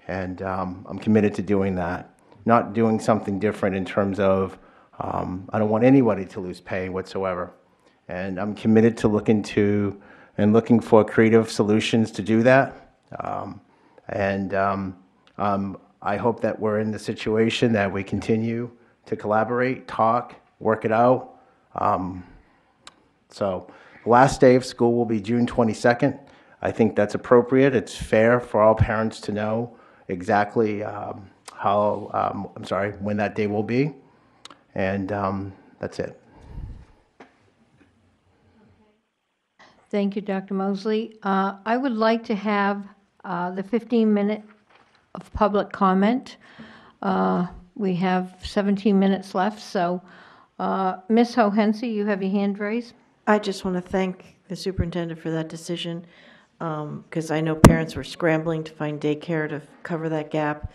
and I'm committed to doing that. Not doing something different in terms of I don't want anybody to lose pay whatsoever, and I'm committed to looking for creative solutions to do that. I hope that we're in the situation that we continue to collaborate, talk, work it out. So the last day of school will be June 22nd. I think that's appropriate. It's fair for all parents to know exactly when that day will be. And that's it. Thank you, Dr. Mosley. I would like to have the 15-minute of public comment. We have 17 minutes left, so Ms. Hohense, you have your hand raised. I just want to thank the superintendent for that decision, because I know parents were scrambling to find daycare to cover that gap,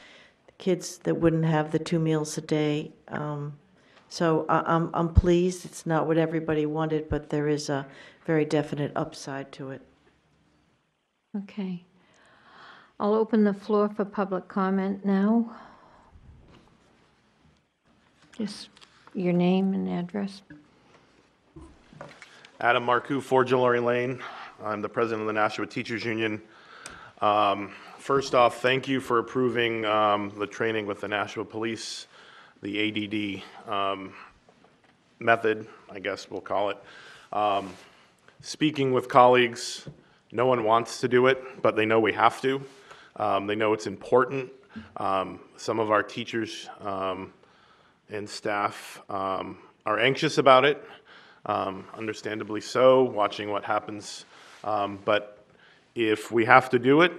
the kids that wouldn't have the 2 meals a day. So I'm pleased. It's not what everybody wanted, but there is a very definite upside to it. Okay. I'll open the floor for public comment now. Just your name and address. Adam Marcoux, 4 Gillory Lane. I'm the president of the Nashua Teachers Union. First off, thank you for approving the training with the Nashua Police, the ADD method, I guess we'll call it. Speaking with colleagues, no one wants to do it, but they know we have to. They know it's important. Some of our teachers and staff are anxious about it, understandably so, watching what happens. But if we have to do it,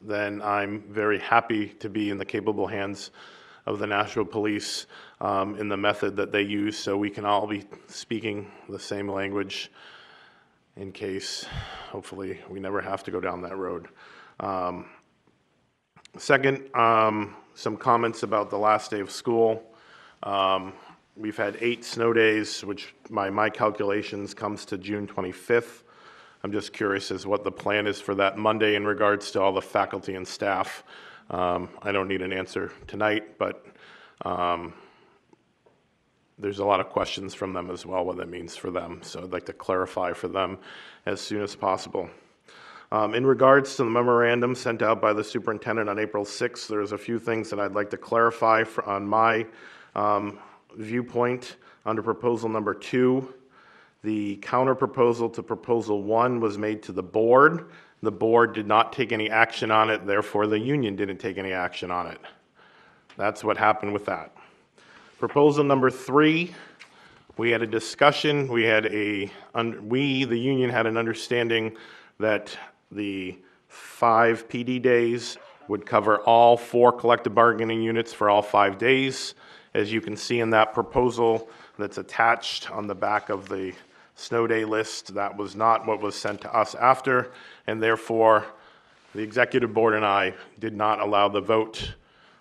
then I'm very happy to be in the capable hands of the Nashua Police in the method that they use, so we can all be speaking the same language in case, hopefully, we never have to go down that road. Second, some comments about the last day of school. We've had 8 snow days, which by my calculations comes to June 25th. I'm just curious as what the plan is for that Monday in regards to all the faculty and staff. I don't need an answer tonight, but there's a lot of questions from them as well, what that means for them. So I'd like to clarify for them as soon as possible. In regards to the memorandum sent out by the superintendent on April 6th, there's a few things that I'd like to clarify on my viewpoint. Under proposal number 2, the counter proposal to proposal 1 was made to the board. The board did not take any action on it, therefore the union didn't take any action on it. That's what happened with that. Proposal number 3, we had a discussion. The union, had an understanding that the 5 PD days would cover all 4 collective bargaining units for all 5 days. As you can see in that proposal that's attached on the back of the snow day list, that was not what was sent to us after, and therefore the executive board and I did not allow the vote,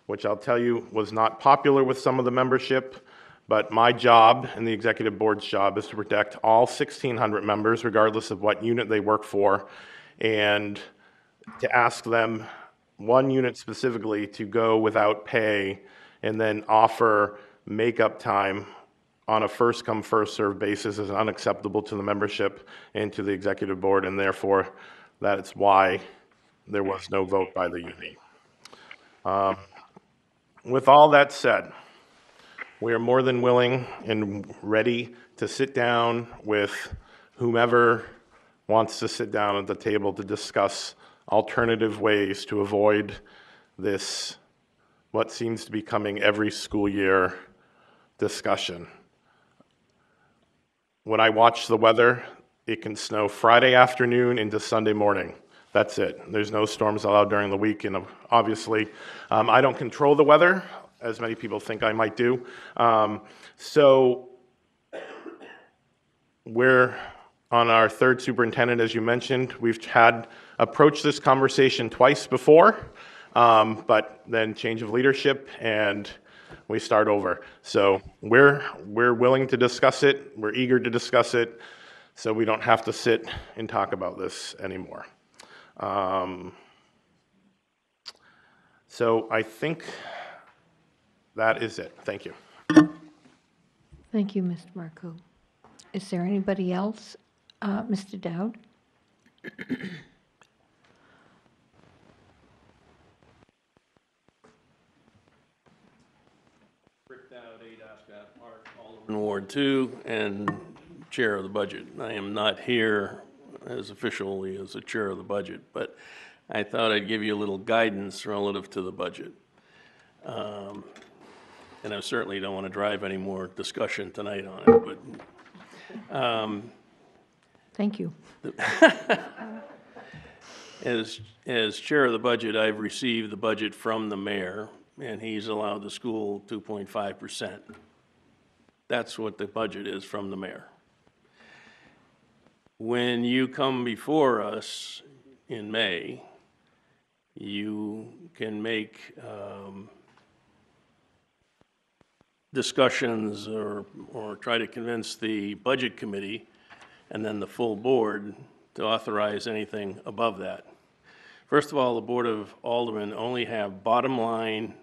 which I'll tell you was not popular with some of the membership, but my job and the executive board's job is to protect all 1,600 members, regardless of what unit they work for, and to ask them, one unit specifically, to go without pay and then offer makeup time on a first-come, first-served basis is unacceptable to the membership and to the executive board, and therefore that is why there was no vote by the union. With all that said, we are more than willing and ready to sit down with whomever wants to sit down at the table to discuss alternative ways to avoid this, what seems to be coming every school year discussion. when I watch the weather, it can snow Friday afternoon into Sunday morning. That's it. There's no storms allowed during the week, and obviously, I don't control the weather, as many people think I might do. So we're on our third superintendent, as you mentioned. We've had approached this conversation twice before, but then change of leadership, and we start over. So we're willing to discuss it. We're eager to discuss it, so we don't have to sit and talk about this anymore. So I think that is it. Thank you. Thank you, Mr. Marcoux. Is there anybody else? Mr. Dowd? Rick Dowd, 8 Ascot Park, Alderman Ward 2, and Chair of the Budget. I am not here as officially as the Chair of the Budget, but I thought I'd give you a little guidance relative to the budget. And I certainly don't want to drive any more discussion tonight on it, but thank you. As Chair of the Budget, I've received the budget from the mayor, and he's allowed the school 2.5%. That's what the budget is from the mayor. When you come before us in May, you can make discussions or try to convince the budget committee and then the full board to authorize anything above that. First of all, the Board of Aldermen only have bottom line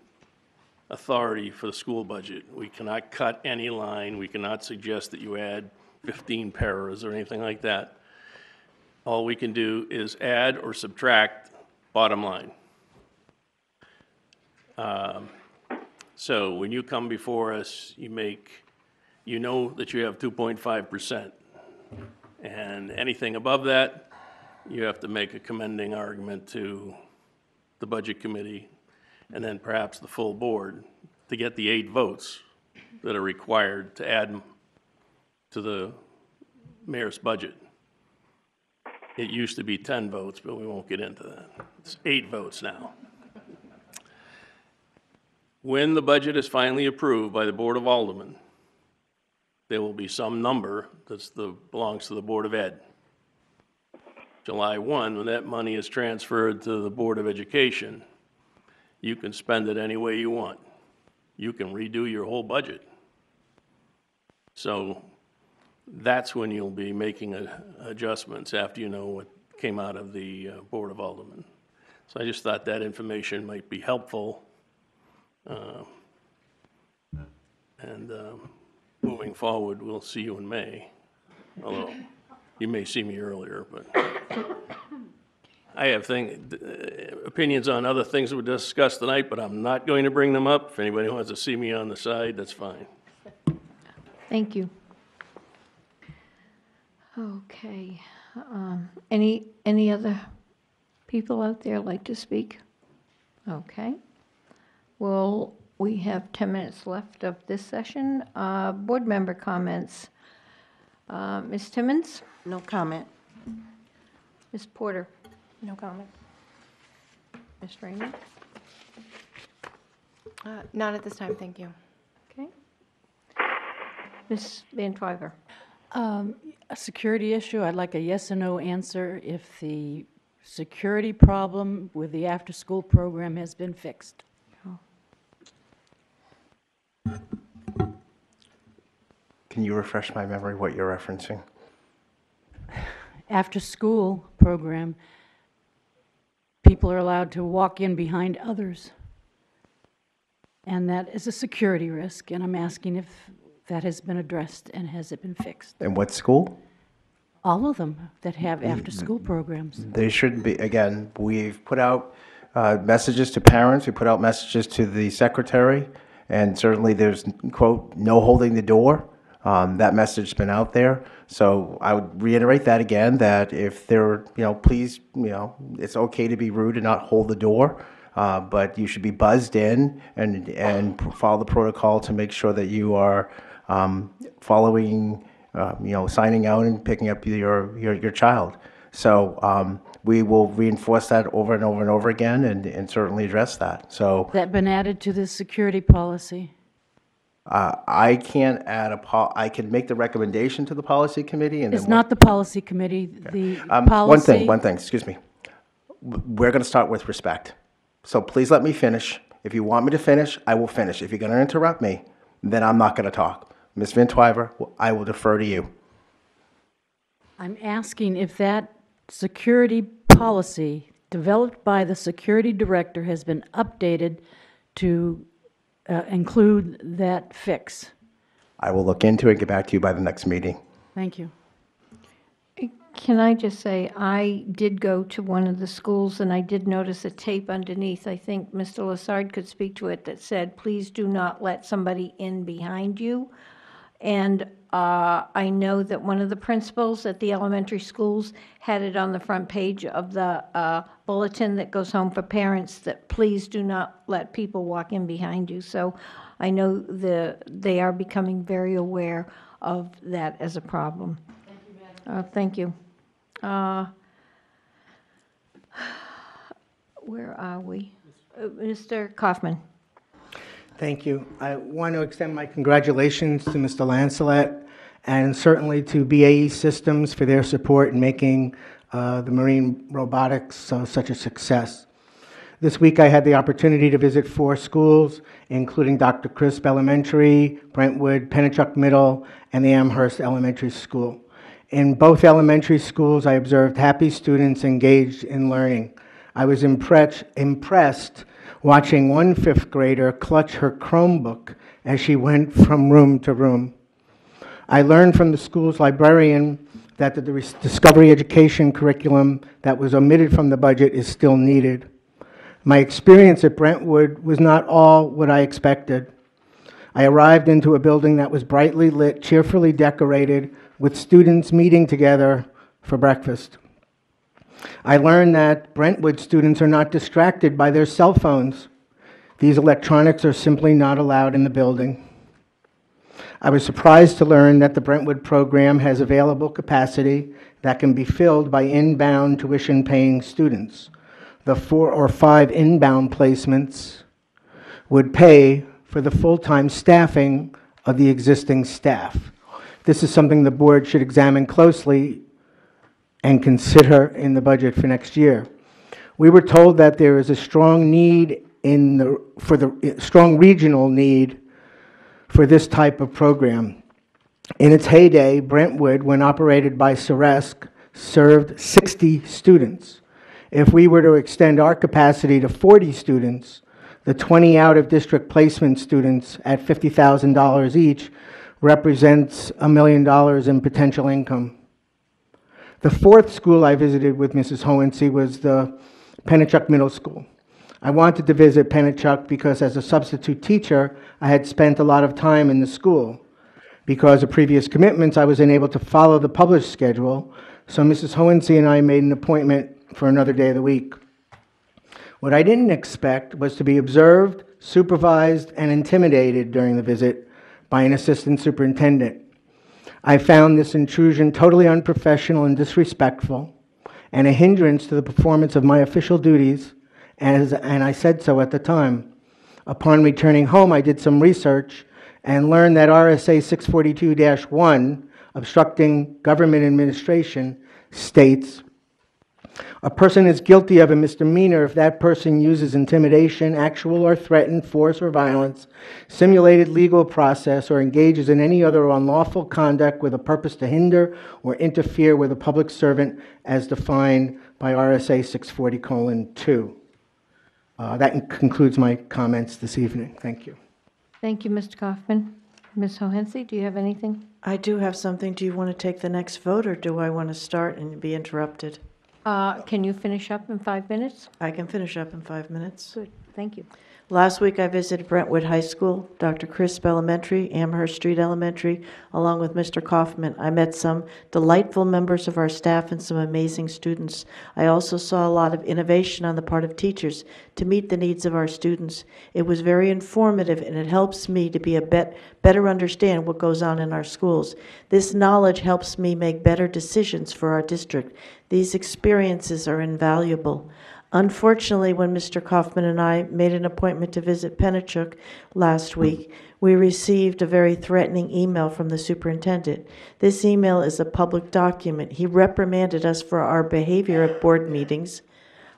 authority for the school budget. We cannot cut any line. We cannot suggest that you add 15 paras or anything like that. All we can do is add or subtract bottom line. So when you come before us, you know that you have 2.5%. And anything above that, you have to make a commending argument to the budget committee and then perhaps the full board to get the 8 votes that are required to add to the mayor's budget. It used to be 10 votes, but we won't get into that. It's 8 votes now. When the budget is finally approved by the Board of Aldermen, there will be some number that belongs to the Board of Ed. July 1, when that money is transferred to the Board of Education, you can spend it any way you want. You can redo your whole budget. So that's when you'll be making adjustments after you know what came out of the Board of Aldermen. So I just thought that information might be helpful. Moving forward, we'll see you in May. Although you may see me earlier, but I have opinions on other things that were discussed tonight, but I'm not going to bring them up. If anybody wants to see me on the side, that's fine. Thank you. Okay. Any other people out there like to speak? Okay. Well, we have 10 minutes left of this session. Board member comments. Ms. Timmons? No comment. Ms. Porter? No comment. Ms. Raymond? Not at this time, thank you. Okay. Ms. Van Twyver? A security issue, I'd like a yes or no answer if the security problem with the after-school program has been fixed. Can you refresh my memory what you're referencing? After-school program, people are allowed to walk in behind others. And that is a security risk, and I'm asking if that has been addressed and has it been fixed? In what school? All of them that have after-school programs. They should be, again, we've put out messages to parents, we put out messages to the secretary, and certainly there's, quote, no holding the door. That message's been out there. So I would reiterate that again, that if they're, please, it's okay to be rude and not hold the door, but you should be buzzed in and follow the protocol to make sure that you are following signing out and picking up your child. So we will reinforce that over and over and over again and certainly address that. So That been added to the security policy? I can't add I can make the recommendation to the policy committee and It's then not the policy committee, the policy. One thing, excuse me. We're going to start with respect. So please let me finish. If you want me to finish, I will finish. If you're going to interrupt me, then I'm not going to talk. Ms. Van Twyver, I will defer to you. I'm asking if that security policy developed by the security director has been updated to include that fix. I will look into it and get back to you by the next meeting. Thank you. Can I just say, I did go to one of the schools and I did notice a tape underneath. I think Mr. Lassard could speak to it that said, please do not let somebody in behind you. And I know that one of the principals at the elementary schools had it on the front page of the bulletin that goes home for parents that please do not let people walk in behind you. So I know they are becoming very aware of that as a problem. Thank you. Where are we? Mr. Kaufman. Thank you. I want to extend my congratulations to Mr. Lancelet and certainly to BAE Systems for their support in making the marine robotics such a success. This week I had the opportunity to visit 4 schools, including Dr. Crisp Elementary, Brentwood, Pennachuck Middle, and the Amherst Elementary School. In both elementary schools, I observed happy students engaged in learning. I was impressed watching one 5th grader clutch her Chromebook as she went from room to room. I learned from the school's librarian that the Discovery Education curriculum that was omitted from the budget is still needed. My experience at Brentwood was not all what I expected. I arrived into a building that was brightly lit, cheerfully decorated, with students meeting together for breakfast. I learned that Brentwood students are not distracted by their cell phones. These electronics are simply not allowed in the building. I was surprised to learn that the Brentwood program has available capacity that can be filled by inbound tuition-paying students. The 4 or 5 inbound placements would pay for the full-time staffing of the existing staff. This is something the board should examine closely and consider in the budget for next year. We were told that there is a strong need strong regional need for this type of program. In its heyday, Brentwood, when operated by Ceresc, served 60 students. If we were to extend our capacity to 40 students, the 20 out-of-district placement students at $50,000 each represents $1 million in potential income. The 4th school I visited with Mrs. Hohensee was the Pennachuck Middle School. I wanted to visit Pennachuck because as a substitute teacher, I had spent a lot of time in the school. Because of previous commitments, I was unable to follow the published schedule, so Mrs. Hohensee and I made an appointment for another day of the week. What I didn't expect was to be observed, supervised, and intimidated during the visit by an assistant superintendent. I found this intrusion totally unprofessional and disrespectful, and a hindrance to the performance of my official duties, and I said so at the time. Upon returning home, I did some research and learned that RSA 642-1, obstructing government administration, states, a person is guilty of a misdemeanor if that person uses intimidation, actual or threatened force or violence, simulated legal process, or engages in any other unlawful conduct with a purpose to hinder or interfere with a public servant as defined by RSA 640:2. That concludes my comments this evening. Thank you. Thank you, Mr. Kaufman. Ms. Hohensee, do you have anything? I do have something. Do you want to take the next vote, or do I want to start and be interrupted? Can you finish up in 5 minutes? I can finish up in 5 minutes. Good, thank you. Last week, I visited Brentwood High School, Dr. Crisp Elementary, Amherst Street Elementary, along with Mr. Kaufman. I met some delightful members of our staff and some amazing students. I also saw a lot of innovation on the part of teachers to meet the needs of our students. It was very informative, and it helps me to be better understand what goes on in our schools. This knowledge helps me make better decisions for our district. These experiences are invaluable. Unfortunately, when Mr. Kaufman and I made an appointment to visit Pennachuck last week, we received a very threatening email from the superintendent. This email is a public document. He reprimanded us for our behavior at board meetings.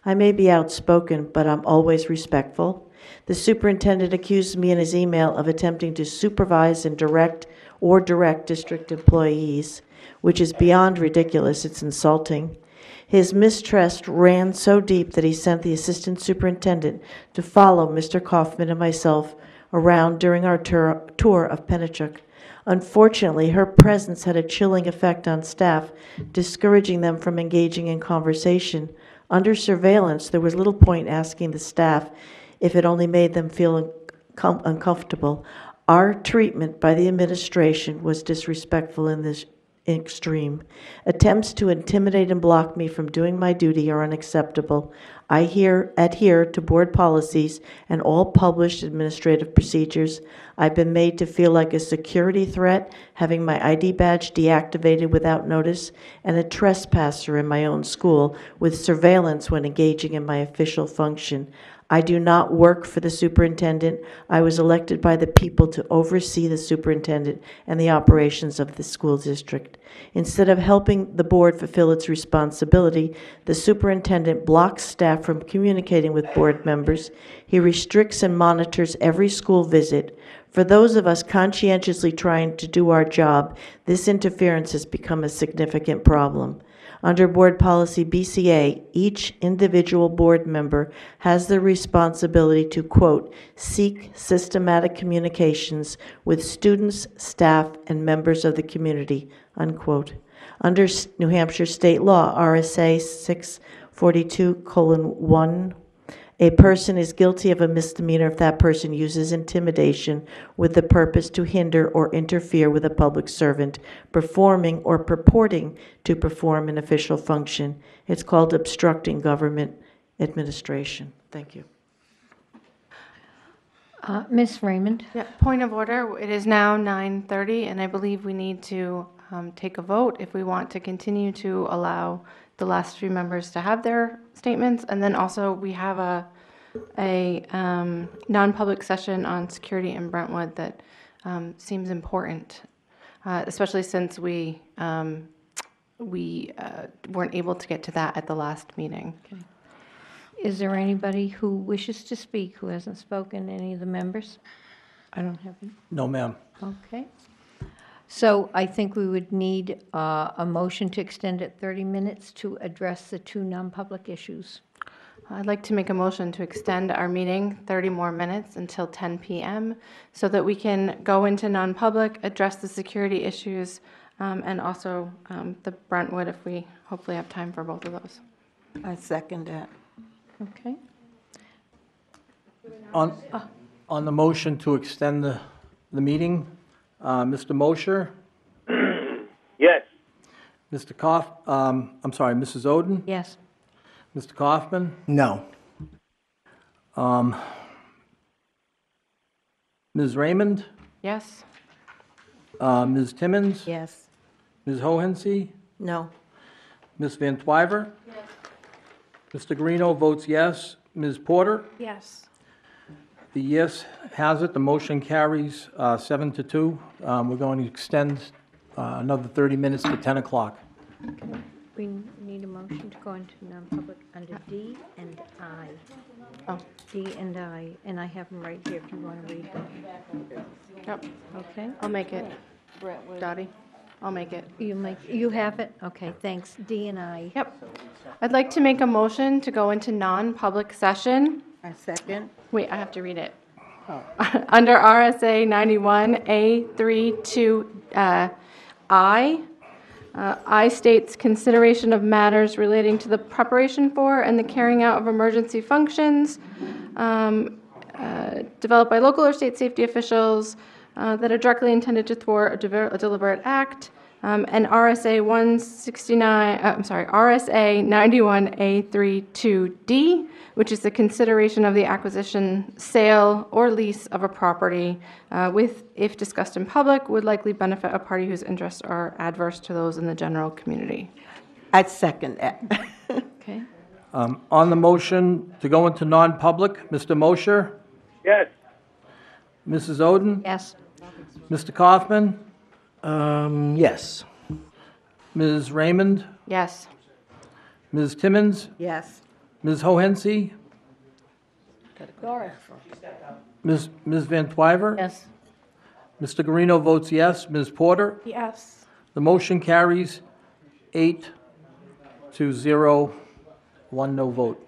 I may be outspoken, but I'm always respectful. The superintendent accused me in his email of attempting to supervise and direct district employees, which is beyond ridiculous. It's insulting. His mistrust ran so deep that he sent the assistant superintendent to follow Mr. Kaufman and myself around during our tour of Pennachuck. Unfortunately, her presence had a chilling effect on staff, discouraging them from engaging in conversation. Under surveillance, there was little point asking the staff if it only made them feel uncomfortable. Our treatment by the administration was disrespectful in this extreme. Attempts to intimidate and block me from doing my duty are unacceptable. I adhere to board policies and all published administrative procedures. I've been made to feel like a security threat, having my ID badge deactivated without notice, and a trespasser in my own school with surveillance when engaging in my official function. I do not work for the superintendent. I was elected by the people to oversee the superintendent and the operations of the school district. Instead of helping the board fulfill its responsibility, the superintendent blocks staff from communicating with board members. He restricts and monitors every school visit. For those of us conscientiously trying to do our job, this interference has become a significant problem. Under Board Policy BCA, each individual board member has the responsibility to, quote, seek systematic communications with students, staff, and members of the community, unquote. Under New Hampshire state law, RSA 642:1, a person is guilty of a misdemeanor if that person uses intimidation with the purpose to hinder or interfere with a public servant performing or purporting to perform an official function. It's called obstructing government administration. Thank you. Ms. Raymond? Yeah, point of order. It is now 9:30, and I believe we need to take a vote if we want to continue to allow the last three members to have their statements. And then also we have a non-public session on security in Brentwood that seems important, especially since we weren't able to get to that at the last meeting. Okay. Is there anybody who wishes to speak who hasn't spoken, any of the members? I don't have any. No, ma'am. Okay. So I think we would need a motion to extend it 30 minutes to address the two non-public issues. I'd like to make a motion to extend our meeting 30 more minutes until 10 p.m. so that we can go into non-public, address the security issues, and also the Brentwood if we hopefully have time for both of those. I second that. Okay. On the motion to extend the meeting, Mr. Mosher? Yes. Mr. I'm sorry, Mrs. Oden? Yes. Mr. Kaufman? No. Ms. Raymond? Yes. Ms. Timmons? Yes. Ms. Hohensee? No. Ms. Van Twyver? Yes. Mr. Guarino votes yes. Ms. Porter? Yes. The yes has it. The motion carries 7-2. We're going to extend another 30 minutes to 10 o'clock. Okay. We need a motion to go into non-public under D and I. Oh. D and I, and I have them right here if you want to read them. Yep. Okay. I'll make it. Dottie, I'll make it. You have it? Okay, thanks. D and I. Yep. I'd like to make a motion to go into non-public session. I second. Wait, I have to read it. Oh. Under RSA 91A32 I states consideration of matters relating to the preparation for and the carrying out of emergency functions. developed by local or state safety officials that are directly intended to thwart a deliberate act, and RSA 91A32D, which is the consideration of the acquisition, sale, or lease of a property, if discussed in public, would likely benefit a party whose interests are adverse to those in the general community. I'd second that. Okay. On the motion to go into non-public, Mr. Mosher, Yes. Mrs. Oden, Yes. Mr. Kaufman, Yes. Ms. Raymond, Yes. Ms. Timmons, Yes. Ms. Hohensie, Ms. Van Twyver. Yes. Mr. Guarino votes yes. Ms. Porter? Yes. The motion carries 8-0, 1 no vote.